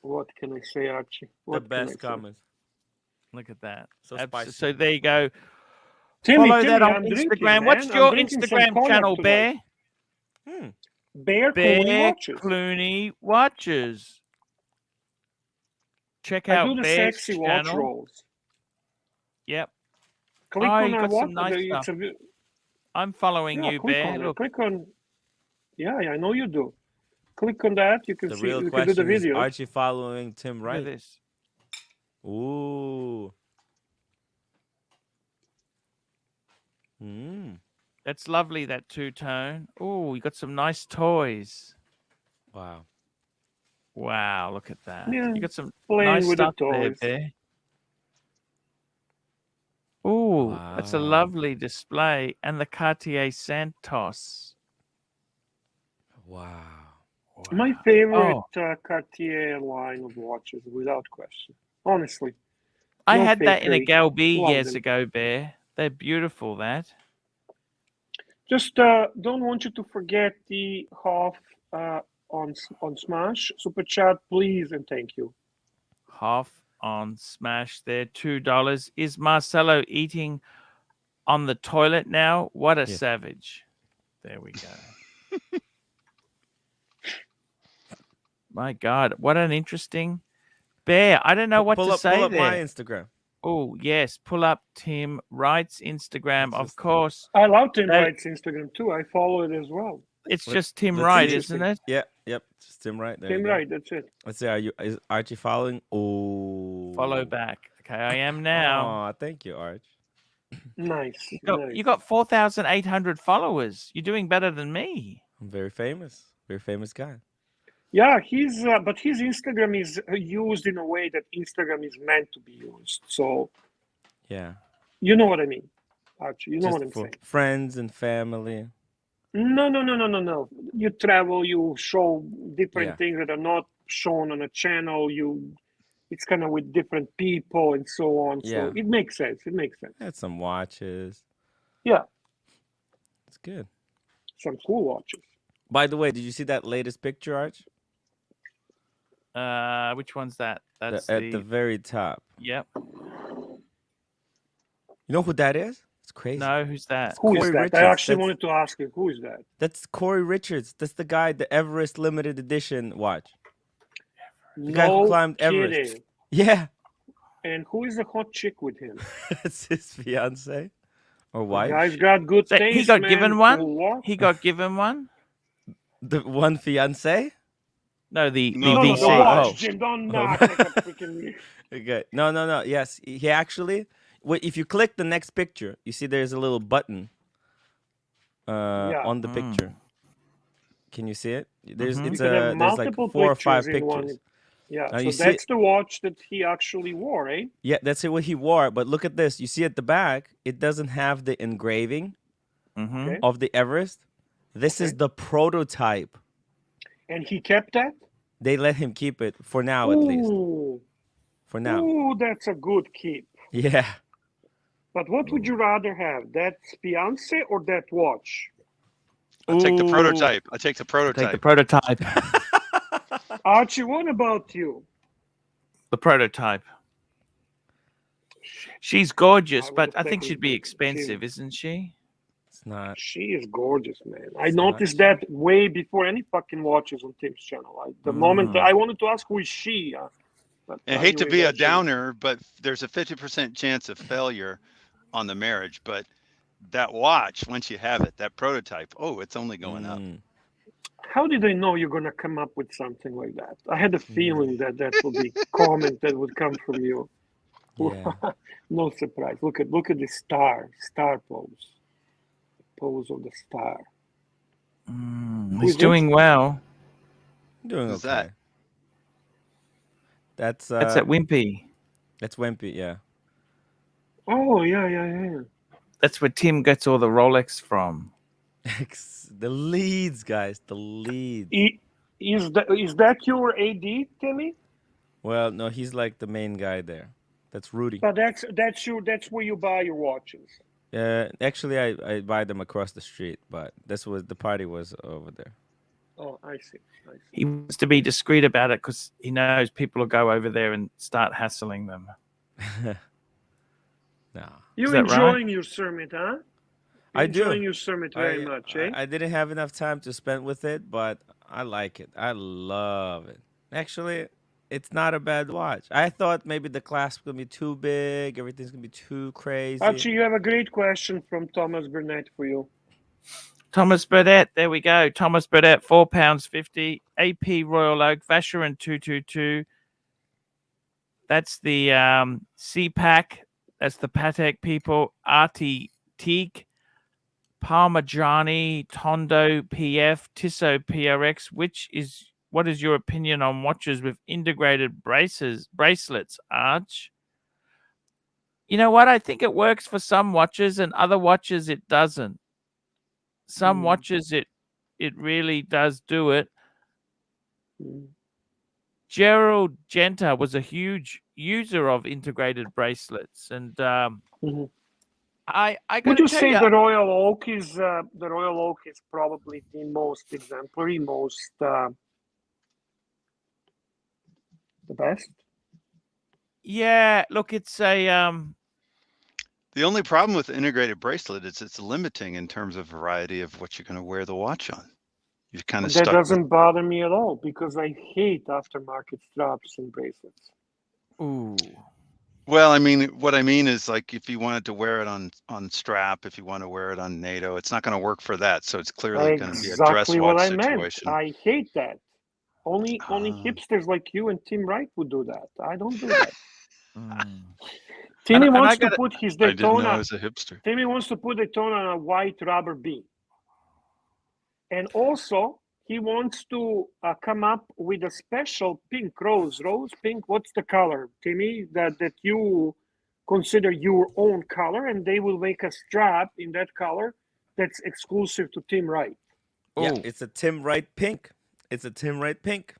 What can I say, Archie? What The can I best say? comments. Look at that. So spicy. So there you go. Follow that on I'm Instagram. drinking, What's man. your I'm drinking some Instagram cognac channel, tonight. Bear? Bear Clooney watches. Clooney watches. Check I do out the Bear's sexy watch channel. rolls. Yep. Click Oh, on you our got watch. some nice It's stuff. a, I'm following yeah, you, click Bear. on it. Look, Click on. Yeah, I know you do. Click on that. You can The see. real You can do the question is video. Archie following Tim look at Wright. this. Ooh. That's lovely, that two-tone. Oh, you got some nice toys. Wow. Wow, look at that. Yeah, You got some playing nice with the stuff there, toys. Bear. Oh, that's a Wow. lovely display. And the Cartier Santos. Wow. My Wow. favorite Oh, Cartier line of watches, without question. Honestly, I no had that in a fakery. Galby Love years them. ago, Bear. They're beautiful, that. Just don't want you to forget the half on Smash Super Chat, please, and thank you. Half on Smash there, $2. Is Marcelo eating on the toilet now? What a Yes. savage. There we go. My God, what an interesting Bear. I don't know what pull to up, say pull up my there. Instagram. Oh, yes. Pull up Tim Wright's Instagram, It's of just- course. I love Tim That- Wright's Instagram too. I follow it as well. It's Let- just Tim let's Wright, see. isn't it? Yeah, yep. Just Tim Wright. There Tim you go. Wright, that's it. Let's see. Is Archie following? Oh. Follow back. Okay, I am now. Oh, thank you, Arch. Nice. You got 4,800 followers. You're doing better than me. I'm very famous. Very famous guy. Yeah, he's but his Instagram is used in a way that Instagram is meant to be used. So Yeah. you know what I mean, Archie. You know Just what I'm for saying. friends and family. No. You travel, you show different Yeah. things that are not shown on a channel. It's kind of with different people and so on. Yeah. So it makes sense. It makes sense. Had some watches. Yeah, It's good. some cool watches. By the way, did you see that latest picture, Arch? Which one's that? That's At the very top. Yep. You know who that is? It's crazy. No, who's that? Who is Corey that? Richards. I actually That's- wanted to ask you. Who is that? That's Corey Richards. That's the guy, the Everest limited edition watch. The No guy who climbed Everest. kidding. Yeah. And who is the hot chick with him? That's his fiance or The wife. guy's got good So taste. he got man. given one? Cool watch. He got given one? The one fiance? No, the No, VC. the watch, Oh. Jim. Don't knock like a freaking. Okay. No. Yes, he actually. If you click the next picture, you see there's a little button on the picture. Can you see it? There's Mhm. it's You can have there's like multiple 4 or 5 pictures in one. pictures. Yeah, Now so you see that's the watch that he actually wore, eh? Yeah, that's what he wore. But look at this. You see at the back, it doesn't have the engraving Mm-hmm. Okay. of the Everest. This is Okay. the prototype. And he kept that? They let him keep it for now, at least. Ooh. For now. Ooh, that's a good keep. Yeah. But what would you rather have, that fiance or that watch? I'll take the Ooh. prototype. I take the prototype. Take the prototype. Archie, what about you? The prototype. She's gorgeous, I but would've I think taken she'd be the- expensive, isn't she? It's not. She is gorgeous, man. I It's not. noticed that way before any fucking watches on Tim's channel. The moment I wanted to ask who is she, but I hate to knew be a that she- downer, but there's a 50% chance of failure on the marriage. But that watch, once you have it, that prototype, oh, it's only going up. How did I know you're gonna come up with something like that? I had a feeling that would be comment that would come from you. Yeah. No surprise. Look at the star pose of the star. He's Who's doing well. Doing Who's okay. that? That's That's at Wimpy. That's Wimpy, yeah. Oh yeah. That's where Tim gets all the Rolex from. The leads, guys. The leads. Is that your AD, Timmy? Well, no, he's like the main guy there. That's Rudy. But that's where you buy your watches. Actually, I buy them across the street, but the party was over there. Oh, I see. He wants to be discreet about it because he knows people will go over there and start hassling them. No. You're enjoying your summit, huh? I do. Enjoying your summit very much, eh? I didn't have enough time to spend with it, but I like it. I love it. Actually, it's not a bad watch. I thought maybe the clasp would be too big. Everything's going to be too crazy. Archie, you have a great question from Thomas Burnett for you. Thomas Burdett, there we go. Thomas Burdett, £4.50. AP Royal Oak, Vacheron 222. That's the CPAC. That's the Patek people. Artie Teague, Parmigiani, Tondo PF, Tissot PRX. What is your opinion on watches with integrated bracelets, Arch? You know what? I think it works for some watches, and other watches it doesn't. Some watches it really does do it. Gerald Genta was a huge user of integrated bracelets, and I would you say the Royal Oak is probably the most exemplary, the best? Yeah, look, it's a The only problem with the integrated bracelet is it's limiting in terms of variety of what you're going to wear the watch on. You're kind of stuck. That doesn't bother me at all because I hate aftermarket straps and bracelets. Ooh. Well, I mean, what I mean is like if you wanted to wear it on strap, if you want to wear it on NATO, it's not going to work for that. So it's clearly going to be a dress watch situation. I hate that. Only hipsters like you and Tim Wright would do that. I don't do that. Timmy wants to put his Daytona. I didn't know I was a hipster. Timmy wants to put Daytona on a white rubber beam. And also, he wants to come up with a special pink rose pink. What's the color, Timmy, that you consider your own color, and they will make a strap in that color that's exclusive to Tim Wright. Yeah, it's a Tim Wright pink. It's a Tim Wright pink.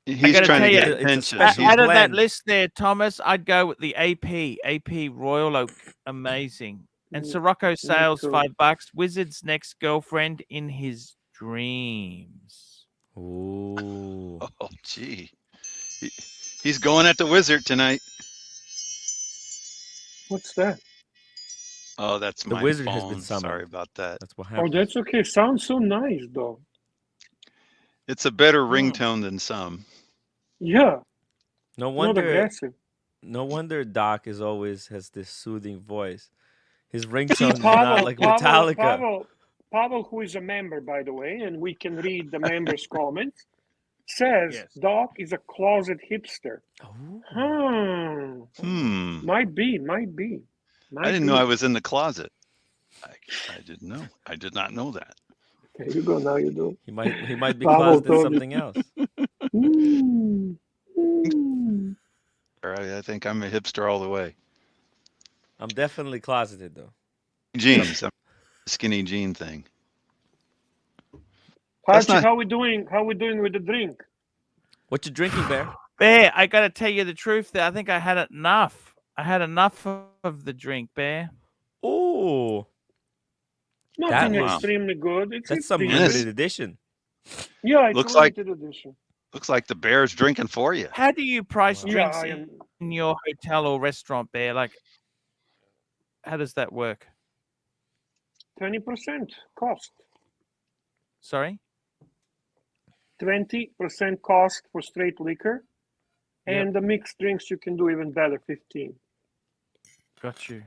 He's trying to get attention. Out of that list there, Thomas, I'd go with the AP Royal Oak, amazing. And Sirocco sales $5. Wizard's next girlfriend in his dreams. Ooh. Oh, gee. He's going at the Wizard tonight. What's that? Oh, that's the my Wizard phone. has been summoned. Sorry about that. That's what happened. Oh, that's okay. Sounds so nice, though. It's a better ringtone than some. Yeah. No wonder Doc has this soothing voice. His ringtone is not like Metallica. Pavel, who is a member, by the way, and we can read the members' comments, says Doc is a closet hipster. Oh. Might be. I didn't know I was in the closet. I didn't know. I did not know that. There you go. Now you do. He might be closeted in something else. All right, I think I'm a hipster all the way. I'm definitely closeted though. Jeans, skinny jean thing. Archie, how we doing? How we doing with the drink? What you drinking, Bear? Bear, I got to tell you the truth there. I think I had enough. I had enough of the drink, Bear. Oh. Nothing extremely good. That's some limited edition. Yeah, it's looks limited edition. Looks like the Bear's drinking for you. How do you price drinks in your hotel or restaurant, Bear? Like, how does that work? 20% cost. Sorry? 20% cost for straight liquor. And the mixed drinks you can do even better, 15. Got you.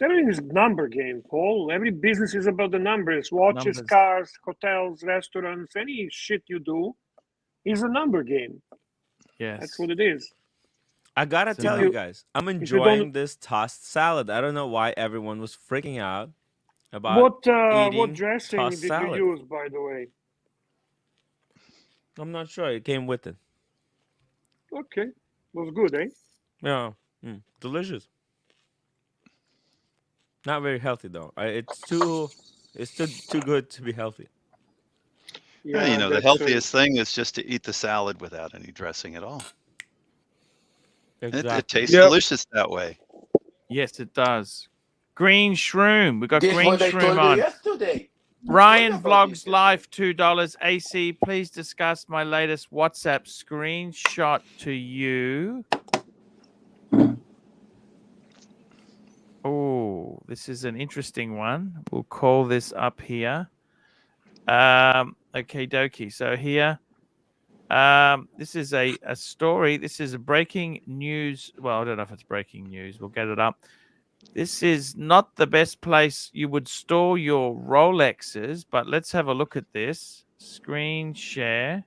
Everything is number game, Paul. Every business is about the numbers. Watches, cars, hotels, restaurants, any shit you do is a number game. Yes. That's what it is. I gotta tell you guys, I'm enjoying this tossed salad. I don't know why everyone was freaking out about what dressing did salad. you use, by the way? I'm not sure. It came with it. Okay. Was good, eh? Yeah. Delicious. Not very healthy though. It's too good to be healthy. Yeah, you know, the healthiest thing is just to eat the salad without any dressing at all. Exactly. It tastes delicious that way. Yes, it does. Green Shroom. We got This Green what I Shroom told on. you yesterday. Ryan What about Vlogs this? Live, $2. AC, please discuss my latest WhatsApp screenshot to you. this is an interesting one. We'll call this up here. Okay, dokie. So here, this is a story. This is a breaking news. Well, I don't know if it's breaking news. We'll get it up. This is not the best place you would store your Rolexes, but let's have a look at this. Screen share.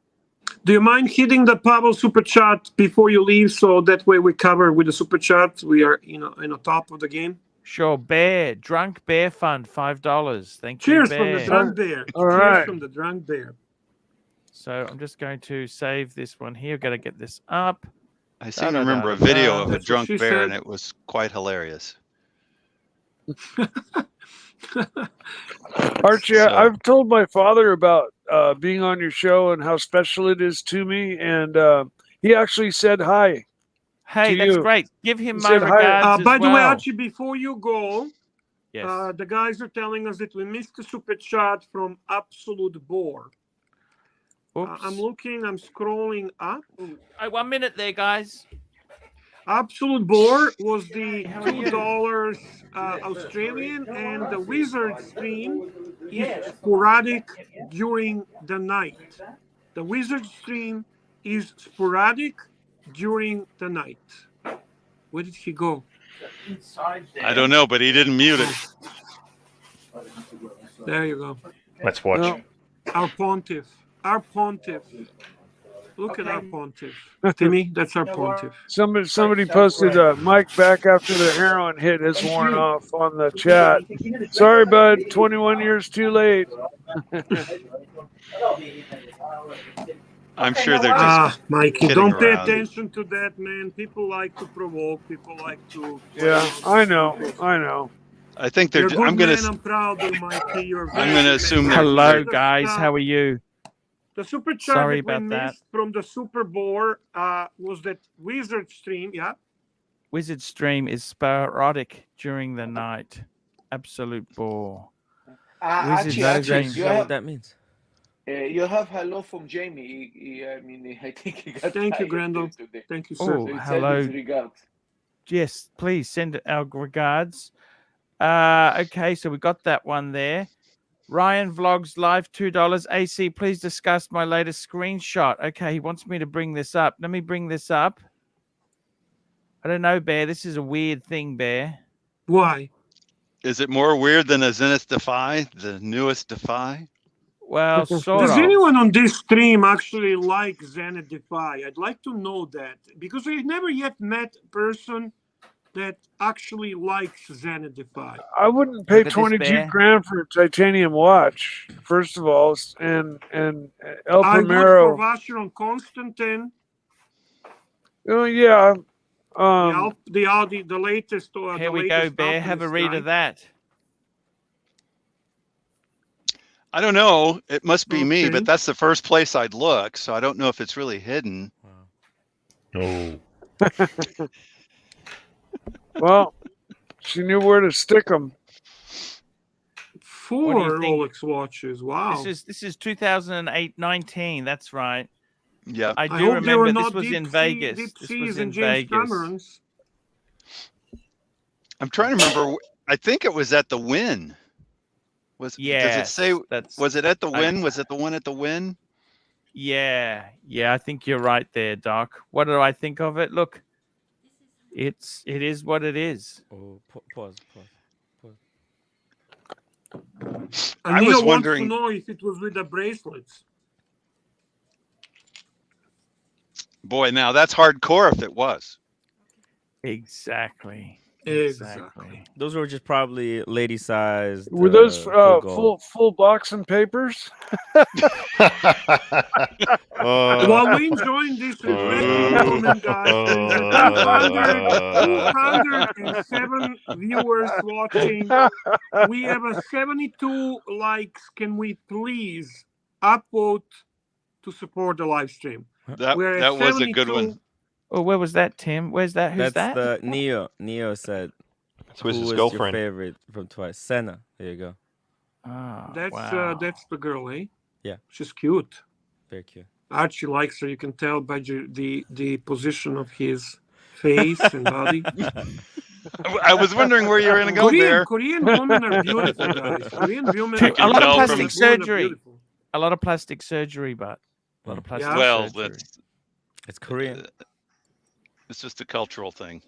Do you mind hitting the Pavel super chat before you leave, so that way we cover with the super chat? We are, in the top of the game. Sure, Drunk Bear Fund, $5. Thank Cheers you, from the Drunk Bear. All Cheers right. from the Drunk Bear. So I'm just going to save this one here. Got to get this up. I seem to remember a video of a drunk bear, said. and it was quite hilarious. Archie, So- I've told my father about being on your show and how special it is to me, and he actually said hi. Hey, to that's you. great. Give him He my said hi. regards By as the way, well. Archie, before you go, Yes. the guys are telling us that we missed a super chat from Absolute Bore. Oops. I'm looking, I'm scrolling up. Hey, 1 minute there, guys. Absolute Bore was the $2 Australian, and the Wizard stream is sporadic during the night. The Wizard stream is sporadic during the night. Where did he go? I don't know, but he didn't mute it. There you go. Let's watch. No. Our pontiff. Our pontiff. Look at our pontiff. Timmy, that's our pontiff. Somebody posted Mike back after the heroin hit has worn off on the chat. Sorry, bud. 21 years too late. I'm sure they're just Mikey, kidding don't pay around. attention to that, man. People like to provoke. People like to. Yeah, I know. I think they're. You're a good I'm gonna. man. I'm proud of Mikey. You're I'm very gonna good. assume they're. Hello, guys. How are you? The super chat Sorry that we about that. missed from the Super Bowl was that Wizard stream. Yeah. Wizard stream is sporadic during the night. Absolute bore. Wizard Archie, stream. you Know have, what that means? you have hello from Jamie. I think he got Thank you, tired Grendel. today. Thank you, sir. Oh, So he sent hello. his regards. Yes, please send our regards. Okay, so we got that one there. Ryan Vlogs Live, $2. AC, please discuss my latest screenshot. Okay, he wants me to bring this up. Let me bring this up. I don't know, Bear. This is a weird thing, Bear. Why? Is it more weird than a Zenith Defy, the newest Defy? Well, sort Does of. anyone on this stream actually like Zenith Defy? I'd like to know that, because I've never yet met a person that actually likes Zenith Defy. I wouldn't pay Look at this 22 bear. grand for a titanium watch, first of all, and El I would for Primero. Vacheron Constantin. Oh yeah. The Audi, the latest. Here the we go, latest Bear. Have a Alpinist read guy. of that. I don't know. It must be me, Okay. but that's the first place I'd look. So I don't know if it's really hidden. No. Well, she knew where to stick them. Four What do you think? Rolex watches. Wow. This is 2008-19. That's right. Yeah. I I do hope they were remember this not was in Vegas. Deep This Seas was and in James Vegas. Cameron's. I'm trying to remember. I think it was at the Wynn. Does it say? Was it at the Wynn? Was it the one at the Wynn? Yeah, I think you're right there, Doc. What do I think of it? Look, it is what it is. Oh, pause. I Neil was wants wondering. to know if it was with the bracelets. Boy, now that's hardcore. If it was. Exactly. Those were just probably lady sized. Were those full gold. full box and papers? While we enjoying this refreshing moment, guys, there is 207 viewers watching. We have a 72 likes. Can we please upvote to support the live stream? That was a good one. Oh, where was that, Tim? Where's that? Who's That's that? the Neo. Neo said, Who's "Who his was your girlfriend? favorite from Twice?" Senna. There you go. Oh, That's wow. that's the girl, eh? Yeah. She's cute. Very cute. Archie likes her. You can tell by the position of his face and body. I was wondering where you were going to go, Bear. Korean women are beautiful, guys. Korean women A lot of plastic are surgery. beautiful. A lot of plastic surgery, but a lot of plastic surgery. It's Korean. It's just a cultural thing.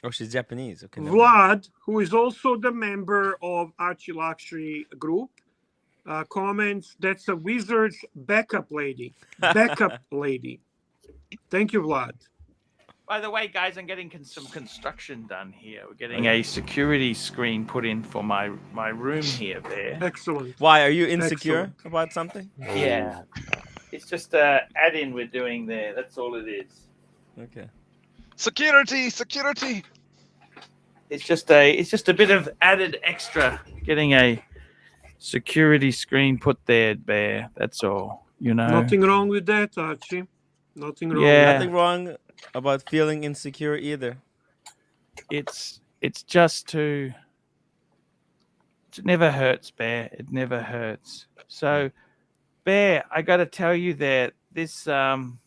Oh, she's Japanese. Okay. Vlad, who is also the member of ArchieLuxury group, comments, that's a wizard's backup lady. Backup lady. Thank you, Vlad. By the way, guys, I'm getting some construction done here. We're getting a security screen put in for my room here, Bear. Excellent. Why? Are you insecure about something? Yeah. It's just a add-in we're doing there. That's all it is. Okay. Security. It's just a bit of added extra. Getting a security screen put there, Bear. That's all. You know. Nothing wrong with that, Archie. Nothing wrong. Yeah. Nothing wrong about feeling insecure either. It's just it never hurts, Bear. It never hurts. So, Bear, I got to tell you that this I'm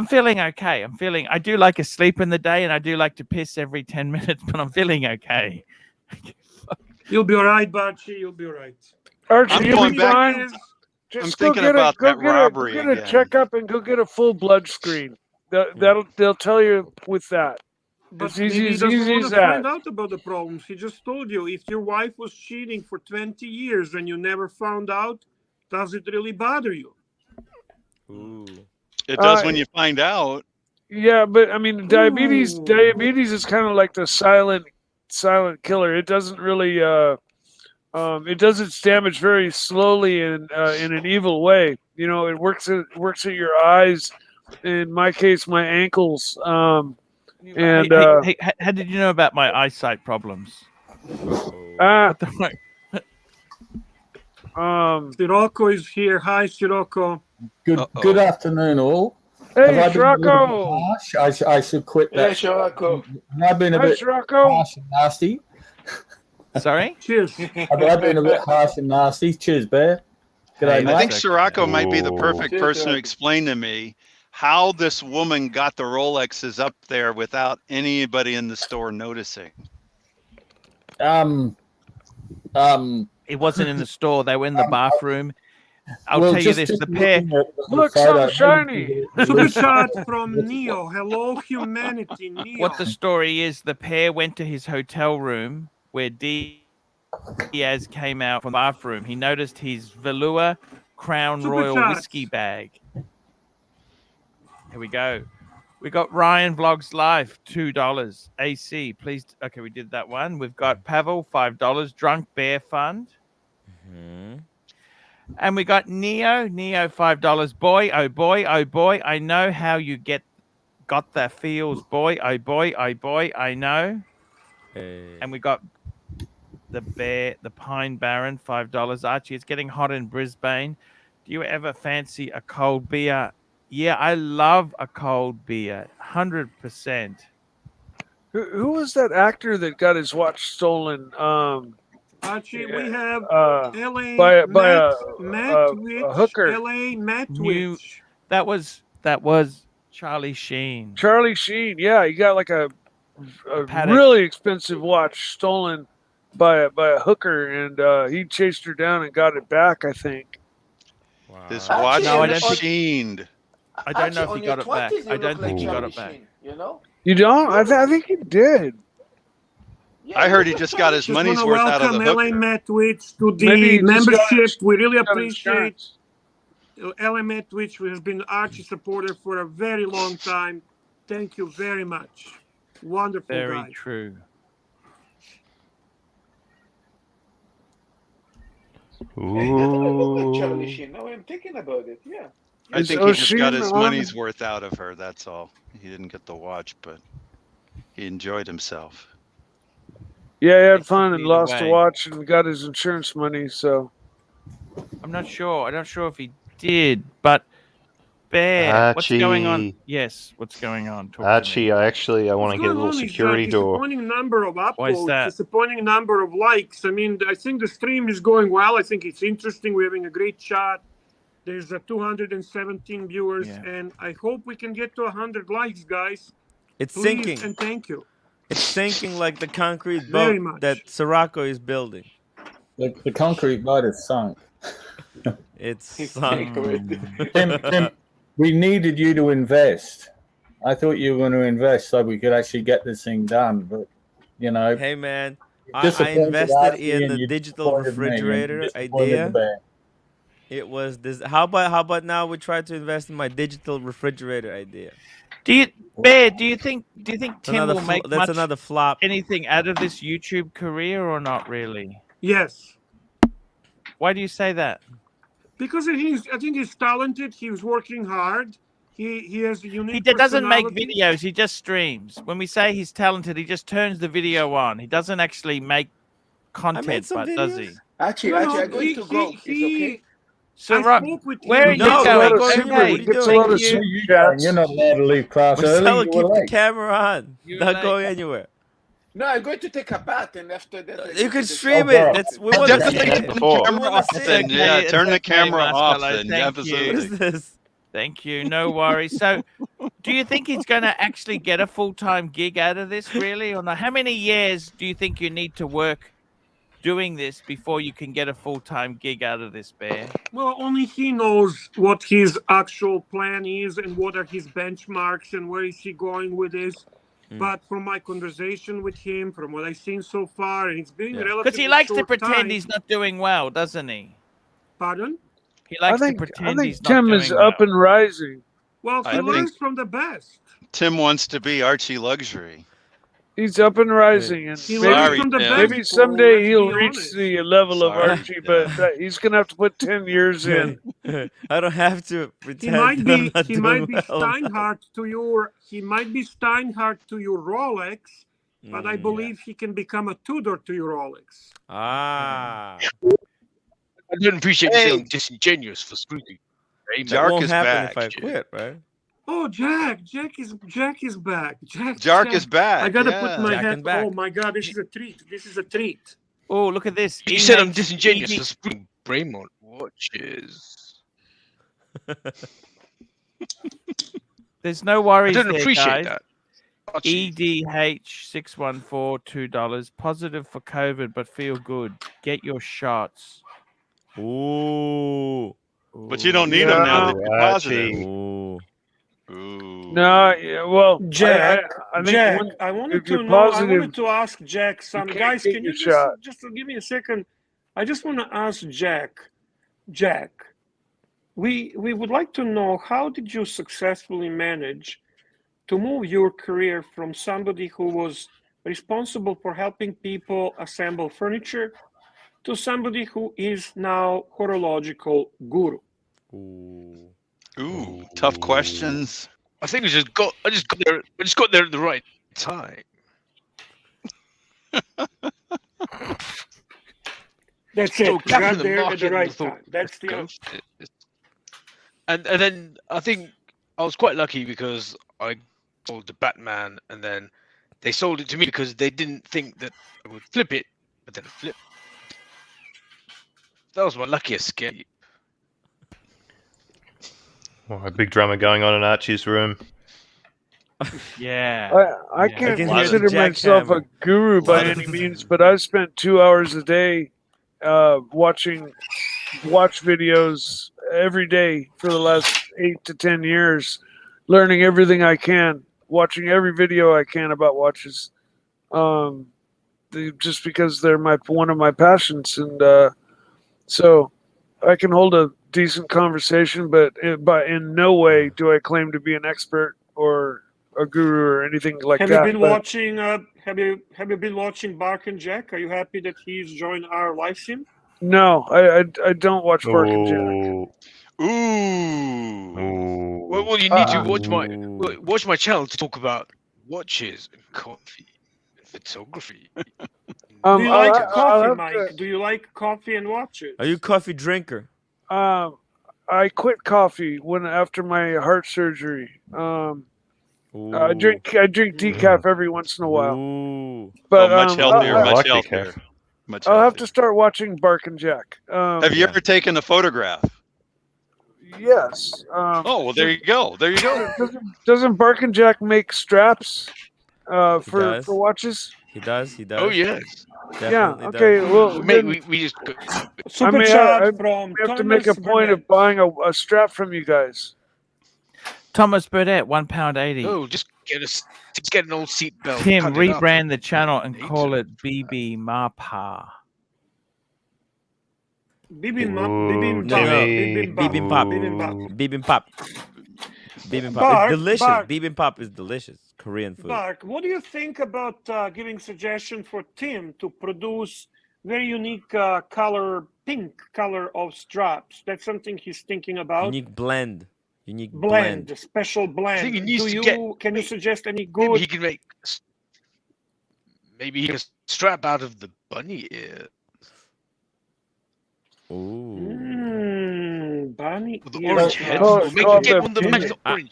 feeling okay. I do like a sleep in the day, and I do like to piss every 10 minutes, but I'm feeling okay. You'll be all right, Archie. You'll be all right. Archie, you'll be fine. I'm thinking about that robbery again. Go get a again. checkup and go get a full blood screen. They'll tell you with that. But It's easy, maybe he as doesn't easy want as to that. find out about the problems. He just told you, if your wife was cheating for 20 years and you never found out, does it really bother you? Ooh. It does when you find out. Yeah, but I mean, diabetes is kind of like the silent killer. It doesn't really it does its damage very slowly and in an evil way. You know, it works at your eyes. In my case, my ankles. And hey, how did you know about my eyesight problems? Sirocco is here. Hi, Sirocco. Good afternoon, all. Hey, Sirocco. I should quit that. Hey, Sirocco. I've been a bit harsh and nasty. Sorry? Cheers. I've been a bit harsh and nasty. Cheers, Bear. G'day, mate. I think Sirocco might be the perfect person to explain to me how this woman got the Rolexes up there without anybody in the store noticing. It wasn't in the store. They were in the bathroom. I'll tell you this: the pair. Look, so shiny. Super chat from Neo. Hello, humanity. Neo. What the story is: the pair went to his hotel room where Diaz came out from the bathroom. He noticed his velour Crown Royal whiskey bag. Here we go. We got Ryan Vlogs Live, $2. AC, please. Okay, we did that one. We've got Pavel, $5. Drunk Bear Fund. Mm-hmm. And we got Neo, $5. Boy, oh boy, oh boy. I know how you got that feels. Boy, oh boy, oh boy. I know. Hey. And we got the Pine Baron, $5. Archie, it's getting hot in Brisbane. Do you ever fancy a cold beer? Yeah, I love a cold beer, 100%. Who was that actor that got his watch stolen? Archie, we have LA by a hooker. LA Matt Witch. That was Charlie Sheen. Charlie Sheen, yeah, he got like a really expensive watch stolen by a hooker, and he chased her down and got it back, I think. Wow. This watch is sheened. I don't know if he got it back. I don't think he got it back. You know? You don't? I think he did. Yeah, I heard he just got his money's worth out of the hooker. LA Matt Witch to the membership. We really appreciate LA Matt Witch, who has been an Archie supporter for a very long time. Thank you very much. Wonderful guy. Very true. Ooh. Charlie Sheen. Now I'm thinking about it. Yeah. I think he just got his money's worth out of her. That's all. He didn't get the watch, but he enjoyed himself. Yeah, he had fun and lost the watch and got his insurance money. So I'm not sure. I'm not sure if he did, but Bear, what's going on? Yes, what's going on? Archie, I want to get a little security door. Disappointing number of upvotes, disappointing number of likes. I mean, I think the stream is going well. I think it's interesting. We're having a great chat. There's 217 viewers, and I hope we can get to 100 likes, guys. It's Please sinking. and thank you. It's sinking like the concrete Very boat much. that Sirocco is building. The concrete boat has sunk. It's sunk. Tim, we needed you to invest. I thought you were going to invest so we could actually get this thing done. But, you know. Hey, man, I invested in the digital refrigerator idea. It was this. How about now we try to invest in my digital refrigerator idea? Do you think Tim will make another flop. Anything out of this YouTube career or not really? Yes. Why do you say that? Because I think he's talented. He was working hard. He has a unique. He doesn't make videos. He just streams. When we say he's talented, he just turns the video on. He doesn't actually make content, does he? Actually, I'm going to go. It's okay. So, where are you going? You're not allowed to leave class early. Keep the camera on. Not going anywhere. No, I'm going to take a bath, and after that, you can stream it. That's we want to see it. Turn the camera off. Then Thank you. What is this? Thank you. No worries. So, do you think he's going to actually get a full-time gig out of this, really, or not? How many years do you think you need to work doing this before you can get a full-time gig out of this, Bear? Well, only he knows what his actual plan is and what are his benchmarks and where is he going with this. But from my conversation with him, from what I've seen so far, and it's been relatively because he likes to short pretend time. He's not doing well, doesn't he? Pardon? He likes to pretend he's not Tim doing is up and rising. Well, he learns from the best. Tim wants to be ArchieLuxury. He's up and rising, and maybe someday he'll reach the level of Archie, but he's gonna have to put 10 years in. I don't have to pretend. He might be Steinhardt to your Rolex, but I believe he can become a Tudor to your Rolex. Ah. I don't appreciate you saying disingenuous for spooky. Jark is back. If I quit, right? Oh, Jack is back. Jack is back. I gotta put my head. Oh my God, this is a treat. This is a treat. Oh, look at this. You said I'm disingenuous for spooky Bremont watches. There's no worries. I don't appreciate that. Archie. EDH614 $2. Positive for COVID, but feel good. Get your shots. Ooh. But you don't need them now. They're positive. Ooh. No, well, Jack, I wanted to ask Jack some guys. Can you just give me a second? I just want to ask Jack. Jack, we would like to know, how did you successfully manage to move your career from somebody who was responsible for helping people assemble furniture to somebody who is now horological guru? Ooh, tough questions. I think I just got there at the right time. That's it. You got there at the right time. That's the answer. And then I think I was quite lucky because I sold the Batman, and then they sold it to me because they didn't think that I would flip it, but then it flipped. That was my lucky escape. Well, a big drama going on in Archie's room. Yeah. I can't consider myself a guru by any means, but I've spent 2 hours a day watching watch videos every day for the last 8 to 10 years, learning everything I can, watching every video I can about watches, just because they're one of my passions, and so I can hold a decent conversation, but in no way do I claim to be an expert or a guru or anything like that. Have you been watching? Have you been watching Bark and Jack? Are you happy that he's joined our live stream? No, I don't watch Bark and Jack. Ooh. Well, you need to watch my channel to talk about watches and coffee and photography. Do you like coffee, Mike? Do you like coffee and watches? Are you a coffee drinker? I quit coffee after my heart surgery. I drink decaf every once in a while. But much healthier. I'll have to start watching Bark and Jack. Have you ever taken a photograph? Yes. Oh, well, there you go. There you go. Doesn't Bark and Jack make straps for does. watches? He does. He does. Oh yes. Definitely Yeah. Okay. does. Well, Mate, then we just Super chat I from have to make a Thomas point of Burnett. buying a strap from you guys. Thomas Burdett, £1.80. oh, just get an old seatbelt. Tim, cut it up. rebrand the channel and Need call to. it BB Mapa. Bibimbap. Bibimbap. Bibimbap. Bark, It's delicious. Bark. Bibimbap is delicious. Korean food. Bark, what do you think about giving suggestion for Tim to produce very unique pink color of straps? That's something he's thinking about. Unique blend. A special blend. I think he needs to can you suggest any Maybe good? he can make. Maybe he can strap out of the bunny ear. Bunny With the ears. orange head.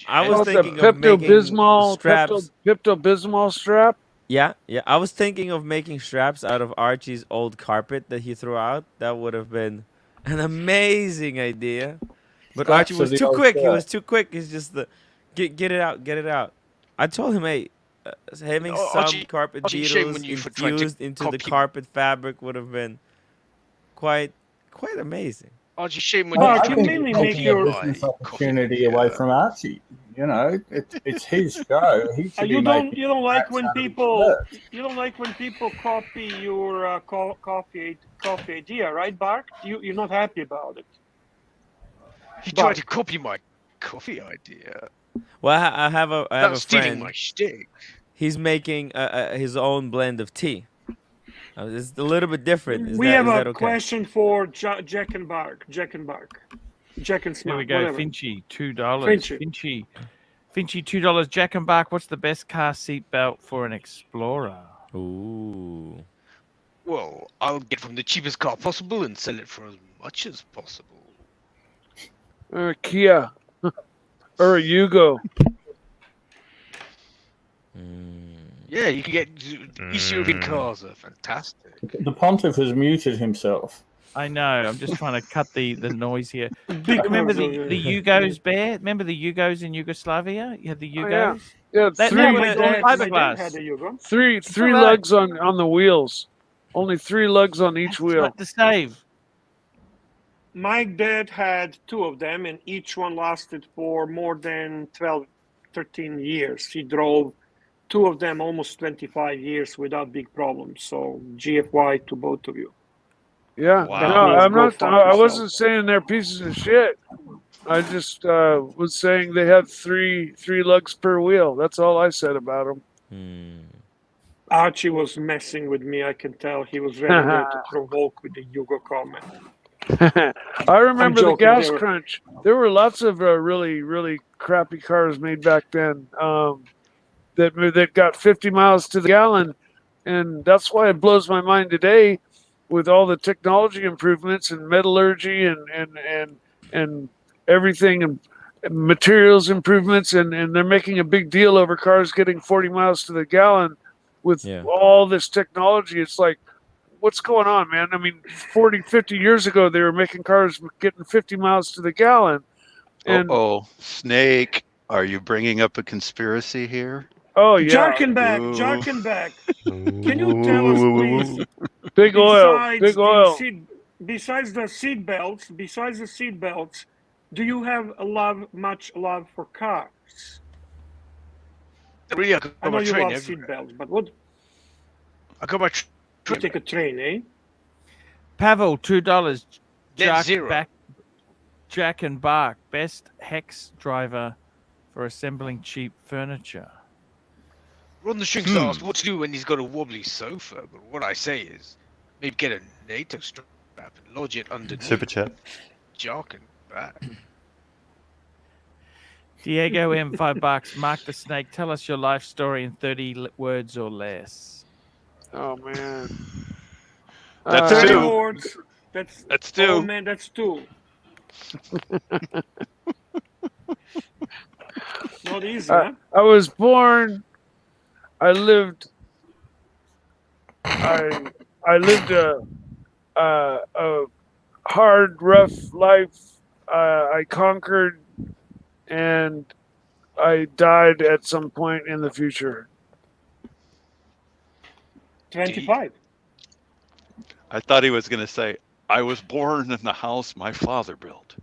I was thinking of Pepto-Bismol straps. Pepto-Bismol strap. Yeah. I was thinking of making straps out of Archie's old carpet that he threw out. That would have been an amazing idea. But Straps Archie was of the too old quick. He shirt. was too quick. It's just get it out. I told him, hey, having some Archie, carpet Archie, shame beetles when you tried to infused into the copy- carpet fabric would have been quite amazing. Archie, shame when Bark, you you tried mainly to make copy your. my business coffee. opportunity away from Archie. You know, it's his show. He should be You making don't like when straps out of people shirts. copy your coffee idea, right, Bark? You're not happy about it. He tried to copy my coffee idea. Well, I have a That's stealing friend. my shtick. He's making his own blend of tea. It's a little bit different. We have a okay? question for Jack and Bark. Jack and Smart. Here we go. Whatever. Finchy, $2. Finchy. Finchy, $2. Jack and Bark, what's the best car seat belt for an Explorer? Ooh. Well, I'll get from the cheapest car possible and sell it for as much as possible. Kia or a Yugo. Yeah, you can get East European cars are fantastic. The Pontiff has muted himself. I know. I'm just trying to cut the noise here. Remember the Yugos, Bear? Remember the Yugos in Yugoslavia? You had the Yugos? Yeah, fiberglass. Three legs on the wheels. Only 3 legs on each wheel. What to save? My dad had 2 of them, and each one lasted for more than 12, 13 years. He drove 2 of them almost 25 years without big problems. So GFY to both of you. Yeah, Wow. no, I'm Go not. fuck I yourself. wasn't saying they're pieces of shit. I just was saying they had three legs per wheel. That's all I said about them. Archie was messing with me. I can tell he was ready there to provoke with the Yugo comment. I remember the joking, gas they were- crunch. There were lots of really crappy cars made back then that got 50 miles to the gallon, and that's why it blows my mind today with all the technology improvements and metallurgy and everything and materials improvements, and they're making a big deal over cars getting 40 miles to the gallon with all this technology. It's like, what's going on, man? I mean, 40, 50 years ago, they were making cars getting 50 miles to the gallon. And Snake, are you bringing up a conspiracy here? oh yeah, Jarkenback. Can you tell us, please? Big oil. Besides the seat belts, do you have much love for cars? Really, I know you love seat belts, but what? I got my You take a train, eh? Pavel, $2. Net zero. Jack and Bark, best hex driver for assembling cheap furniture. Ron the Shrink's asked what to do when he's got a wobbly sofa, but what I say is maybe get a NATO strap and lodge it underneath. Super chat. Jark and back. Diego M, $5. Mark the Snake, tell us your life story in 30 words or less. Oh man, That's 30 two. words. That's 2. Oh man, that's 2. Not easy, huh? I was born. I lived a hard, rough life I conquered, and I died at some point in the future. 25. I thought he was going to say, I was born in the house my father built.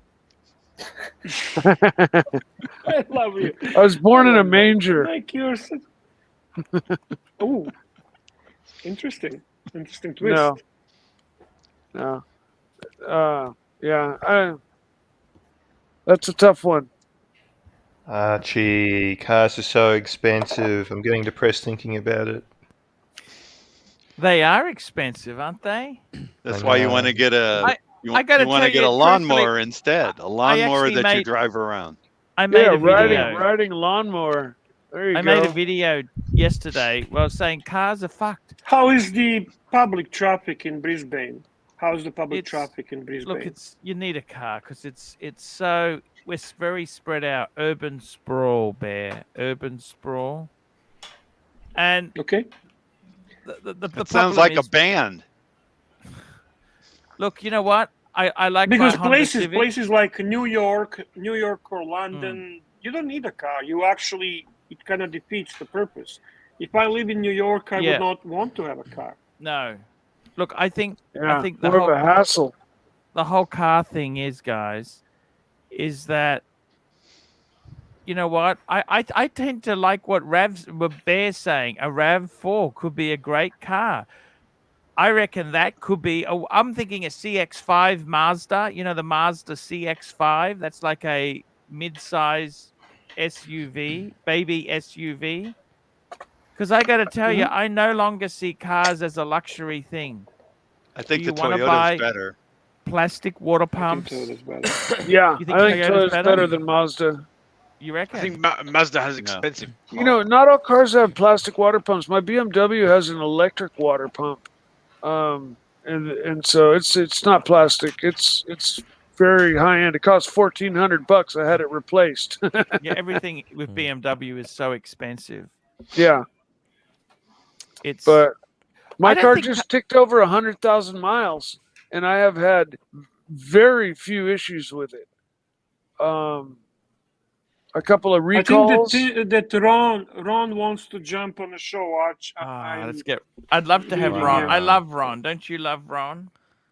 I love you. I was born in a manger. Like yours. Oh, interesting. Interesting twist. No. Yeah. That's a tough one. Archie, cars are so expensive. I'm getting depressed thinking about it. They are expensive, aren't they? That's why you want to get a you want to get a lawnmower instead. A lawnmower that you drive around. I made a video. Riding lawnmower. There you go. I made a video yesterday where I was saying cars are fucked. How is the public traffic in Brisbane? How's the public traffic in Brisbane? Look, you need a car because it's so we're very spread out. Urban sprawl, Bear. Urban sprawl. And okay, the sounds like a band. Look, you know what? I like because my places like New York or London, you don't need a car. You actually it kind of defeats the purpose. If I live in New York, I would not want to have a car. No. Look, I think the more of a hassle. The whole car thing is, guys, is that you know what? I tend to like what Bear's saying. A RAV4 could be a great car. I reckon that could be. I'm thinking a CX-5 Mazda. You know the Mazda CX-5. That's like a mid-size SUV, baby SUV. Because I got to tell you, I no longer see cars as a luxury thing. I think the Toyota's better. Plastic water pumps. Yeah, I think Toyota's better than Mazda. You reckon? I think Mazda has expensive. You know, not all cars have plastic water pumps. My BMW has an electric water pump, and so it's not plastic. It's very high end. It costs $1,400. I had it replaced. Yeah, everything with BMW is so expensive. Yeah. But my car just ticked over 100,000 miles, and I have had very few issues with it. A couple of recalls. I think that Ron wants to jump on the show, Arch. Let's get. I'd love to have Ron. I love Ron. Don't you love Ron?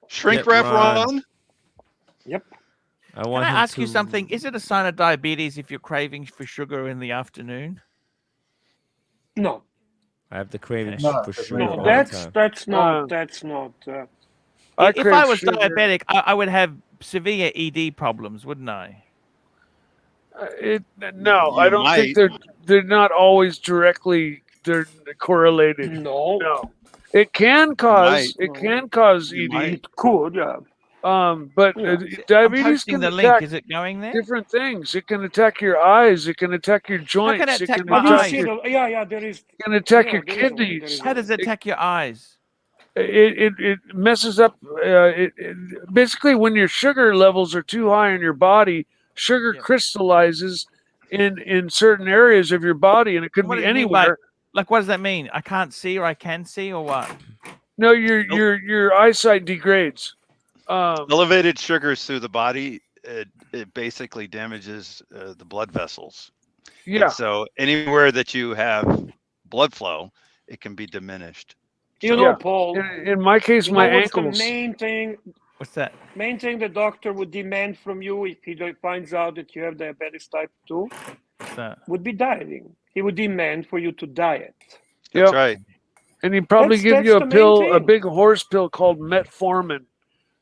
Shrink wrap Ron. Yep. Can I ask you something? Is it a sign of diabetes if you're craving for sugar in the afternoon? No. I have the craving for sugar. No, that's not. If I was diabetic, I would have severe ED problems, wouldn't I? No, I don't think they're not always directly correlated. No. It can cause ED. It could, yeah. But diabetes can the attack link. Is it going there? different things. It can attack your eyes. It can attack your joints. It can attack there is. It can attack your kidneys. How does it attack your eyes? It messes up. Basically, when your sugar levels are too high in your body, sugar crystallizes in certain areas of your body, and it could be anywhere. Like, what does that mean? I can't see, or I can see, or what? No, your eyesight degrades. Elevated sugars through the body, it basically damages the blood vessels. Yeah. And so anywhere that you have blood flow, it can be diminished. You know, Paul. In my case, my ankles. The main thing. What's that? Main thing the doctor would demand from you if he finds out that you have diabetes type 2 would be dieting. He would demand for you to diet. That's right. And he'd probably give you a pill, a big horse pill called metformin.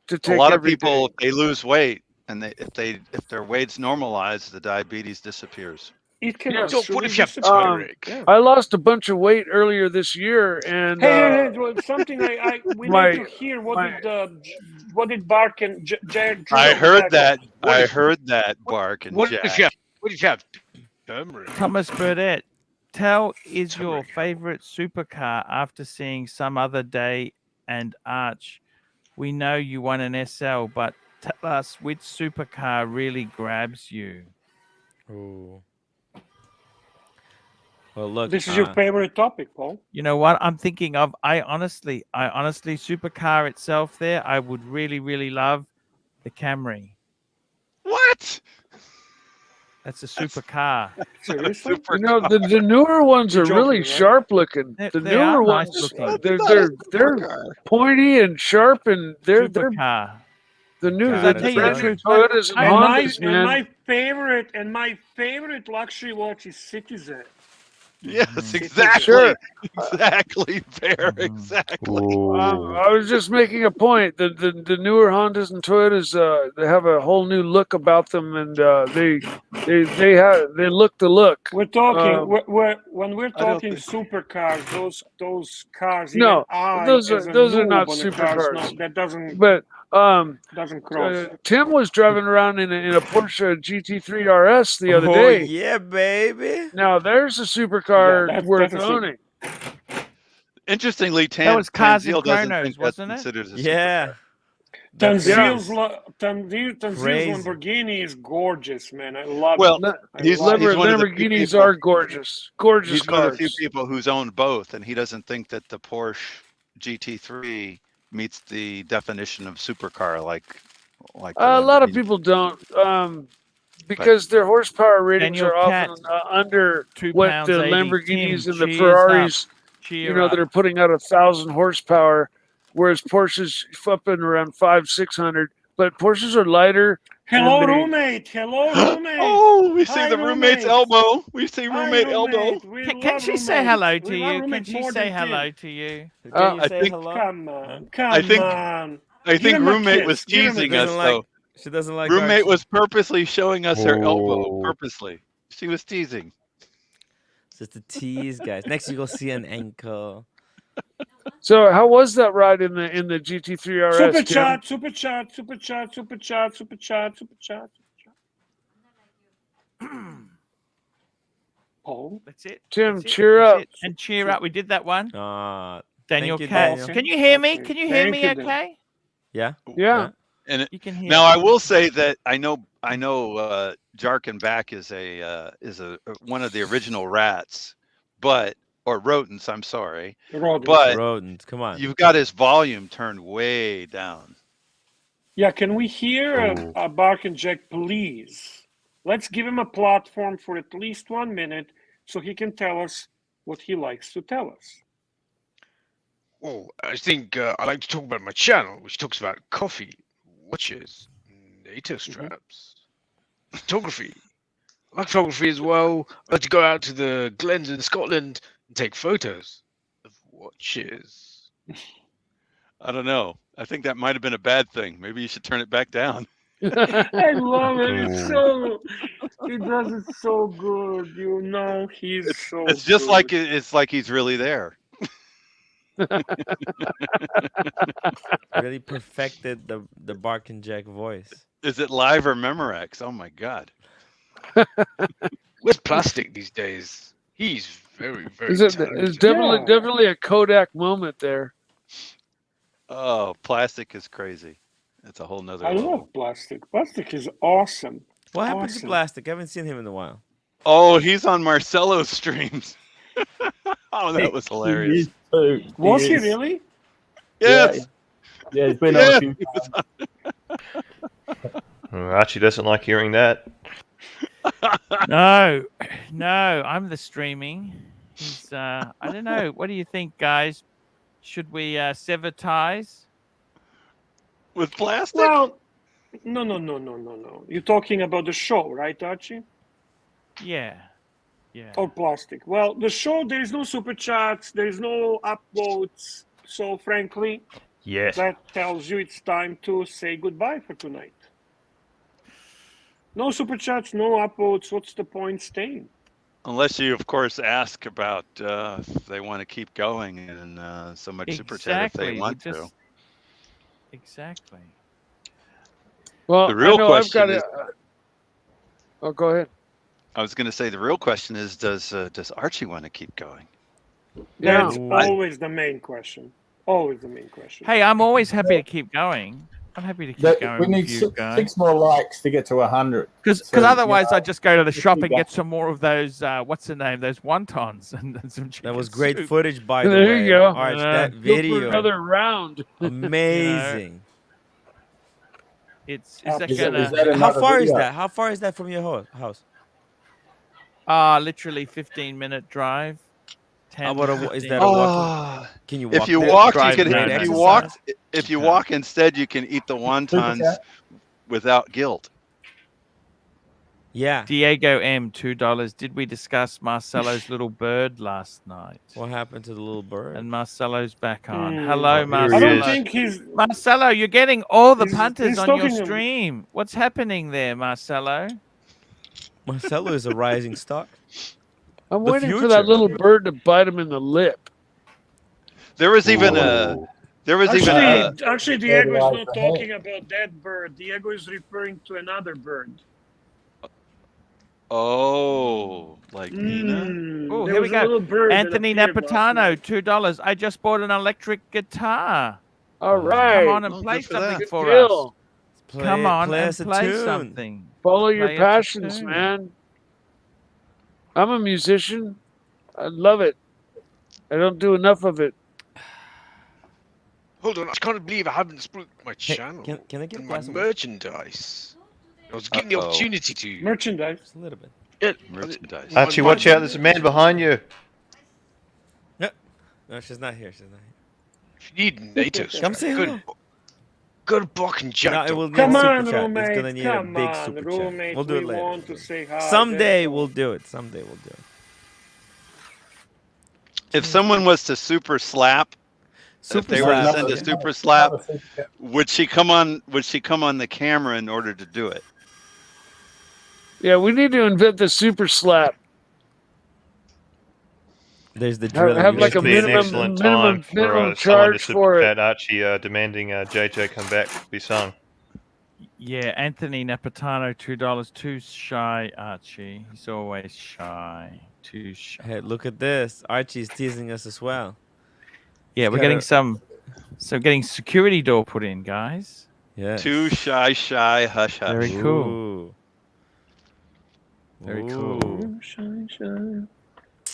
To take a lot of people, if they lose weight and if their weight's normalized, the diabetes disappears. It can what if you have I lost a bunch of weight earlier this year, and something we need to hear. What did Bark and Jared? I heard that. I heard that Bark and Jack. What did you have? Thomas Burdett, is your favorite supercar after seeing Some Other Day and Arch? We know you want an SL, but tell us which supercar really grabs you. Ooh. Well, look. This is your favorite topic, Paul. You know what I'm thinking of? I honestly, supercar itself there, I would really, really love the Camry. What? What? That's a supercar. Seriously? You know, the newer ones are really sharp looking. The They are newer nice ones, looking. they're pointy and sharp, and they're Supercar. the new God, the I tell you the brand new truth, but Toyotas and And Hondas, man. my favorite luxury watch is Citizen. Yes, Citizen. exactly. Sure. Exactly, Bear. Exactly. I was just making a point. The newer Hondas and Toyotas, they have a whole new look about them, and they look the look. We're talking when we're talking supercars. Those cars. No, even those as are a those are noob not on the cars, supercars. no, that doesn't But cross. Tim was driving around in a Porsche GT3 RS the other Oh day. yeah, baby. Now there's a supercar worth owning. Interestingly, That was Cars and Tanzil doesn't Chronos, think that's wasn't it? considered a Yeah. supercar. Tanzil's Crazy. Lamborghini is gorgeous, man. I love Well, it. he's one of the few Lamborghinis people- are gorgeous. Gorgeous He's cars. one of the few people who's owned both, and he doesn't think that the Porsche GT3 meets the definition of supercar like A lot of people don't, because their horsepower ratings Daniel are often Katz, under 2 what pounds the 80. Lamborghinis Tim, and the cheers Ferraris, up. Cheer you know, that up. are putting out 1,000 horsepower, whereas Porsches up in around 500-600. But Porsches are lighter. Hello, and they- roommate. Hello, roommate. Oh, we see Hi, the roommate's roommate. elbow. We see Hi, roommate elbow. We Can love she say roommate. hello to We love you? Can roommate she more say than hello Tim. to you? Can you I say think- hello? Come on, come I think- on. I Give think him a roommate was kiss. Give him a teasing kiss. us though. She doesn't like Roommate Archie. was purposely showing us her elbow. Oh. Purposely, she was teasing. It's just a tease, guys. Next you go see an ankle. So how was that ride in the GT3 RS? Super Tim? chat, super chat, super chat, super chat, super chat, super chat. Oh, That's it. Tim, That's it. cheer That's up. it. And cheer up. We did that one. Daniel thank you, Katz. Daniel. Can you hear me? Okay. Can you hear Thank me you, Dan. okay? Yeah. Yeah. And it, You can hear now me. I will say that I know Jarkin back is one of the original rats, or rodents. I'm sorry, Rodents. but Rodents, come on. you've got his volume turned way down. Yeah, can we hear a Bark and Jack, please? Let's give him a platform for at least 1 minute so he can tell us what he likes to tell us. Well, I think I like to talk about my channel, which talks about coffee, watches, NATO straps, photography. I like photography as well. I like to go out to the glens in Scotland and take photos of watches. I don't know. I think that might have been a bad thing. Maybe you should turn it back down. I love it. It's so he does it so good. You know, he's so. It's just good. like it's like he's really there. Really perfected the Bark and Jack voice. Is it live or Memorex? Oh my god. With plastic these days, he's very, very It's talented. definitely a Kodak moment there. Oh, plastic is crazy. It's a whole nother I level. love plastic. Plastic is awesome. What happened to Awesome. Plastic? I haven't seen him in a while. Oh, he's on Marcelo's streams. Oh, that was hilarious. Was he really? Yes. Yeah, he's been Yeah. on a few. Archie doesn't like hearing that. No, I'm the streaming. He's, I don't know. What do you think, guys? Should we sever ties? With plastic? Well, no. You're talking about the show, right, Archie? Yeah. Or plastic. Well, the show, there is no super chats, there is no upvotes. So, frankly, Yes. that tells you it's time to say goodbye for tonight. No super chats, no upvotes. What's the point staying? Unless you, of course, ask about if they want to keep going and so much super chat if they want to. Exactly. Well, The real I know question I've got is- Oh, go ahead. I was going to say the real question is, does Archie want to keep going? Yeah. That's always the main question. Always the main question. Hey, I'm always happy to keep going. I'm happy to keep going We need with you guys. 6 more likes to get to 100. Because So, otherwise yeah, I just go to the shop and go. get some more of those, what's the name, those wontons and some chicken That was great soup. footage, by the There way. you go. Arch, that Go for video. another round. Amazing. Is that Is gonna? that How another far is video? that? How far is that from your house? Literally 15-minute drive. 10 How to about is 15. that a walking? Can you walk If you there? walk, you Drive can. there, If you no. walk, exercise? if you walk instead, you can eat the wontons without guilt. Yeah. Diego M, $2. Did we discuss Marcelo's little bird last night? What happened to the little bird? And Marcelo's back on. Hmm. Hello, Oh, here he Marcelo. I don't is. think he's. Marcelo, you're getting all the He's punters on your talking ab- stream. What's happening there, Marcelo? Marcelo is a rising star. I'm The waiting for that future. little bird to bite him in the lip. There was even a. There was even a. Actually, Diego is not talking about that bird. Diego is referring to another bird. Oh, like Nina. Oh, There here we was a little go. bird that Anthony appeared last Napatano, night. $2. I just bought an electric guitar. All right. Come on and Oh, play good for something that. for Deal. us. Come on play and us a play tune. something. Follow your Play us a passions, tune. man. I'm a musician. I love it. I don't do enough of it. Hold on, I can't believe I haven't split my Hey, channel can I get a and my glass of water? merchandise. I was given the Uh-oh. opportunity to. Merchandise. Just a little bit. Yeah, Merchandise. Archie, watch out! There's a man behind you. No, she's not here. She's not here. If you need natives, Come say hello. good block and jack. No, it will need Come a super on, chat. It's roommates. gonna need Come a big on, super roommates. chat. We'll do it We want later. to say hi. Someday that's we'll all. do it. Someday we'll do it. If someone was to super slap, if they were to send a super slap, would she come on? Would she come on the camera in order to do it? Yeah, we need to invent the super slap. There's the drill. Have like a Be an minimum excellent time for minimum someone to charge super for it. chat Archie demanding JJ come back to be sung. Yeah, Anthony Napatano, $2. Too shy, Archie. He's always shy. Too shy. Hey, look at this. Archie's teasing us as well. Yeah, we're getting getting security door put in, guys. Yeah. Too shy, hush, hush. Very cool. Ooh. Very Ooh. cool.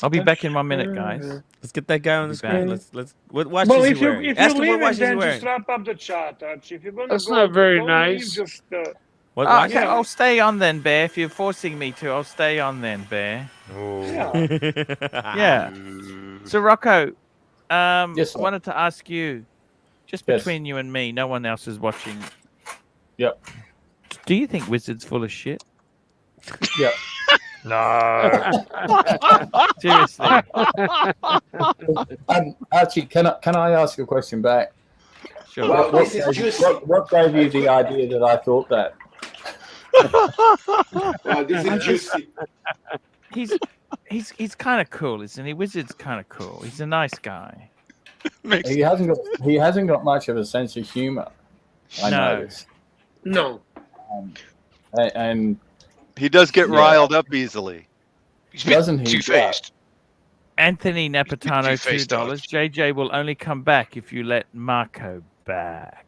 I'll be back in 1 minute, guys. Let's get that guy on the screen. back. Let's. What watch Well, is he if you wearing? Ask him what leave watch it, he's then wearing. just wrap up the chat, Archie. If you're gonna That's go, not very don't nice. leave, just What watch? Okay, I'll stay on then, Bear. If you're forcing me to, I'll stay on then, Bear. yeah. Yeah. So Rocco, Yes, I sir. wanted to ask you, just Yes. between you and me, no one else is watching. Yep. Do you think Wizard's full of shit? Yep. No. Seriously. Archie, can I ask a question back? Sure. Well, What this is juicy. what gave you the idea that I thought that? Well, this is juicy. He's kind of cool, isn't he? Wizard's kind of cool. He's a nice guy. He hasn't got much of a sense of humor. I No. noticed. No. And He does get riled up easily. He's a bit Doesn't he? two-faced. Anthony Napatano, Two-faced $2. JJ will only come back if you let Marco back.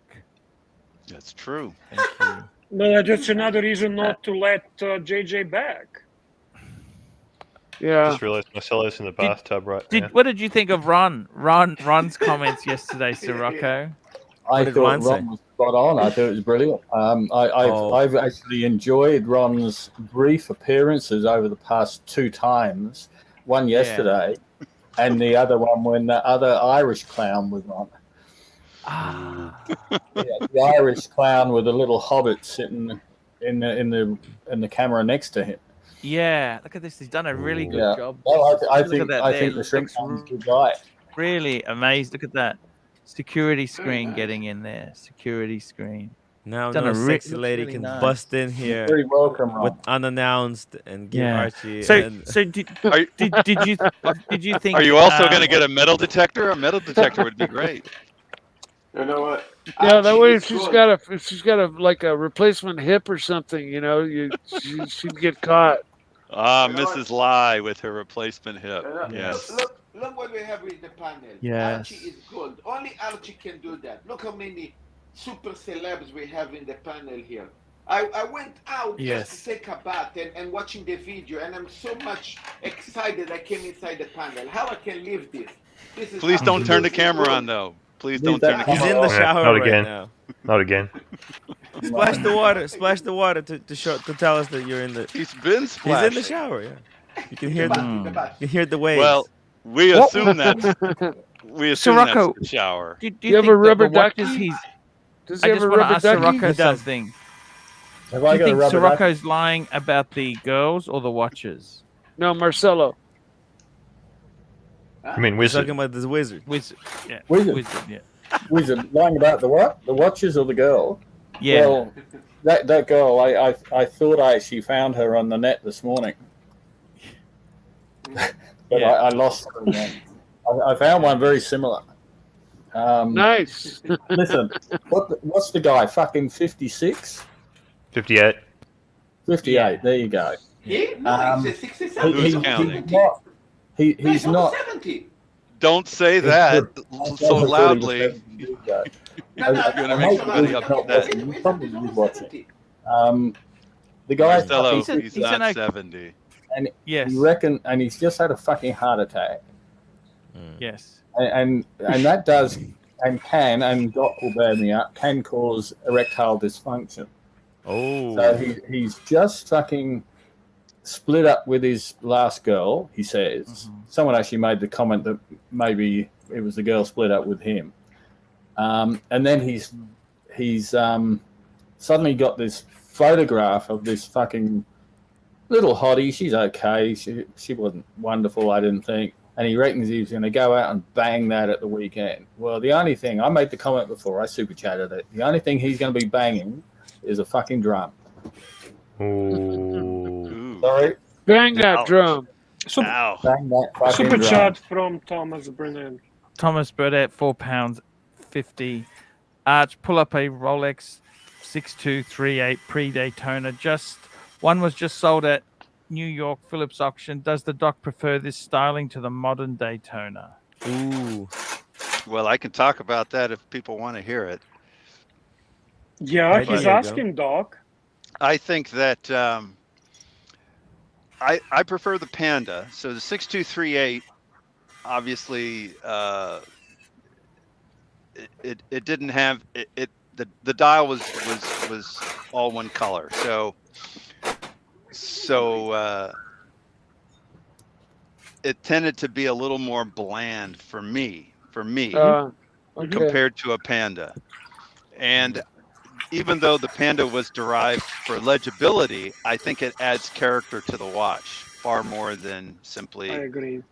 That's true. Thank you. No, that's another reason not to let JJ back. Yeah. Just realized Marcelo's in the bathtub right now. What did you think of Ron's comments yesterday, Sirocco? I did thought Ron say? Ron was spot on. I thought it was brilliant. I've actually enjoyed Ron's brief appearances over the past 2 times. One yesterday, and the other one when the other Irish clown was on. Ah. Yeah, the Irish clown with a little hobbit sitting in the camera next to him. Yeah, look at this. He's done a really good Yeah. job. Well, I Look think at that I there. think the shrimp Looks clown's a good guy. really amazed. Look at that security screen getting in there. Security screen. Now Done no a sexy looks lady really can nice. bust in here Very welcome, Ron. with unannounced and give Yeah. Archie. So and, did Are, you think? are you also going to get a metal detector? A metal detector would be great. You know what? Yeah, that Archie way is if she's good. got a like a replacement hip or something, she'd get caught. Ah, You know Mrs. Lie with her replacement hip. Yes. Look what we have with the panel. Yes. Archie is good. Only Archie can do that. Look how many super celebs we have in the panel here. I went out Yes. just to take a bath and watching the video, and I'm so much excited I came inside the panel. How I can leave this? This is Please don't turn the absolutely camera good. on, though. Please Leave don't turn the that he's camera in the on. Yeah, shower not right again. now. Not again. Splash the water. Splash the water to show to tell us that you're in the. He's been He's splashing. in the shower. Yeah. You can hear you can hear the waves. Well, we assume that's Sirocco, the shower. Do you have a rubber ducky? Does I he just have a want to rubber ask ducky? Sirocco something. Have Do I you got a think rubber ducky? Sirocco's lying about the girls or the watches? No, Marcelo. I mean, He's wizard. talking about this wizard. Wizard, yeah. Wizard. Yeah. Wizard, lying about the what? The watches or the girl? Yeah. Well, that girl, I thought I actually found her on the net this morning. But Yeah. I lost her again. I found one very similar. Nice. Listen, what's the guy? Fucking 56? 58. 58, there you go. He? No, he's a 67. Who's counting? He's not. 70. Don't say that so loudly. No, You're gonna make somebody upset. You probably would watch it. The guy, Marcelo, he's he's not 70. and Yes. you reckon, and he's just had a fucking heart attack, Yes. and that does and can, and Doc will bear me up, can cause erectile dysfunction. Oh. So he's just fucking split up with his last girl, he says. Someone actually made the comment that maybe it was the girl split up with him. And then he's suddenly got this photograph of this fucking little hottie. She's okay. She wasn't wonderful, I didn't think. And he reckons he's going to go out and bang that at the weekend. Well, the only thing, I made the comment before, I super chatted it. The only thing he's going to be banging is a fucking drum. Ooh. Sorry? Bang that drum. Ow. Bang that fucking Super drum. chat from Thomas Brennan. Thomas Burdett, £4.50. Arch, pull up a Rolex 6238 pre-Daytona. One was just sold at New York Phillips auction. Does the doc prefer this styling to the modern Daytona? Ooh. Well, I can talk about that if people want to hear it. Yeah, he's asking, Doc. I think that I prefer the Panda. So the 6238, obviously, it didn't have it. The dial was all one color. So it tended to be a little more bland for me. Okay. Compared to a Panda. And even though the Panda was derived for legibility, I think it adds character to the watch far more than simply I agree.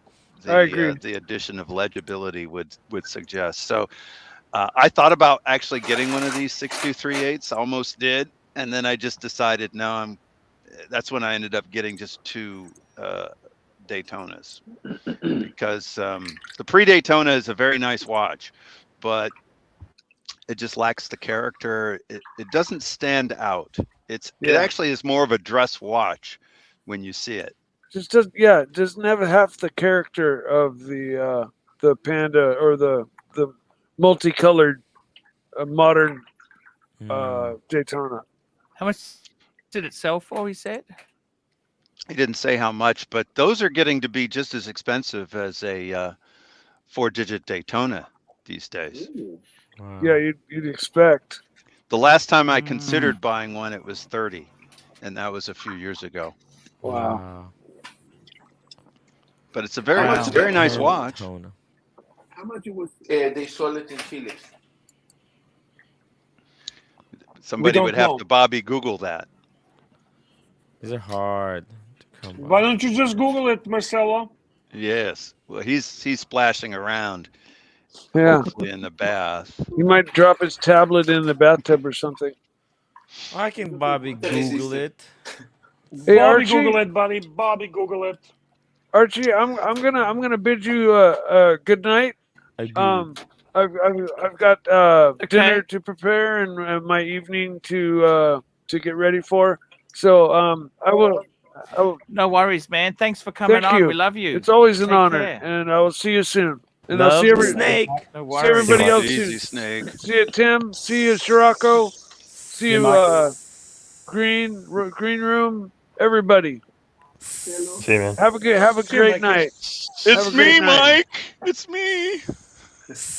the addition of legibility would suggest. So I thought about actually getting one of these 6238s, almost did, and then I just decided no, that's when I ended up getting just two Daytonas, because the pre-Daytona is a very nice watch, but it just lacks the character. It doesn't stand out. It actually is more of a dress watch when you see it. Doesn't have half the character of the Panda or the multicolored modern Daytona. How much did it sell for, he said? He didn't say how much, but those are getting to be just as expensive as a 4-digit Daytona these days. Wow. Yeah, you'd expect. The last time I considered buying one, it was 30, and that was a few years ago. Wow. But it's a very nice watch. How much it was? They sold it in Philips. Somebody would have to Bobby Google that. These are hard to come by. Why don't you just Google it, Marcelo? Yes. Well, he's splashing around. Yeah. Hopefully in the bath. He might drop his tablet in the bathtub or something. I can Bobby Google it. Hey, Bobby Archie? Google it, buddy. Bobby Google it. Archie, I'm gonna bid you a good night. I've got dinner to prepare and my evening to get ready for. So I will. No worries, man. Thanks for coming Thank on. you. We love you. It's always an Take honor, care. and I will see you soon. And Love I'll see the snake. No see everybody worries. else Easy, too. Snake. See you, Tim. See you, Sirocco. See you, Green Room. Everybody. See you, man. Have a great night. It's me, Mike. It's me.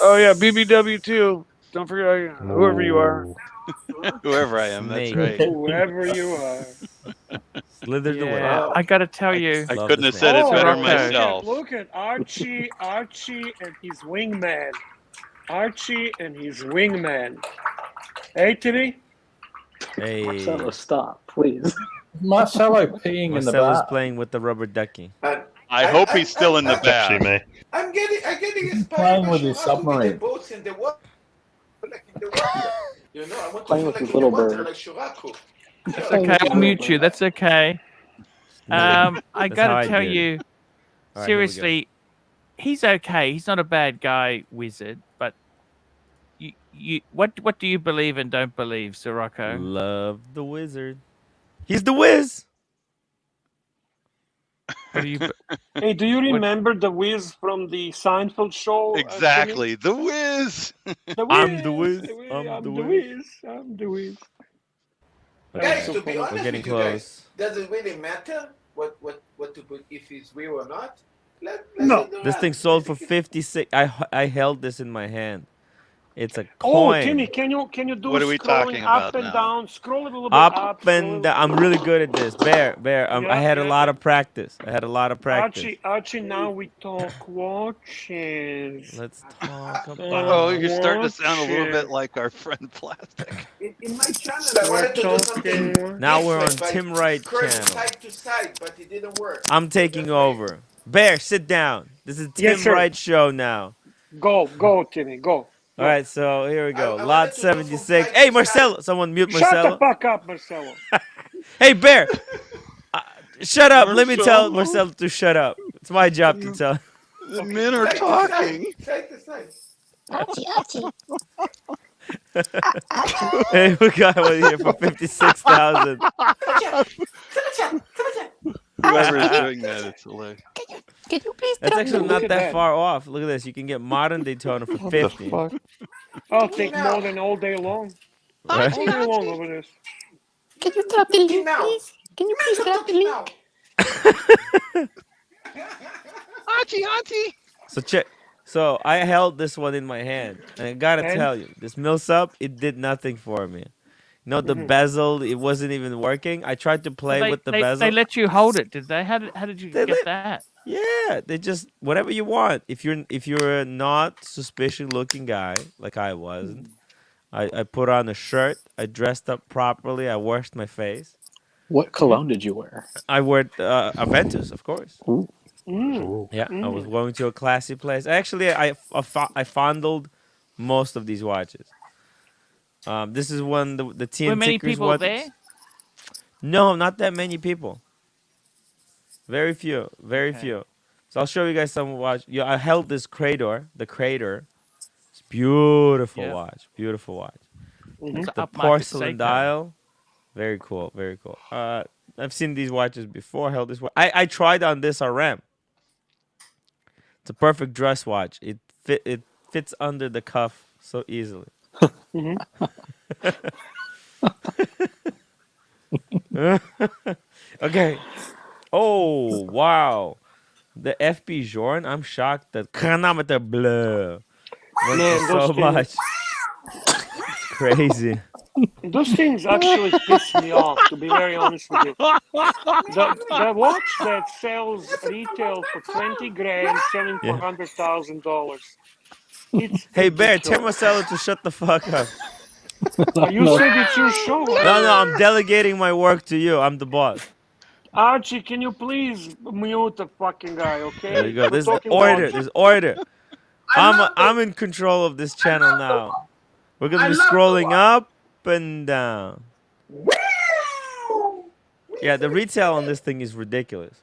Oh yeah, BBW too. Don't forget whoever you are. Whoever I am, that's Snake. right. Whoever you are. Slithered away. Yeah, I got to tell you. I Love couldn't the have said it Oh, better Sirocco. myself. look at Archie and his wingman. Archie and his wingman. Hey, Timmy. Hey. Marcelo, stop, please. Marcelo peeing in the Marcelo's bath. playing with the rubber ducky. I hope he's still in the bath. I'm getting inspired Playing by with his Chirac submarine. the boats in the water, like in the water. You know, I want Playing to with feel his like in the little water, bird. like Chirac. That's okay. I'll mute you. That's okay. I That's got how to I tell did. you, All right, here we go. seriously, he's okay. He's not a bad guy, wizard. But what do you believe and don't believe, Sirocco? Love the wizard. He's the whiz. What do you? Hey, do you remember the Wiz from the Seinfeld show? Exactly. The Wiz. The I'm the Wiz. whiz. I'm the Wiz. I'm the Wiz. Guys, so to be funny. honest We're getting with you guys, close. does it really matter what to put if it's real or not? Let No. it This run. thing sold for 56. I held this in my hand. It's a Oh, coin. Timmy, can you do What are we scrolling talking up about and now? down? Scroll it a little bit Up up. and down. I'm really good at this. Bear. I Yeah, had a yeah. lot of practice. Archie, now we talk watches. Let's talk Oh, about. Oh, you're starting to sound a little bit watches. like our friend Plastic. In my channel, I wanted to do something Now we're on different by Tim Wright scrolling channel. side to side, but it didn't work. I'm taking over. Bear, sit down. This is Tim Yes, sir. Wright show now. Go, Timmy, go. All right, so here we go. I Lot wanted to do from 76. side Hey, to Marcelo. side. Someone mute Shut the Marcelo. fuck up, Marcelo. Hey, Bear. Shut up. Let me tell Marcelo? Marcelo to shut up. It's my job to tell. The men are Side to talking. Side to side. Hey, we got one here for 56,000. Whoever's doing that, it's hilarious. Can you please That's drop actually the not at that that. far off. Look at this. You can get modern Daytona for 50. I'll take more than all day long. Right? All day long over this. Can you drop the link, Now. please? Can you please drop the link? Archie. So check. So I held this one in my hand, and I gotta And? tell you, this Millsap, it did nothing for me. You know, the bezel, it wasn't even working. I tried to play with the bezel. They let you hold it, did they? How did you They get let- that? Yeah, they just whatever you want. If you're a not suspicious looking guy like I wasn't, I put on a shirt. I dressed up properly. I washed my face. What cologne did you wear? I wore Aventus, of course. Yeah, I was Mm. going to a classy place. Actually, I fondled most of these watches. This is one the TINT Were many tickers people watches. there? No, not that many people. Very few, very few. So I'll show you guys some watch. Yeah, I held this Crater, the Crater. It's beautiful Yeah. watch, beautiful watch. Mhm. It's The upmarket porcelain Seiko. dial, very cool, very cool. I've seen these watches before. I held this one. I tried on this RM. It's a perfect dress watch. It fits under the cuff so easily. Okay. Oh wow, the FP Jorn. I'm shocked that chronometer blur went Man, for so those much. It's crazy. Those things actually piss me off, to be very honest with you. The watch that sells retail for 20 grand, selling for Yeah. $100,000. Hey Bear, tell Marcelo to shut the fuck up. You said it's your show. No, I'm delegating my work to you. I'm the boss. Archie, can you please mute the fucking guy, okay? There you go. We're This is talking order. watches. This is order. I'm in control of this channel now. We're gonna be scrolling up and down. Yeah, the retail on this thing is ridiculous.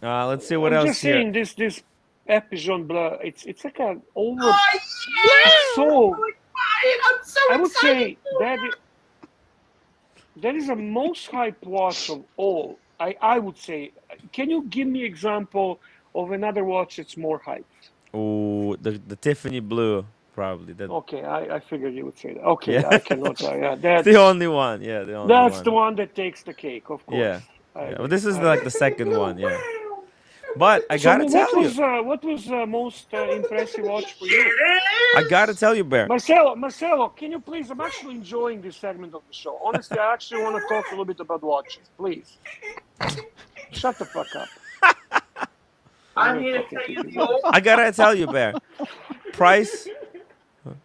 Let's see what I'm else just here. saying this Epigeon Bleu, it's like an over. So I would say that is a most hyped watch of all. I would say. Can you give me example of another watch that's more hyped? Oh, the Tiffany blue, probably. Okay, I figured you would say that. Okay, Yeah. I cannot. Yeah, that's the only one. Yeah, the only one. the one that takes the cake, of course. Yeah. I Yeah. agree. Well, this is like the second one. Yeah. But I gotta tell you, what was most impressive watch for you? I gotta tell you, Bear. Marcelo, can you please? I'm actually enjoying this segment of the show. Honestly, I actually want to talk a little bit about watches. Please, shut the fuck up. I'm here to tell you. I gotta tell you, Bear. Price.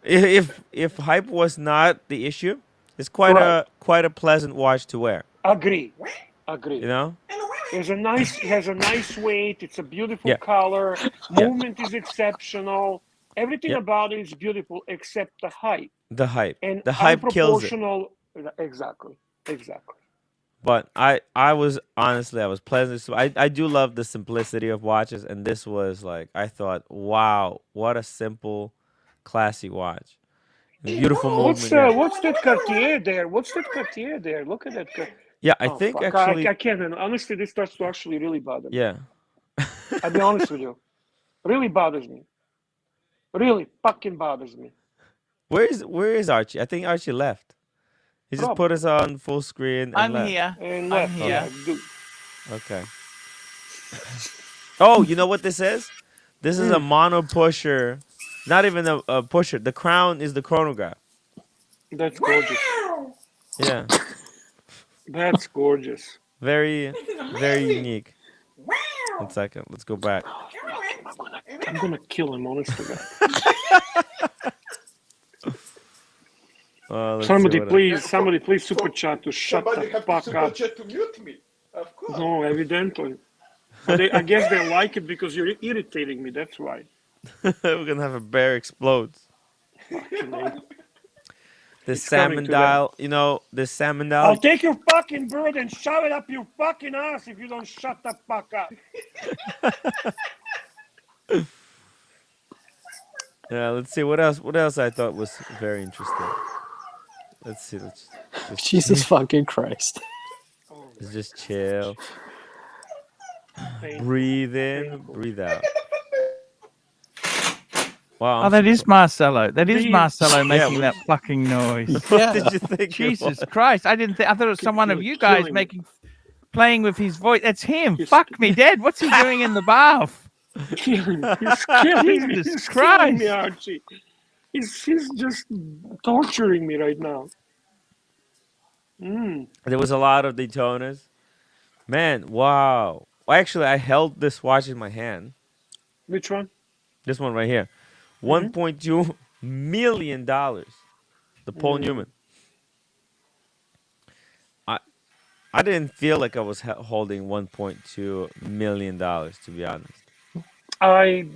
If hype was not the issue, it's quite a pleasant watch to wear. Agree. You know, it has a nice weight. It's a beautiful color. Movement is exceptional. Everything about it is beautiful except the height. The hype. And the hype kills it. Exactly. But I was pleasant. I do love the simplicity of watches, and this was like, I thought, wow, what a simple, classy watch. Beautiful movement. What's that Cartier there? Look at that. Yeah, I think actually. I can't. Honestly, this starts to actually really bother me. Yeah. I'll be honest with you. Really bothers me. Really fucking bothers me. Where is Archie? I think Archie left. He just put us on full screen and I'm left. here. I'm here. Okay. Oh, you know what this is? This is a mono pusher. Not even a pusher. The crown is the chronograph. That's gorgeous. Yeah. That's gorgeous. Very, very unique. 1 second. Let's go back. I'm gonna kill him, honestly. Somebody please super chat to shut the fuck up. To mute me. Of course. No, evidently. But I guess they like it because you're irritating me. That's why. We're gonna have a bear explodes. This salmon dial, this salmon dial. I'll take your fucking bird and shove it up your fucking ass if you don't shut the fuck up. Yeah, let's see what else. What else I thought was very interesting. Let's see. Let's Jesus fucking Christ. Let's just chill. Breathe in, breathe out. Wow. Oh, that is Marcelo. That is Marcelo making that fucking noise. What did you think? Jesus Christ! I didn't think. I thought it was someone of you guys playing with his voice. That's him. Fuck me, Dad. What's he doing in the bath? He's killing me. Jesus Christ, me, Archie. He's just torturing me right now. There was a lot of Daytonas. Man, wow. Well, actually, I held this watch in my hand. Which one? This one right here. $1.2 million. The Paul Newman. I didn't feel like I was holding $1.2 million, to be honest. I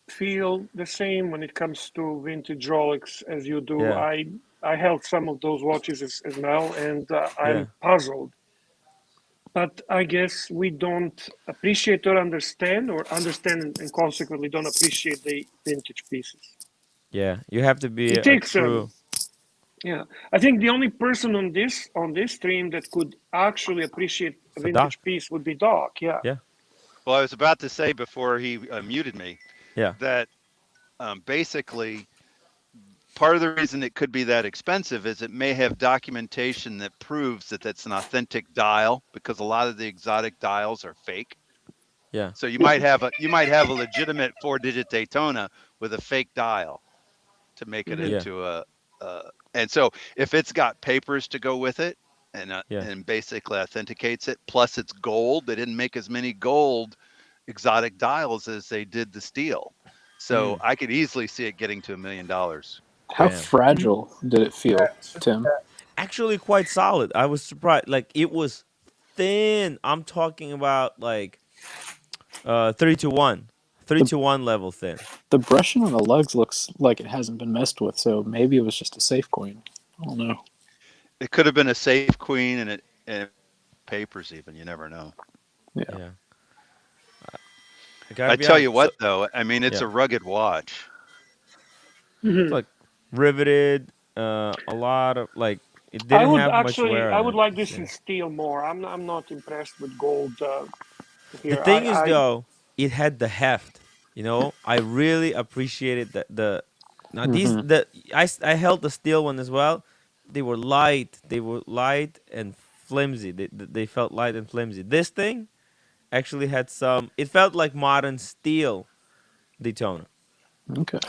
feel the same when it comes to vintage Rolex as you do. Yeah. I held some of those watches as well, and I'm puzzled. But I guess we don't appreciate or understand and consequently don't appreciate the vintage pieces. Yeah, you have to be true. Yeah, I think the only person on this stream that could actually appreciate a vintage piece would be Doc. Yeah. Yeah. Well, I was about to say before he muted me. Yeah. That basically part of the reason it could be that expensive is it may have documentation that proves that that's an authentic dial, because a lot of the exotic dials are fake. Yeah. So you might have a legitimate 4-digit Daytona with a fake dial to make it into and so if it's got papers to go with it and basically authenticates it, plus it's gold, they didn't make as many gold exotic dials as they did the steel. So I could easily see it getting to $1 million. How fragile did it feel, Tim? Actually, quite solid. I was surprised. Like, it was thin. I'm talking about like 3-to-1. 3-to-1 level thin. The brushing on the lugs looks like it hasn't been messed with, so maybe it was just a safe coin. I don't know. It could have been a safe queen and papers even. You never know. Yeah. I tell you what, though. I mean, it's a rugged watch. It's like riveted. A lot of like it didn't have much wear. I would like this in steel more. I'm not impressed with gold. Here. The thing is, though, it had the heft. I really appreciated I held the steel one as well. They were light. They were light and flimsy. They felt light and flimsy. This thing, actually had some. It felt like modern steel Daytona. Okay.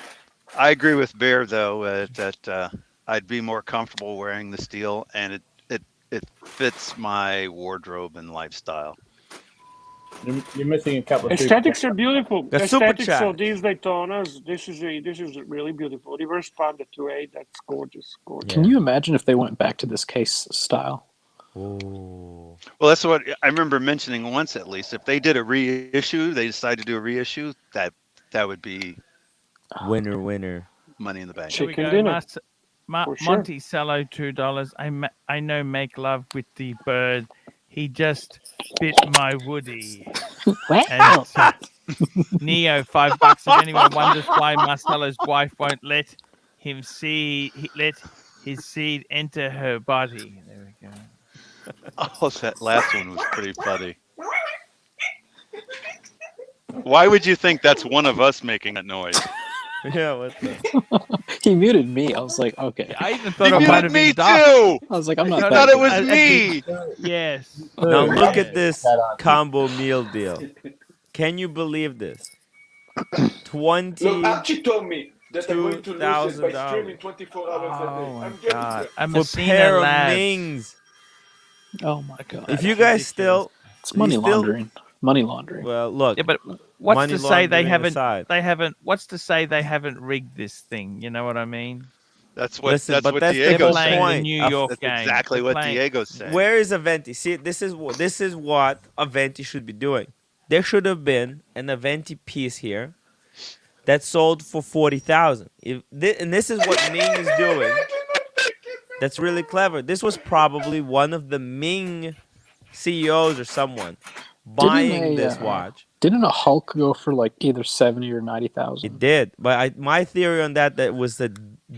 I agree with Bear though that I'd be more comfortable wearing the steel, and it fits my wardrobe and lifestyle. You're missing a couple of Aesthetics are beautiful. The Aesthetics supercharged. of these Daytonas. This is really beautiful. Reverse Panda 2.8. That's gorgeous. Gorgeous. Can you imagine if they went back to this case style? Oh. Well, that's what I remember mentioning once at least. If they did a reissue, they decided to do a reissue, that would be winner. money in the bank. Chicken Here we dinner. go. For sure. Monticello, $2. I know make love with the bird. He just bit my woody. And Neo, $5. If anyone wonders why Marcelo's wife won't let let his seed enter her body. There we go. Oh, that last one was pretty funny. Why would you think that's one of us making that noise? Yeah, what the? He muted me. I was like, okay. I even thought it might have been too. I was like, I'm not. I thought it was me. Yes. Now look at this combo meal deal. Can you believe this? Look, Archie told me that I'm going to lose it by $22,000. streaming 24 hours a day. Oh my I'm getting God. there. A For Messina pair of Labs. Mings. Oh my god. If you guys still, It's money you still- laundering. Money laundering. well, look. Yeah, but what's money to say they laundering haven't? aside. What's to say they haven't rigged this thing? You know what I mean? That's what Listen, that's but what that's the Diego's playing the saying. New York That's game. exactly They're what playing- Diego's saying. Where is Aventi? See, this is what Aventi should be doing. There should have been an Aventi piece here that sold for 40,000. And this is what Ming is doing. That's really clever. This was probably one of the Ming CEOs or someone buying this watch. Didn't a Hulk go for like either 70 or 90,000? It did, but my theory on that was the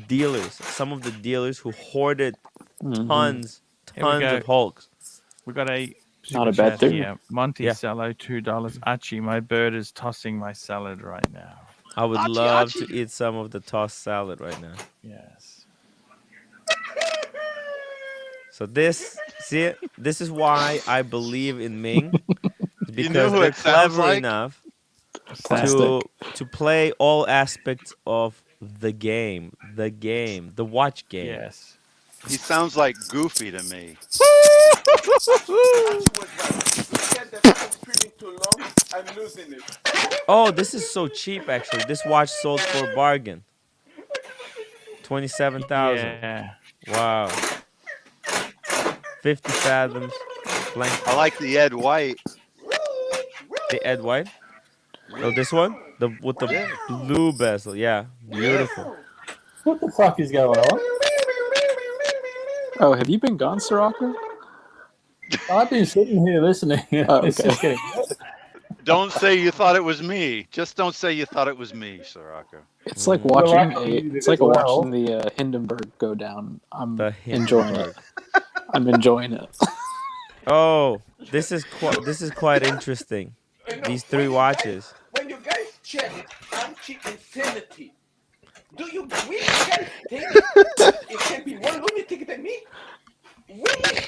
dealers, some of the dealers who hoarded tons Here we go. of Hulks. We got a Not a super bad chat theory. here. Monticello, $2. Archie, my bird is tossing my salad right now. I would Archie, love Archie. to eat some of the tossed salad right now. Yes. So this is why I believe in Ming, because who they're it sounds clever like? enough Plastic. to play all aspects of the game, the watch game. Yes. He sounds like Goofy to me. I'm losing it. Oh, this is so cheap actually. This watch sold for a bargain. 27,000. Yeah. Wow. 50 fathoms. Blank. I like the Ed White. The Ed White? Oh, this one? With the blue bezel. Yeah, beautiful. What the fuck is going on? Oh, have you been gone, Sirocco? I've been sitting here listening. Oh, It's okay. just getting good. Don't say you thought it was me. Just don't say you thought it was me, Sirocco. It's like Well, watching I- it's like well- watching the Hindenburg go down. I'm The enjoying it. I'm enjoying it. Oh, this is quite interesting. These three watches. When you guys check Archie Infinity, do you really guys think it can be more lunatic than me? Really?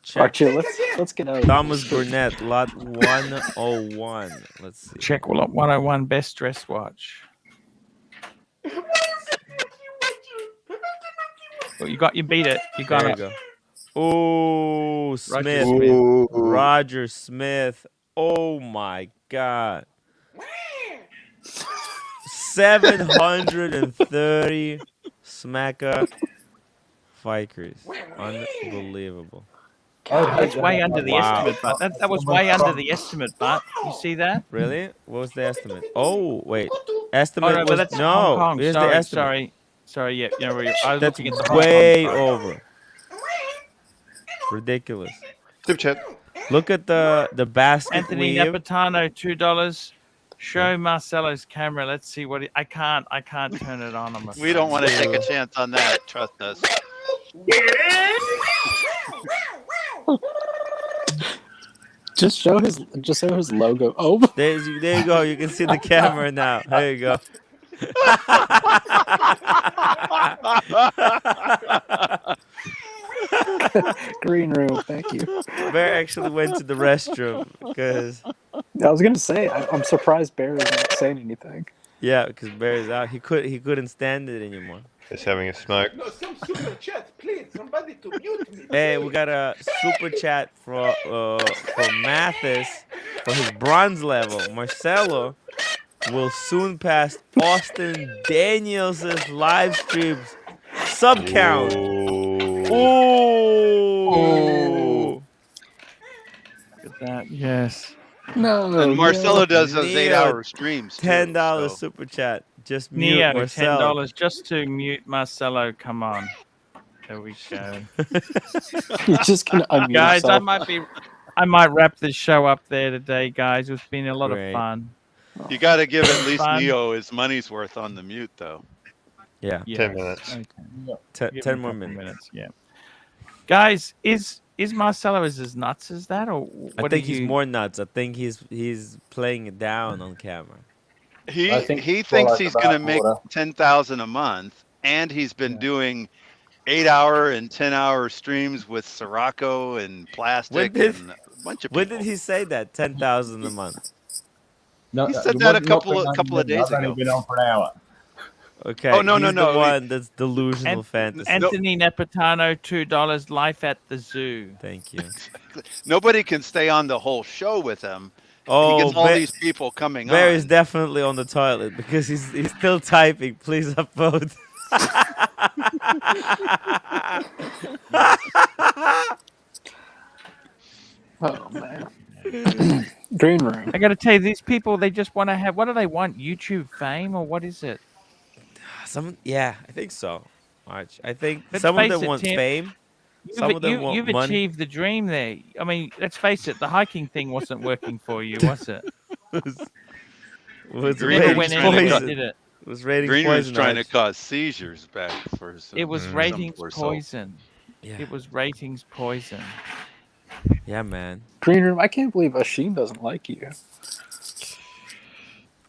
Check. Archie, let's get out. Thomas Burnett, lot 101. Let's see. Check 101 best dressed watch. Well, you beat it. You got There it. you go. Oh, Roger Smith. Smith. Roger Smith. Oh my God. 730 smacker Fikers. Unbelievable. That's way under the Wow. estimate, but that was way under the estimate, but you see that? Really? What was the estimate? Oh, wait. Estimate Oh, no, but was that's Hong Kong. Here's Sorry, the estimate. sorry. Yeah, I was That's looking at the Hong way Kong price. over. Ridiculous. Super chat. Look at the basket Anthony weave. Napatano, $2. Show Marcelo's camera. Let's see what I can't turn it on. I'm We don't want to take a chance on that. Trust us. Just show his logo. Oh, there you go. You can see the camera now. There you go. Green room, thank you. Bear actually went to the restroom because. I was gonna say I'm surprised Bear is not saying anything. Yeah, because Bear is out. He couldn't stand it anymore. He's having a smoke. No, some super chat, please. Somebody to mute me. Hey, we got a super chat for Mathis for his bronze level. Marcelo will soon pass Austin Daniels' live streams sub count. Ooh. Look at that. Yes. No. And Marcelo does those Neo, 8-hour streams. Too, $10 so. super chat. Just mute Neo, Marcelo. $10 just to mute Marcelo. Come on. There we go. You're just gonna unmute guys, yourself. I might wrap this show up there today, guys. It's been a lot Great. of fun. You got to give at least Fun. Neo his money's worth on the mute, though. Yeah. 10 minutes. Okay. 10 more minutes. Yeah. Guys, is Marcelo as nuts as that, or what I think he's more nuts. I think he's playing it down on camera. He think thinks he's going to make water. $10,000 a month, and he's been doing 8-hour and 10-hour streams with Sirocco and Plastic and a bunch of people. When did he say that? 10,000 a month. No, He said that a couple of days I've only ago. been on for an hour. Okay. Oh, no, he's no. The one that's delusional fantasy. Anthony Nepotano, $2. Life at the zoo. Thank you. Nobody can stay on the whole show with him. Oh, he gets all these people coming Bear on. is definitely on the toilet because he's still typing. Please upvote. Oh man. Green room. I got to tell you, these people, they just want to have, what do they want? YouTube fame, or what is it? Yeah, I think so. Arch. I think Let's some of face them it, want Tim, fame. Some of them want You've money. achieved the dream there. I mean, let's face it, the hiking thing wasn't working for you, was it? was Green Never Room's went trying to anywhere, cut- did it? It was ratings Green Room's poison. trying to Arch. cause seizures back for some. It was some ratings poor soul. poison. Yeah. It was ratings poison. Yeah, man. Green room. I can't believe Asheen doesn't like you.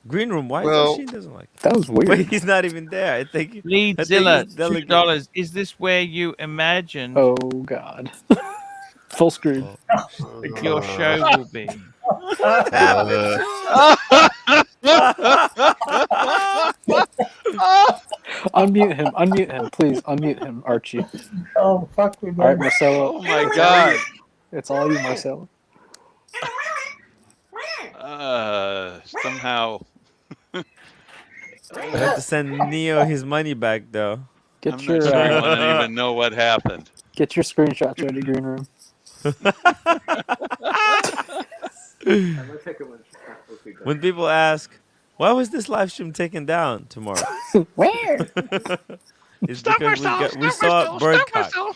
Green room. Why Well, she doesn't like? That was weird. Wait, he's not even there. I think. Leadzilla, he's delicate. $2. Is this where you imagine Oh God. Full screen. your show will be? Unmute him, please. Unmute him, Archie. Oh fuck me. All right, Marcelo. Oh my God. It's all you, Marcelo. Somehow. I have to send Neo his money back though. Get I'm your not sure I want to even know what happened. get your screenshots ready, Green room. When people ask, why was this live stream taken down tomorrow? Where? It's because we saw Birdcock.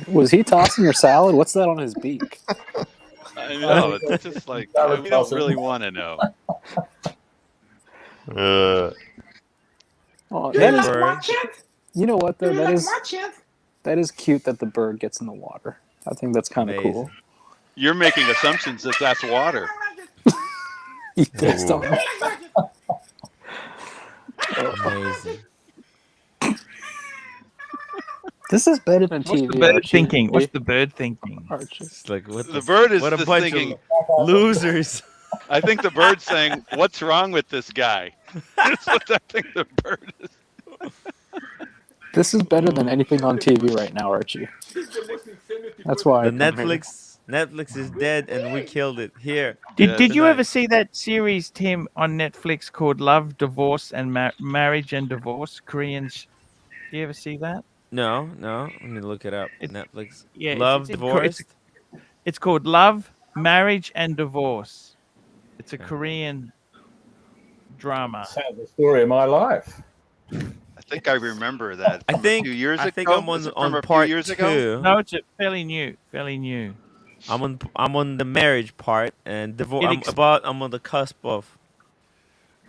Was he tossing your salad? What's that on his beak? I know. It's just like, we don't really want to know. Oh, Do you that is, like watch it? you know what Do though? you That like is watch it? that is cute that the bird gets in the water. I think that's kind of cool. You're making assumptions that that's water. He pissed on him. Amazing. This is better than What's TV. the bird Archie. thinking? What's the bird thinking? Archie. It's like what The bird is what a just bunch thinking. of losers. I think the bird's saying, "What's wrong with this guy?" That's what I think the bird is. This is better than anything on TV right now, Archie. That's why. The I come here. Netflix is dead and we killed it. Here. Did you ever see that series, Tim, on Netflix called Love, Divorce, and Marriage and Divorce? Koreans. Do you ever see that? No. Let me look it up. Netflix. Yeah, Love, Divorce. It's called Love, Marriage, and Divorce. It's a Korean drama. Sounds the story of my life. I think I remember that. I think a few years I ago. think I'm Was it on from a few part years 2. ago? No, it's fairly new. Fairly new. I'm on the marriage part and divorce. I'm on the cusp of.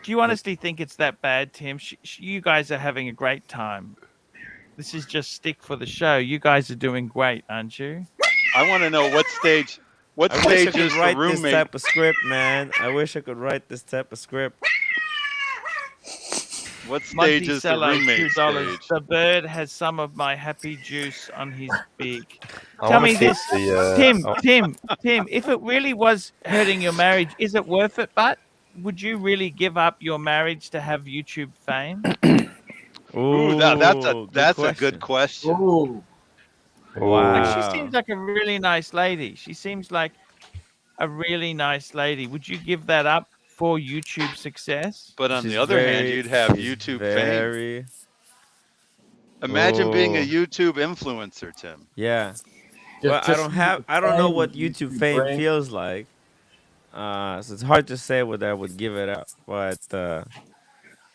Do you honestly think it's that bad, Tim? You guys are having a great time. This is just stick for the show. You guys are doing great, aren't you? I want to know what stage. What I wish I stage could is the write this roommate? type of script, man. I wish I could write this type of script. What stage is the Monticello, roommate $2. stage? The bird has some of my happy juice on his beak. I Tell wanna me keep this, the, Tim. If it really was hurting your marriage, is it worth it? But would you really give up your marriage to have YouTube fame? Ooh, that's a good question. Ooh. Like, Wow. she seems like a really nice lady. She seems like a really nice lady. Would you give that up for YouTube success? But on the other hand, you'd have YouTube fame. Imagine being a YouTube influencer, Tim. Yeah. Well, I don't know what YouTube fame feels like. So it's hard to say whether I would give it up, but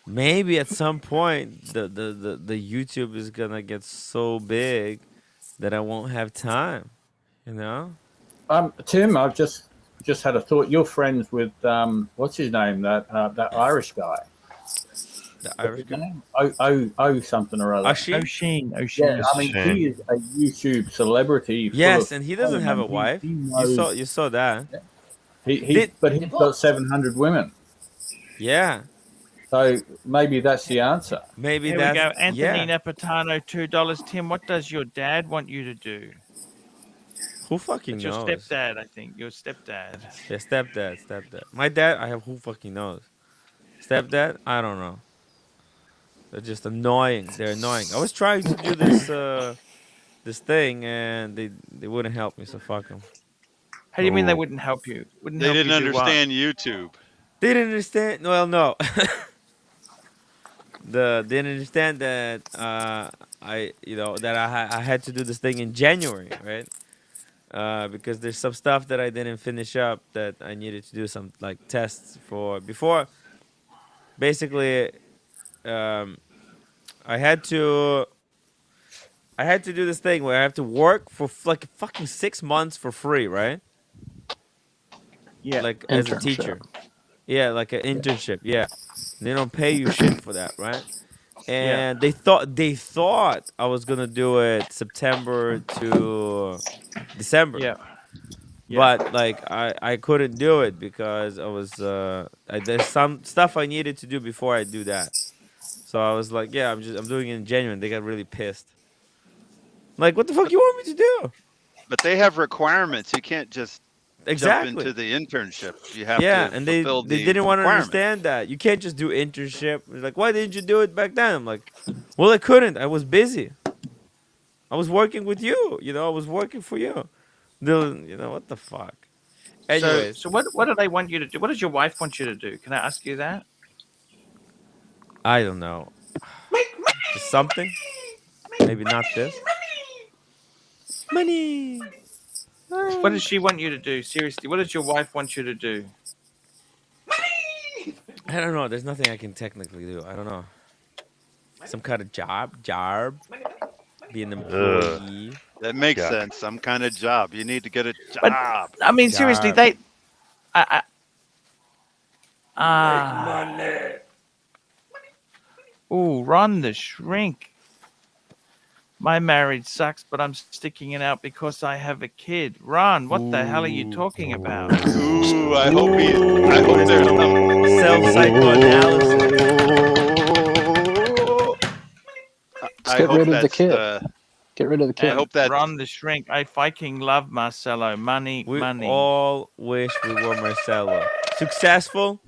maybe at some point the YouTube is gonna get so big that I won't have time. You know. Tim, I've just had a thought. You're friends with what's his name? That Irish guy. The Irish guy. Oh, something or other. O'Sheen. Yeah, I mean, he is a YouTube celebrity. Yes, and he doesn't have a wife. You saw that. But he's got 700 women. Yeah. So maybe that's the answer. Maybe Here we go. Anthony Napatano, $2. Tim, what does your dad want you to do? Who fucking It's knows? your stepdad, I think. Your stepdad. Yeah, stepdad. My dad, I have who fucking knows. Stepdad, I don't know. They're just annoying. They're annoying. I was trying to do this thing, and they wouldn't help me. So fuck them. How do you mean they wouldn't help you? Wouldn't They help didn't you do what? understand YouTube. They didn't understand. Well, no. They didn't understand that I had to do this thing in January, right? Because there's some stuff that I didn't finish up that I needed to do some like tests for before. Basically, I had to do this thing where I have to work for like fucking 6 months for free, right? Yeah. Like as a teacher. Yeah, like an internship. Yeah. They don't pay you shit for that, right? And they thought I was gonna do it September to December. Yeah. But like I couldn't do it because I was there's some stuff I needed to do before I do that. So I was like, yeah, I'm doing it in January. They got really pissed. Like, what the fuck you want me to do? But they have requirements. You can't just Exactly. jump into the internship. You have to and they didn't want to understand that. You can't just do internship. They're like, why didn't you do it back then? I'm like, well, I couldn't. I was busy. I was working with you. You know, I was working for you. You know, what the fuck? Anyways. So what do they want you to do? What does your wife want you to do? Can I ask you that? I don't know. Just something? Maybe not this. Money. What does she want you to do? Seriously, what does your wife want you to do? I don't know. There's nothing I can technically do. I don't know. Some kind of job. Be an employee. That makes sense. Some kind of job. You need to get a job. But, I mean, seriously, they. Ooh, Ron the Shrink. My marriage sucks, but I'm sticking it out because I have a kid. Ron, what the hell are you talking about? Ooh, I hope there's some self-psychoanalysis. Get rid of the kid. Get rid of the kid. I hope that Ron the Shrink. I fucking love Marcelo. Money. We all wish we were Marcelo. Successful,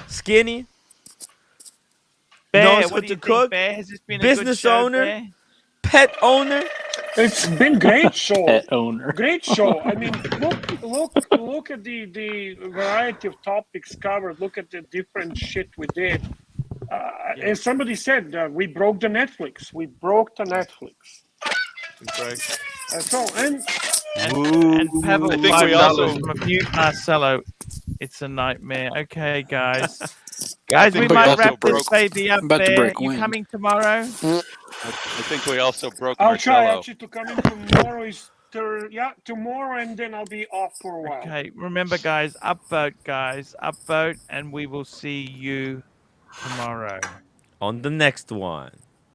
skinny, Bear, knows what what do to you cook, think, Bear? Has this been a business good show, owner, Bear? pet owner. It's been great show. Pet owner. Great show. I mean, look at the variety of topics covered. Look at the different shit we did. As somebody said, we broke the Netflix. We broke the Netflix. And Pavel, I think we also mute Marcelo. It's a nightmare. Okay, guys. Guys, we might wrap this baby up there. You coming tomorrow? I think we also broke I'll Marcelo. try actually to come in tomorrow. Tomorrow, and then I'll be off for a while. Okay, remember, guys, upvote, and we will see you tomorrow on the next one.